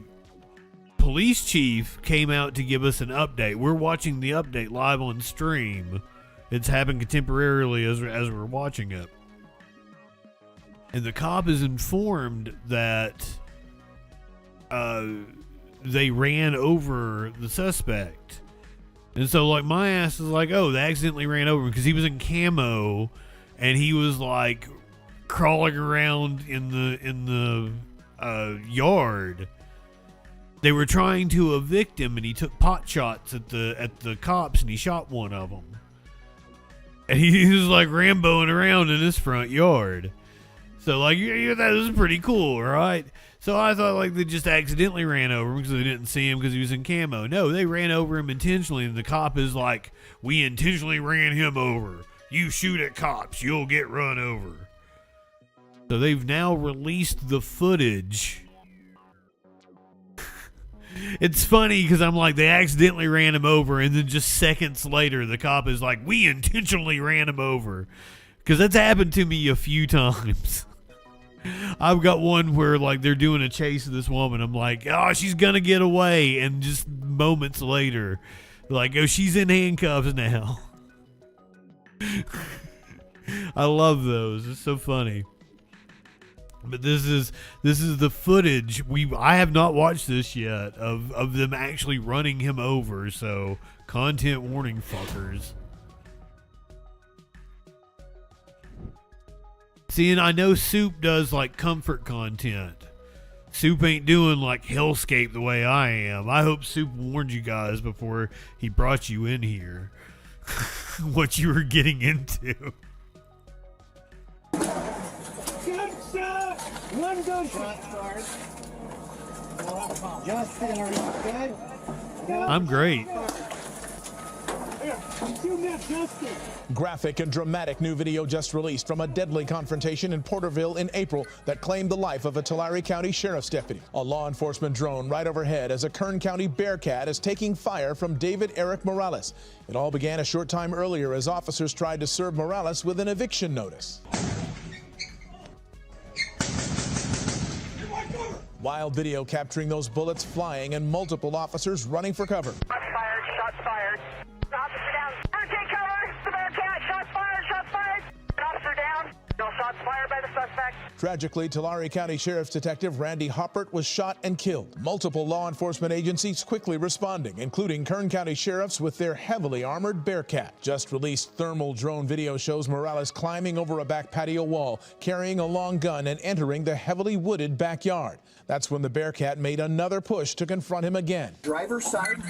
police chief came out to give us an update. We're watching the update live on stream. It's happened contemporarily as we're watching it. And the cop is informed that they ran over the suspect And so, like, my ass is like, oh, they accidentally ran over him because he was in camo and he was, like, crawling around in the yard. They were trying to evict him, and he took pot shots at the cops, and he shot one of them. And he was, like, Ramboing around in his front yard. So, like, yeah, that was pretty cool, right? So I thought, like, they just accidentally ran over him because they didn't see him because he was in camo. No, they ran over him intentionally, and the cop is like, we intentionally ran him over. You shoot at cops, you'll get run over. So they've now released the footage. It's funny because I'm like, they accidentally ran him over, and then just seconds later, the cop is like, we intentionally ran him over. Because that's happened to me a few times. I've got one where, like, they're doing a chase of this woman. I'm like, oh, she's going to get away. And just moments later, like, oh, she's in handcuffs now. I love those. It's so funny. But this is the footage. I have not watched this yet of them actually running him over. So, content warning, fuckers. See, and I know Soup does, like, comfort content. Soup ain't doing, like, hellscape the way I am. I hope Soup warned you guys before he brought you in here what you were getting into. Good shot! One good shot, Justin, are you good? I'm great. Graphic and dramatic new video just released from a deadly confrontation in Porterville in April that claimed the life of a Tulare County Sheriff's deputy. A law enforcement drone right overhead as a Kern County Bearcat is taking fire from David Eric Morales. It all began a short time earlier as officers tried to serve Morales with an eviction notice. Wild video capturing those bullets flying and multiple officers running for cover. Shots fired, shots fired. Officer down. Take cover. The Bearcat. Shots fired, shots fired. Officer down. No shots fired by the suspect. Tragically, Tulare County Sheriff's Detective Randy Hoppert was shot and killed. Multiple law enforcement agencies quickly responding, including Kern County Sheriffs with their heavily armored Bearcat. Just released thermal drone video shows Morales climbing over a back patio wall, carrying a long gun and entering the heavily wooded backyard. That's when the Bearcat made another push to confront him again. Driver's side,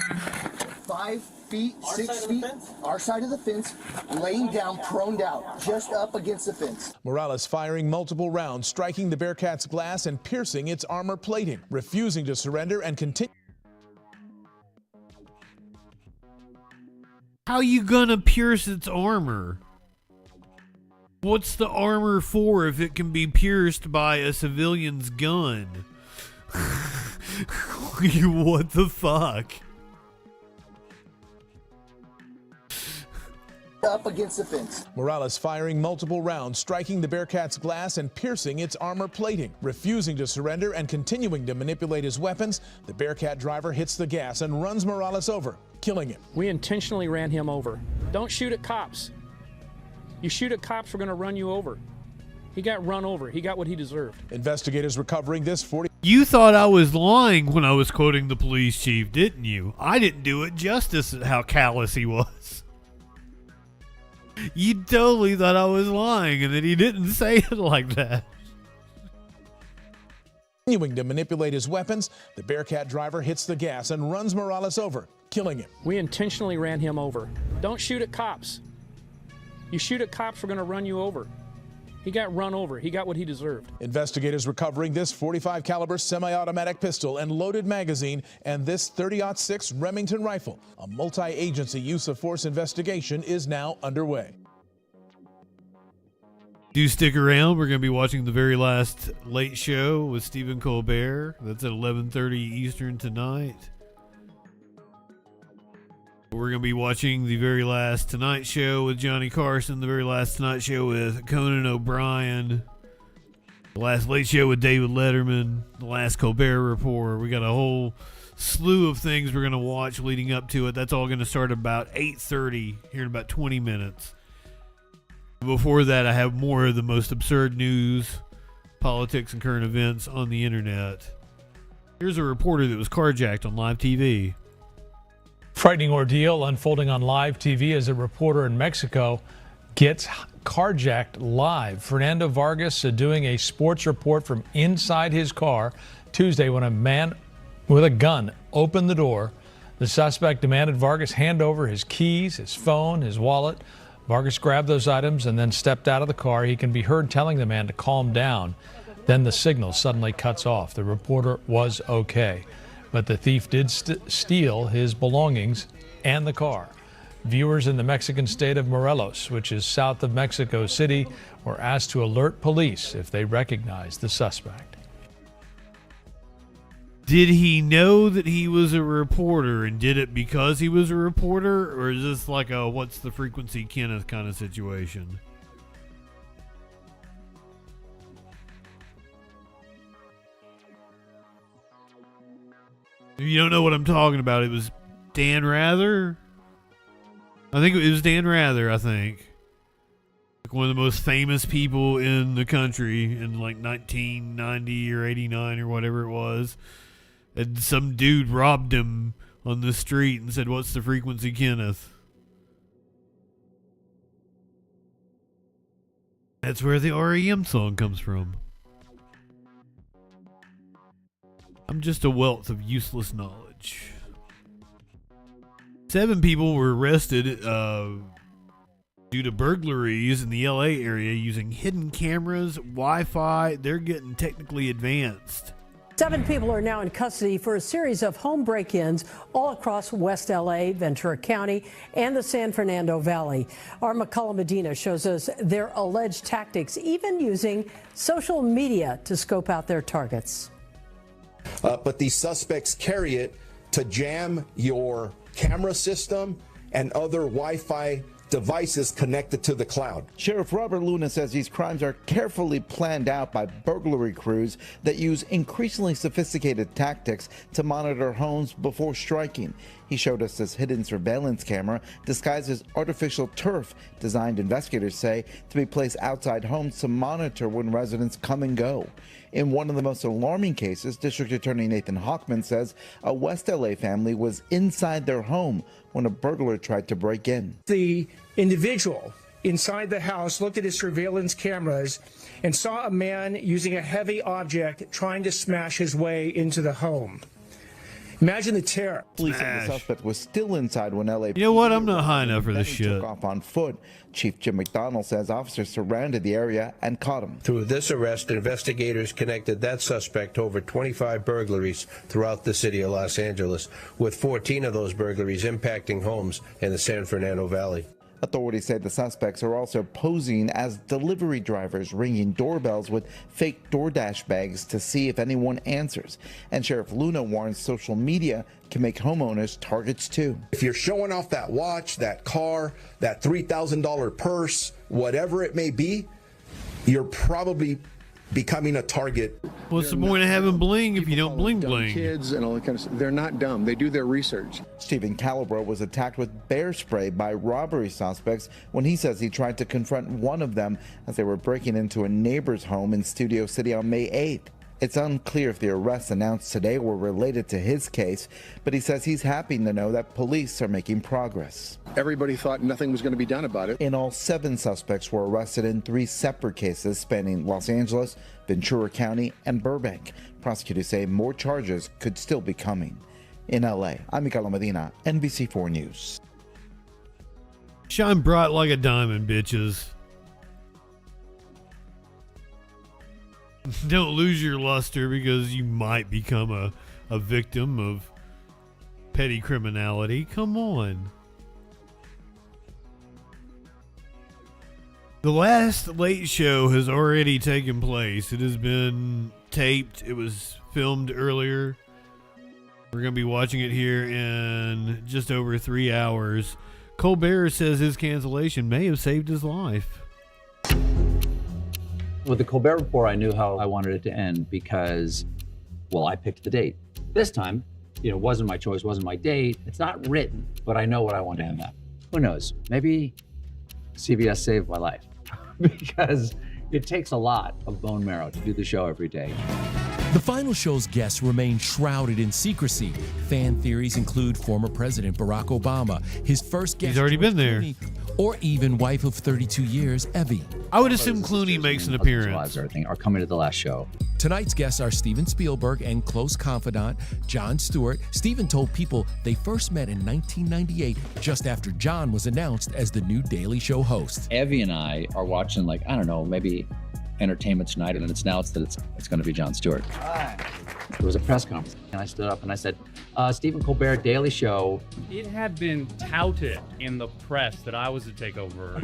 5 feet, 6 feet, our side of the fence, laying down, proned out, just up against the fence. Morales firing multiple rounds, striking the Bearcat's glass and piercing its armor plating, refusing to surrender and continue. How you gonna pierce its armor? What's the armor for if it can be pierced by a civilian's gun? What the fuck? Up against the fence. Morales firing multiple rounds, striking the Bearcat's glass and piercing its armor plating. Refusing to surrender and continuing to manipulate his weapons, the Bearcat driver hits the gas and runs Morales over, killing him. We intentionally ran him over. Don't shoot at cops. You shoot at cops, we're going to run you over. He got run over. He got what he deserved. Investigators recovering this 40. You thought I was lying when I was quoting the police chief, didn't you? I didn't do it justice at how callous he was. You totally thought I was lying and that he didn't say it like that. Continuing to manipulate his weapons, the Bearcat driver hits the gas and runs Morales over, killing him. We intentionally ran him over. Don't shoot at cops. You shoot at cops, we're going to run you over. He got run over. He got what he deserved. Investigators recovering this .45 caliber semi-automatic pistol and loaded magazine and this .30-06 Remington rifle. A multi-agency use of force investigation is now underway. Do stick around. We're going to be watching the very last Late Show with Stephen Colbert. That's at 11:30 Eastern tonight. We're going to be watching the very last Tonight Show with Johnny Carson, the very last Tonight Show with Conan O'Brien, the last Late Show with David Letterman, the last Colbert Report. We got a whole slew of things we're going to watch leading up to it. That's all going to start about 8:30 here in about 20 minutes. Before that, I have more of the most absurd news, politics, and current events on the internet. Here's a reporter that was carjacked on live TV. Frightening ordeal unfolding on live TV as a reporter in Mexico gets carjacked live. Fernando Vargas doing a sports report from inside his car Tuesday when a man with a gun opened the door. The suspect demanded Vargas hand over his keys, his phone, his wallet. Vargas grabbed those items and then stepped out of the car. He can be heard telling the man to calm down. Then the signal suddenly cuts off. The reporter was okay, but the thief did steal his belongings and the car. Viewers in the Mexican state of Morelos, which is south of Mexico City, were asked to alert police if they recognize the suspect. Did he know that he was a reporter and did it because he was a reporter? Or is this like a what's the frequency Kenneth kind of situation? If you don't know what I'm talking about, it was Dan Rather. I think it was Dan Rather, Like one of the most famous people in the country in like 1990 or 89 or whatever it was. And some dude robbed him on the street and said, "What's the frequency, Kenneth?" That's where the REM song comes from. I'm just a wealth of useless knowledge. 7 people were arrested due to burglaries in the LA area using hidden cameras, Wi-Fi. They're getting technically advanced. 7 people are now in custody for a series of home break-ins all across West LA, Ventura County, and the San Fernando Valley. Our McCullough Medina shows us their alleged tactics, even using social media to scope out their targets. But these suspects carry it to jam your camera system and other Wi-Fi devices connected to the cloud. Sheriff Robert Luna says these crimes are carefully planned out by burglary crews that use increasingly sophisticated tactics to monitor homes before striking. He showed us this hidden surveillance camera disguised as artificial turf, designed, investigators say, to be placed outside homes to monitor when residents come and go. In one of the most alarming cases, District Attorney Nathan Hochman says a West LA family was inside their home when a burglar tried to break in. The individual inside the house looked at his surveillance cameras and saw a man using a heavy object trying to smash his way into the home. Imagine the terror. Police say the suspect was still inside when LA. You know what? I'm not high enough for this shit. Took off on foot. Chief Jim McDonald says officers surrounded the area and caught him. Through this arrest, investigators connected that suspect to over 25 burglaries throughout the city of Los Angeles, with 14 of those burglaries impacting homes in the San Fernando Valley. Authorities say the suspects are also posing as delivery drivers, ringing doorbells with fake DoorDash bags to see if anyone answers. And Sheriff Luna warns social media can make homeowners targets too. If you're showing off that watch, that car, that $3,000 purse, whatever it may be, you're probably becoming a target. What's the point of having bling if you don't bling bling? Kids and all that kind of stuff. They're not dumb. They do their research. Stephen Calabro was attacked with bear spray by robbery suspects when he says he tried to confront one of them as they were breaking into a neighbor's home in Studio City on May 8th. It's unclear if the arrests announced today were related to his case, but he says he's happy to know that police are making progress. Everybody thought nothing was going to be done about it. In all, 7 suspects were arrested in 3 separate cases spanning Los Angeles, Ventura County, and Burbank. Prosecutors say more charges could still be coming. In LA, I'm McCullough Medina, NBC4 News. Shine bright like a diamond, bitches. Don't lose your luster because you might become a victim of petty criminality. Come on. The last Late Show has already taken place. It has been taped. It was filmed earlier. We're going to be watching it here in just over 3 hours. Colbert says his cancellation may have saved his life. With the Colbert Report, I knew how I wanted it to end because, well, I picked the date. This time, it wasn't my choice, wasn't my date. It's not written, but I know what I want to have happen. Who knows? Maybe CBS saved my life because it takes a lot of bone marrow to do the show every day. The final show's guests remain shrouded in secrecy. Fan theories include former President Barack Obama, his first guest, he's already been there, Clooney, or even wife of 32 years, Evie. I would assume Clooney makes an appearance. Everything are coming to the last show. Tonight's guests are Steven Spielberg and close confidant Jon Stewart. Steven told People they first met in 1998, just after Jon was announced as the new Daily Show host. Evie and I are watching, like, I don't know, maybe Entertainment Tonight, and it's announced that it's going to be Jon Stewart. There was a press conference, and I stood up and I said, Stephen Colbert, Daily Show. It had been touted in the press that I was to take over.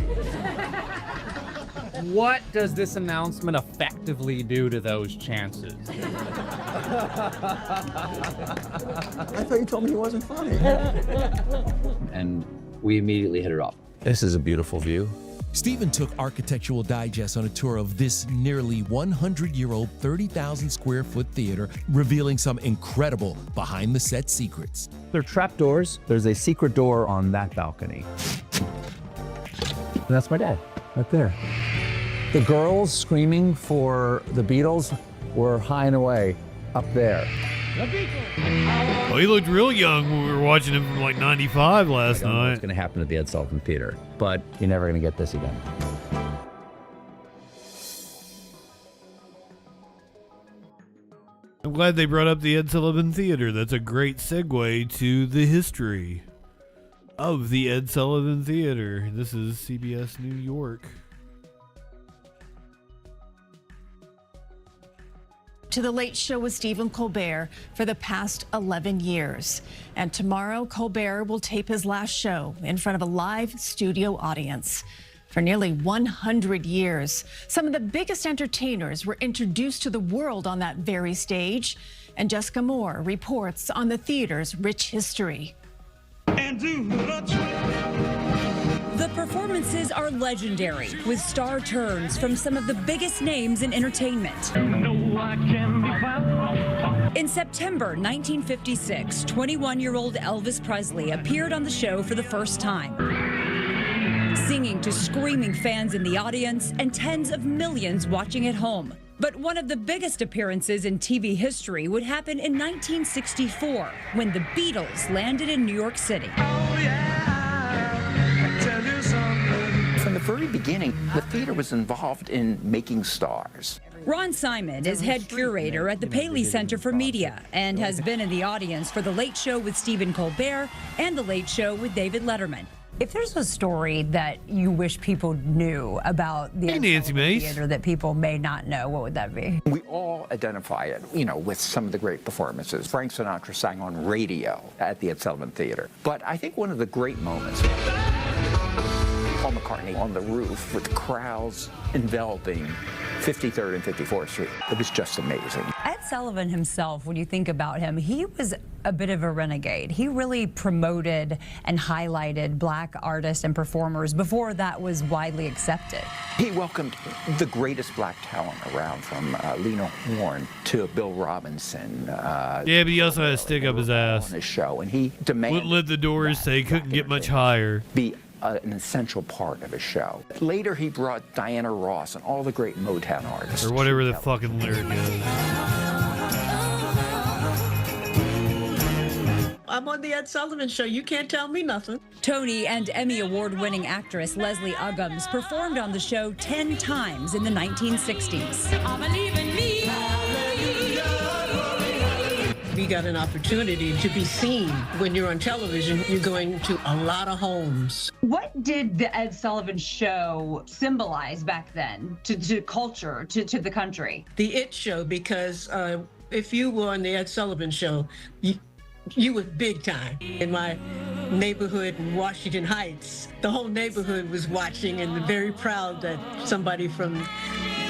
What does this announcement effectively do to those chances? I thought you told me he wasn't funny. And we immediately hit it off. This is a beautiful view. Stephen took Architectural Digest on a tour of this nearly 100-year-old, 30,000 square foot theater, revealing some incredible behind-the-set secrets. They're trapdoors. There's a secret door on that balcony. And that's my dad, right there. The girls screaming for the Beatles were high and away up there. Well, he looked real young when we were watching him from like 95 last I don't know night. what's going to happen at the Ed Sullivan Theater, but you're never going to get this again. I'm glad they brought up the Ed Sullivan Theater. That's a great segue to the history of the Ed Sullivan Theater. This is CBS New York. To The Late Show with Stephen Colbert for the past 11 years. And tomorrow, Colbert will tape his last show in front of a live studio audience. For nearly 100 years, some of the biggest entertainers were introduced to the world on that very stage. And Jessica Moore reports on the theater's rich history. The performances are legendary, with star turns from some of the biggest names in entertainment. In September 1956, 21-year-old Elvis Presley appeared on the show for the first time, singing to screaming fans in the audience and tens of millions watching at home. But one of the biggest appearances in TV history would happen in 1964, when the Beatles landed in New York City. From the very beginning, the theater was involved in making stars. Ron Simon is head curator at the Paley Center for Media and has been in the audience for The Late Show with Stephen Colbert and The Late Show with David Letterman. If there's a story that you wish people knew about the Nancy Mace theater that people may not know, what would that be? We all identify it, with some of the great performances. Frank Sinatra sang on radio at the Ed Sullivan Theater. But I think one of the great moments, Paul McCartney on the roof with crowds enveloping 53rd and 54th Street. It was just amazing. Ed Sullivan himself, when you think about him, he was a bit of a renegade. He really promoted and highlighted black artists and performers before that was widely accepted. He welcomed the greatest black talent around, from Lena Horne to Bill Robinson. Yeah, but he also had a stick up his ass. On his show, and he demanded wouldn't let the doors say he couldn't get much higher. Be an essential part of his show. Later, he brought Diana Ross and all the great Motown artists. Or whatever the fucking lyric is. I'm on the Ed Sullivan Show. You can't tell me nothing. Tony and Emmy Award-winning actress Leslie Uggams performed on the show 10 times in the 1960s. I believe in me. We got an opportunity to be seen. When you're on television, you're going to a lot of homes. What did the Ed Sullivan Show symbolize back then to culture, to the country? The It Show, because if you were on the Ed Sullivan Show, you were big time. In my neighborhood in Washington Heights, the whole neighborhood was watching and very proud that somebody from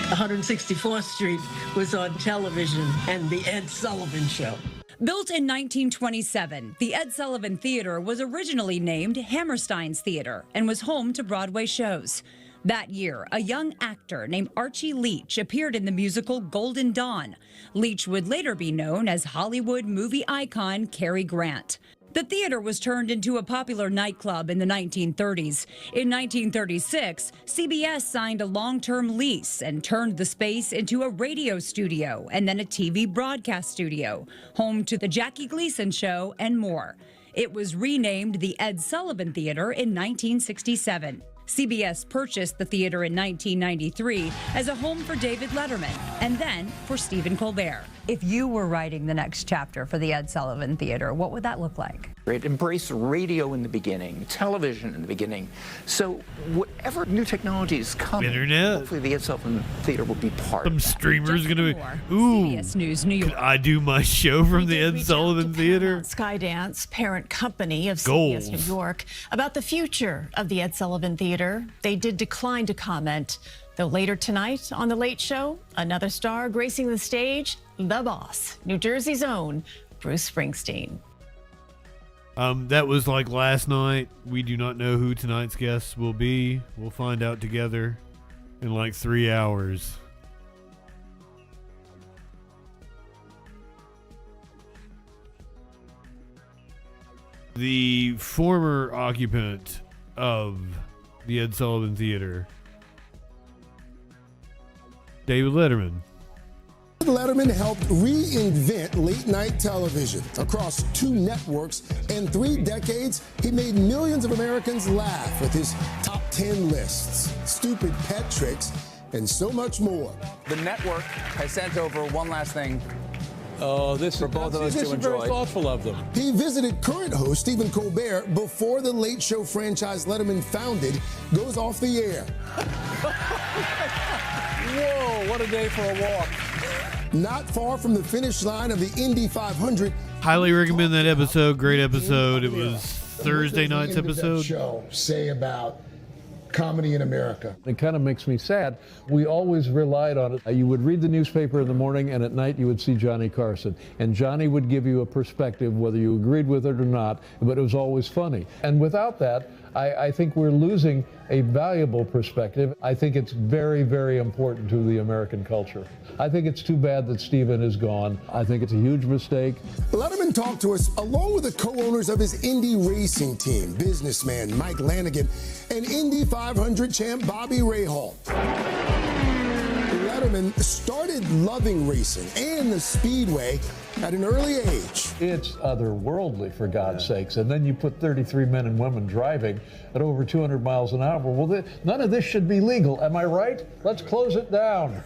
164th Street was on television and the Ed Sullivan Show. Built in 1927, the Ed Sullivan Theater was originally named Hammerstein's Theater and was home to Broadway shows. That year, a young actor named Archie Leach appeared in the musical Golden Dawn. Leach would later be known as Hollywood movie icon Cary Grant. The theater was turned into a popular nightclub in the 1930s. In 1936, CBS signed a long-term lease and turned the space into a radio studio and then a TV broadcast studio, home to The Jackie Gleason Show and more. It was renamed the Ed Sullivan Theater in 1967. CBS purchased the theater in 1993 as a home for David Letterman and then for Stephen Colbert. If you were writing the next chapter for the Ed Sullivan Theater, what would that look like? It embraced radio in the beginning, television in the beginning. So whatever new technologies come, Internet. hopefully the Ed Sullivan Theater will be part Some of that. streamers going to be, CBS News New York. could I do my show from the Ed Sullivan Theater? Skydance, parent company of Goals. CBS New York, about the future of the Ed Sullivan Theater. They did decline to comment, though later tonight on The Late Show, another star gracing the stage, the boss, New Jersey's own Bruce Springsteen. That was like last night. We do not know who tonight's guest will be. We'll find out together in like 3 hours. The former occupant of the Ed Sullivan Theater, David Letterman. Letterman helped reinvent late-night television. Across 2 networks and 3 decades, he made millions of Americans laugh with his top 10 lists, stupid pet tricks, and so much more. The network has sent over one last thing This for both of us to is enjoy. very thoughtful of them. He visited current host Stephen Colbert before the Late Show franchise Letterman founded goes off the air. Whoa, what a day for a walk. Not far from the finish line of the Indy 500. Highly recommend that episode. Great episode. It was Thursday night's episode. Show say about comedy in America. It kind of makes me sad. We always relied on it. You would read the newspaper in the morning, and at night you would see Johnny Carson. And Johnny would give you a perspective, whether you agreed with it or not, but it was always funny. And without that, I think we're losing a valuable perspective. I think it's very, very important to the American culture. I think it's too bad that Stephen is gone. I think it's a huge mistake. Letterman talked to us along with the co-owners of his Indy racing team, businessman Mike Lanigan, and Indy 500 champ Bobby Rahal. Letterman started loving racing and the speedway at an early age. It's otherworldly, for God's sakes. And then you put 33 men and women driving at over 200 miles an hour. Well, none of this should be legal. Am I right? Let's close it down.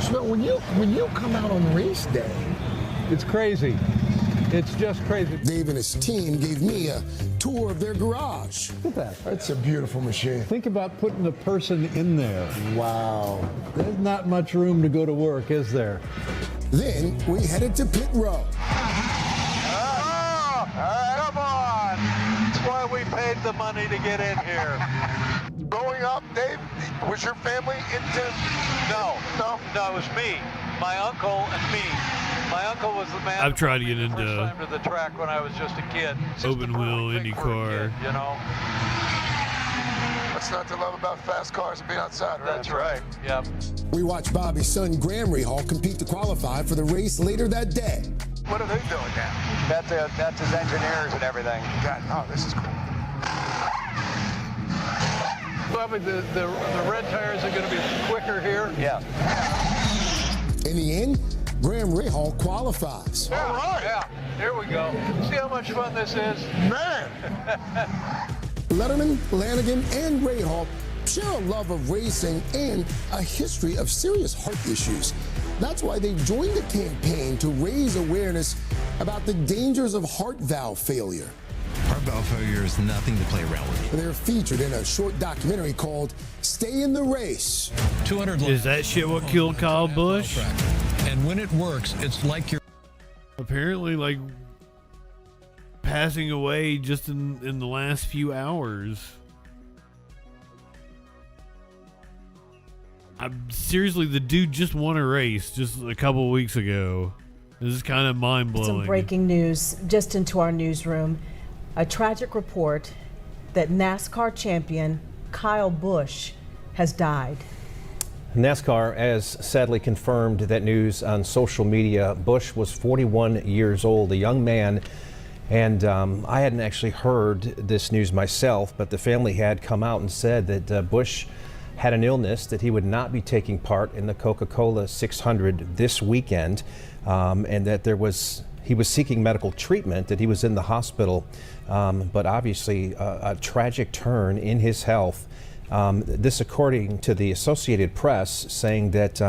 So when you come out on race day, it's crazy. It's just crazy. Dave and his team gave me a tour of their garage. Look at that. That's a beautiful machine. Think about putting a person in there. Wow. There's not much room to go to work, is there? Then we headed to pit row. Come on! That's why we paid the money to get in here. Growing up, Dave, was your family into... No, it was me, my uncle, and me. My uncle was the man. I've tried to get first into time to the track when I was just a kid. open wheel IndyCar. You know. What's not to love about fast cars and being outside, right? That's right. Yep. We watched Bobby's son Graham Rahal compete to qualify for the race later that day. What are they doing now? That's his engineers and everything. God, oh, this is cool. Bobby, the red tires are going to be quicker here. Yeah. In the end, Graham Rahal qualifies. All right. Yeah. Here we go. See how much fun this is, man. Letterman, Lanigan, and Rahal share a love of racing and a history of serious heart issues. That's why they joined a campaign to raise awareness about the dangers of heart valve failure. Heart valve failure is nothing to play around with. They're featured in a short documentary called Stay in the Race. 200. Is that shit what killed Kyle Busch? And when it works, it's like you're apparently like passing away just in the last few hours. Seriously, the dude just won a race just a couple weeks ago. This is kind of mind-blowing. Some breaking news just into our newsroom. A tragic report that NASCAR champion Kyle Busch has died. NASCAR has sadly confirmed that news on social media. Busch was 41 years old, a young man And I hadn't actually heard this news myself, but the family had come out and said that Bush had an illness, that he would not be taking part in the Coca-Cola 600 this weekend, and that he was seeking medical treatment, that he was in the hospital, but obviously a tragic turn in his health. This according to the Associated Press, saying that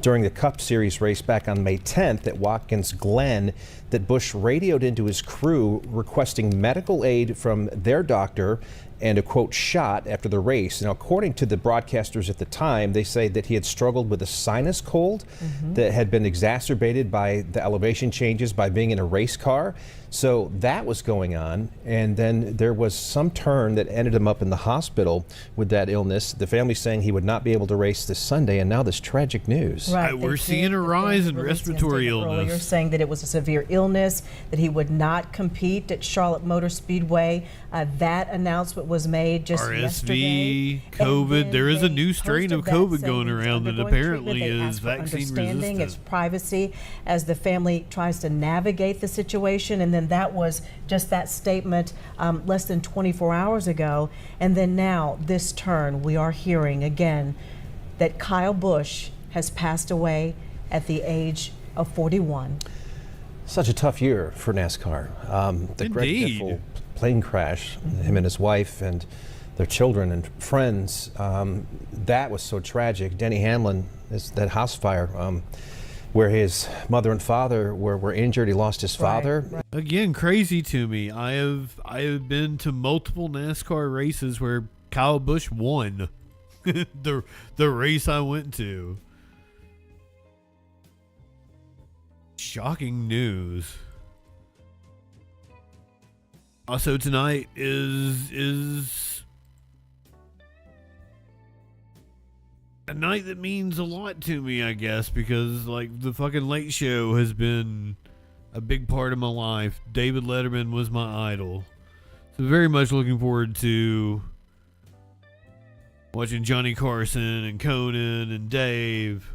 during the Cup Series race back on May 10th at Watkins Glen, that Bush radioed into his crew requesting medical aid from their doctor and a quote shot after the race. Now, according to the broadcasters at the time, they say that he had struggled with a sinus cold that had been exacerbated by the elevation changes by being in a race car. So that was going on, and then there was some turn that ended him up in the hospital with that illness. The family saying he would not be able to race this Sunday, and now this tragic news. Right, we're seeing a rise in respiratory illness. Earlier, saying that it was a severe illness, that he would not compete at Charlotte Motor Speedway. That announcement was made just yesterday. RSV, COVID. There is a new strain of COVID going around that apparently is vaccine resistant. Its privacy as the family tries to navigate the situation, and then that was just that statement less than 24 hours ago. And then now this turn, we are hearing again that Kyle Busch has passed away at the age of 41. Such a tough year for NASCAR. The dreadful plane crash, him and his wife and their children and friends, that was so tragic. Denny Hamlin, that house fire, where his mother and father were injured. He lost his father. Right. Again, crazy to me. I have been to multiple NASCAR races where Kyle Busch won the race I went to. Shocking news. Also tonight is a night that means a lot to me, I guess, because like the fucking Late Show has been a big part of my life. David Letterman was my idol. So very much looking forward to watching Johnny Carson and Conan and Dave,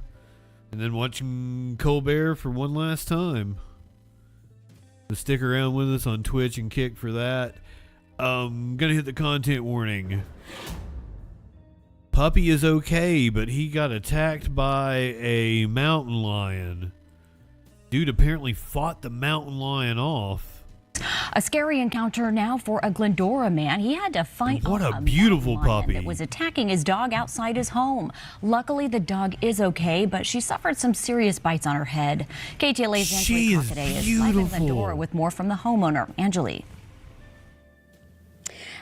and then watching Colbert for one last time. So stick around with us on Twitch and Kick for that. Gonna hit the content warning. Puppy is okay, but he got attacked by a mountain lion. Dude apparently fought the mountain lion off. A scary encounter now for a Glendora man. He had to fight what off a beautiful mountain lion puppy that was attacking his dog outside his home. Luckily, the dog is okay, but she suffered some serious bites on her head. KTLA's Angelique today is live in Glendora with more from the homeowner, Angelique.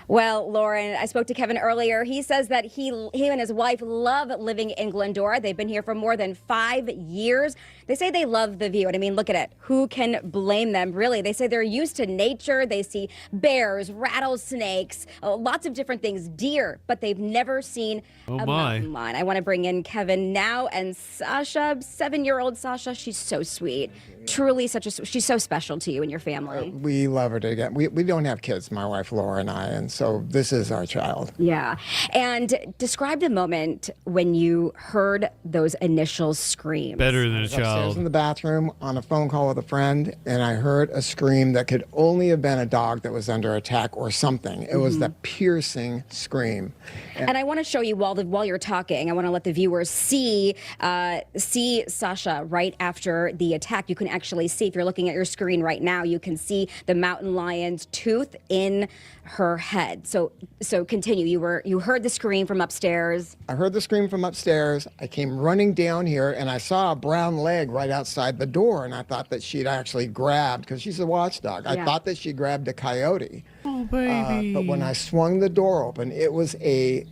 Well, Lauren, I spoke to Kevin earlier. He says that he and his wife love living in Glendora. They've been here for more than 5 years. They say they love the view. And I mean, look at it. Who can blame them, really? They say they're used to nature. They see bears, rattlesnakes, lots of different things, deer, but they've never seen a mountain lion. I want to bring in Kevin now and Sasha, 7-year-old Sasha. She's so sweet. Truly she's so special to you and your family. We love her to get. We don't have kids, my wife Laura and I, and so this is our child. Yeah. And describe the moment when you heard those initial screams. Better than a I was upstairs child. in the bathroom on a phone call with a friend, and I heard a scream that could only have been a dog that was under attack or something. It was the piercing scream. And I want to show you while you're talking. I want to let the viewers see Sasha right after the attack. You can actually see, if you're looking at your screen right now, you can see the mountain lion's tooth in her head. So continue. You heard the scream from upstairs. I heard the scream from upstairs. I came running down here, and I saw a brown leg right outside the door, and I thought that she'd actually grabbed, because she's a watchdog. I thought that she grabbed a coyote. Oh, baby. But when I swung the door open, it was a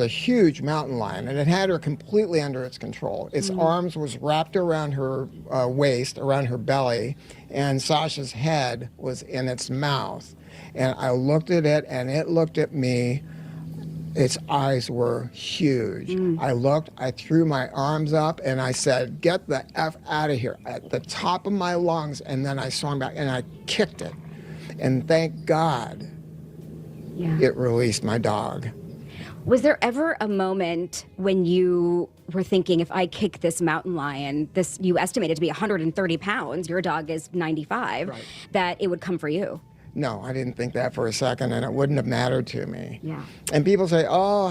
huge mountain lion, and it had her completely under its control. Its arms was wrapped around her waist, around her belly, and Sasha's head was in its mouth. And I looked at it, and it looked at me. Its eyes were huge. I looked, I threw my arms up, and I said, "Get the F out of here," at the top of my lungs, and then I swung back, and I kicked it. And thank God it released my dog. Was there ever a moment when you were thinking, if I kick this mountain lion, this you estimate it to be 130 pounds, your dog is 95, Right. that it would come for you. No, I didn't think that for a second, and it wouldn't have mattered to me. Yeah. And people say, oh,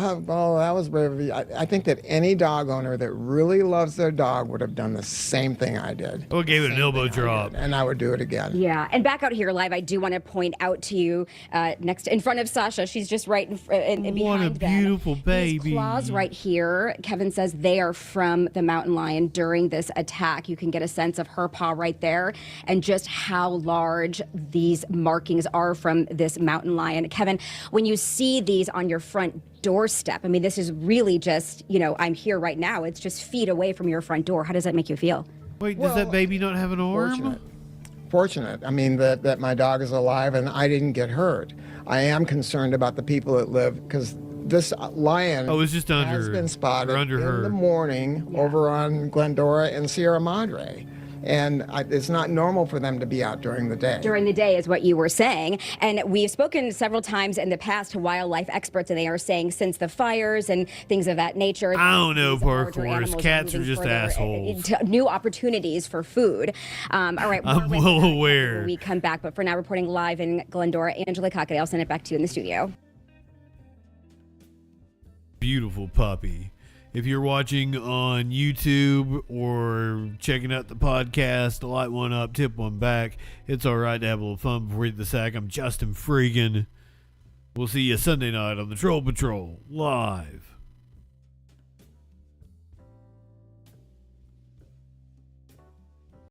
that was brave of you. I think that any dog owner that really loves their dog would have done the same thing I did. Oh, gave it an elbow drop. And I would do it again. Yeah, and back out here live, I do want to point out to you next in front of Sasha. She's just right in behind What a beautiful baby. These claws right here, Kevin says they are from the mountain lion during this attack. You can get a sense of her paw right there and just how large these markings are from this mountain lion. Kevin, when you see these on your front doorstep, I mean, this is really just, I'm here right now. It's just feet away from your front door. How does that make you feel? Wait, does that baby not have an arm? Fortunate. I mean, that my dog is alive and I didn't get hurt. I am concerned about the people that live, because this lion it's just has been spotted under in her. the morning over on Glendora and Sierra Madre. And it's not normal for them to be out during the day. During the day is what you were saying. And we've spoken several times in the past to wildlife experts, and they are saying since the fires and things of that nature. I don't know, these larger Parkhurst. animals Cats are moving just further assholes. into new opportunities for food. All right. I'm well aware. When we come back, but for now, reporting live in Glendora, Angela Cockett. I'll send it back to you in the studio. Beautiful puppy. If you're watching on YouTube or checking out the podcast, light one up, tip one back. It's all right to have a little fun before you hit the sack. I'm Justin FREAKIN. We'll see you Sunday night on the Troll Patrol live.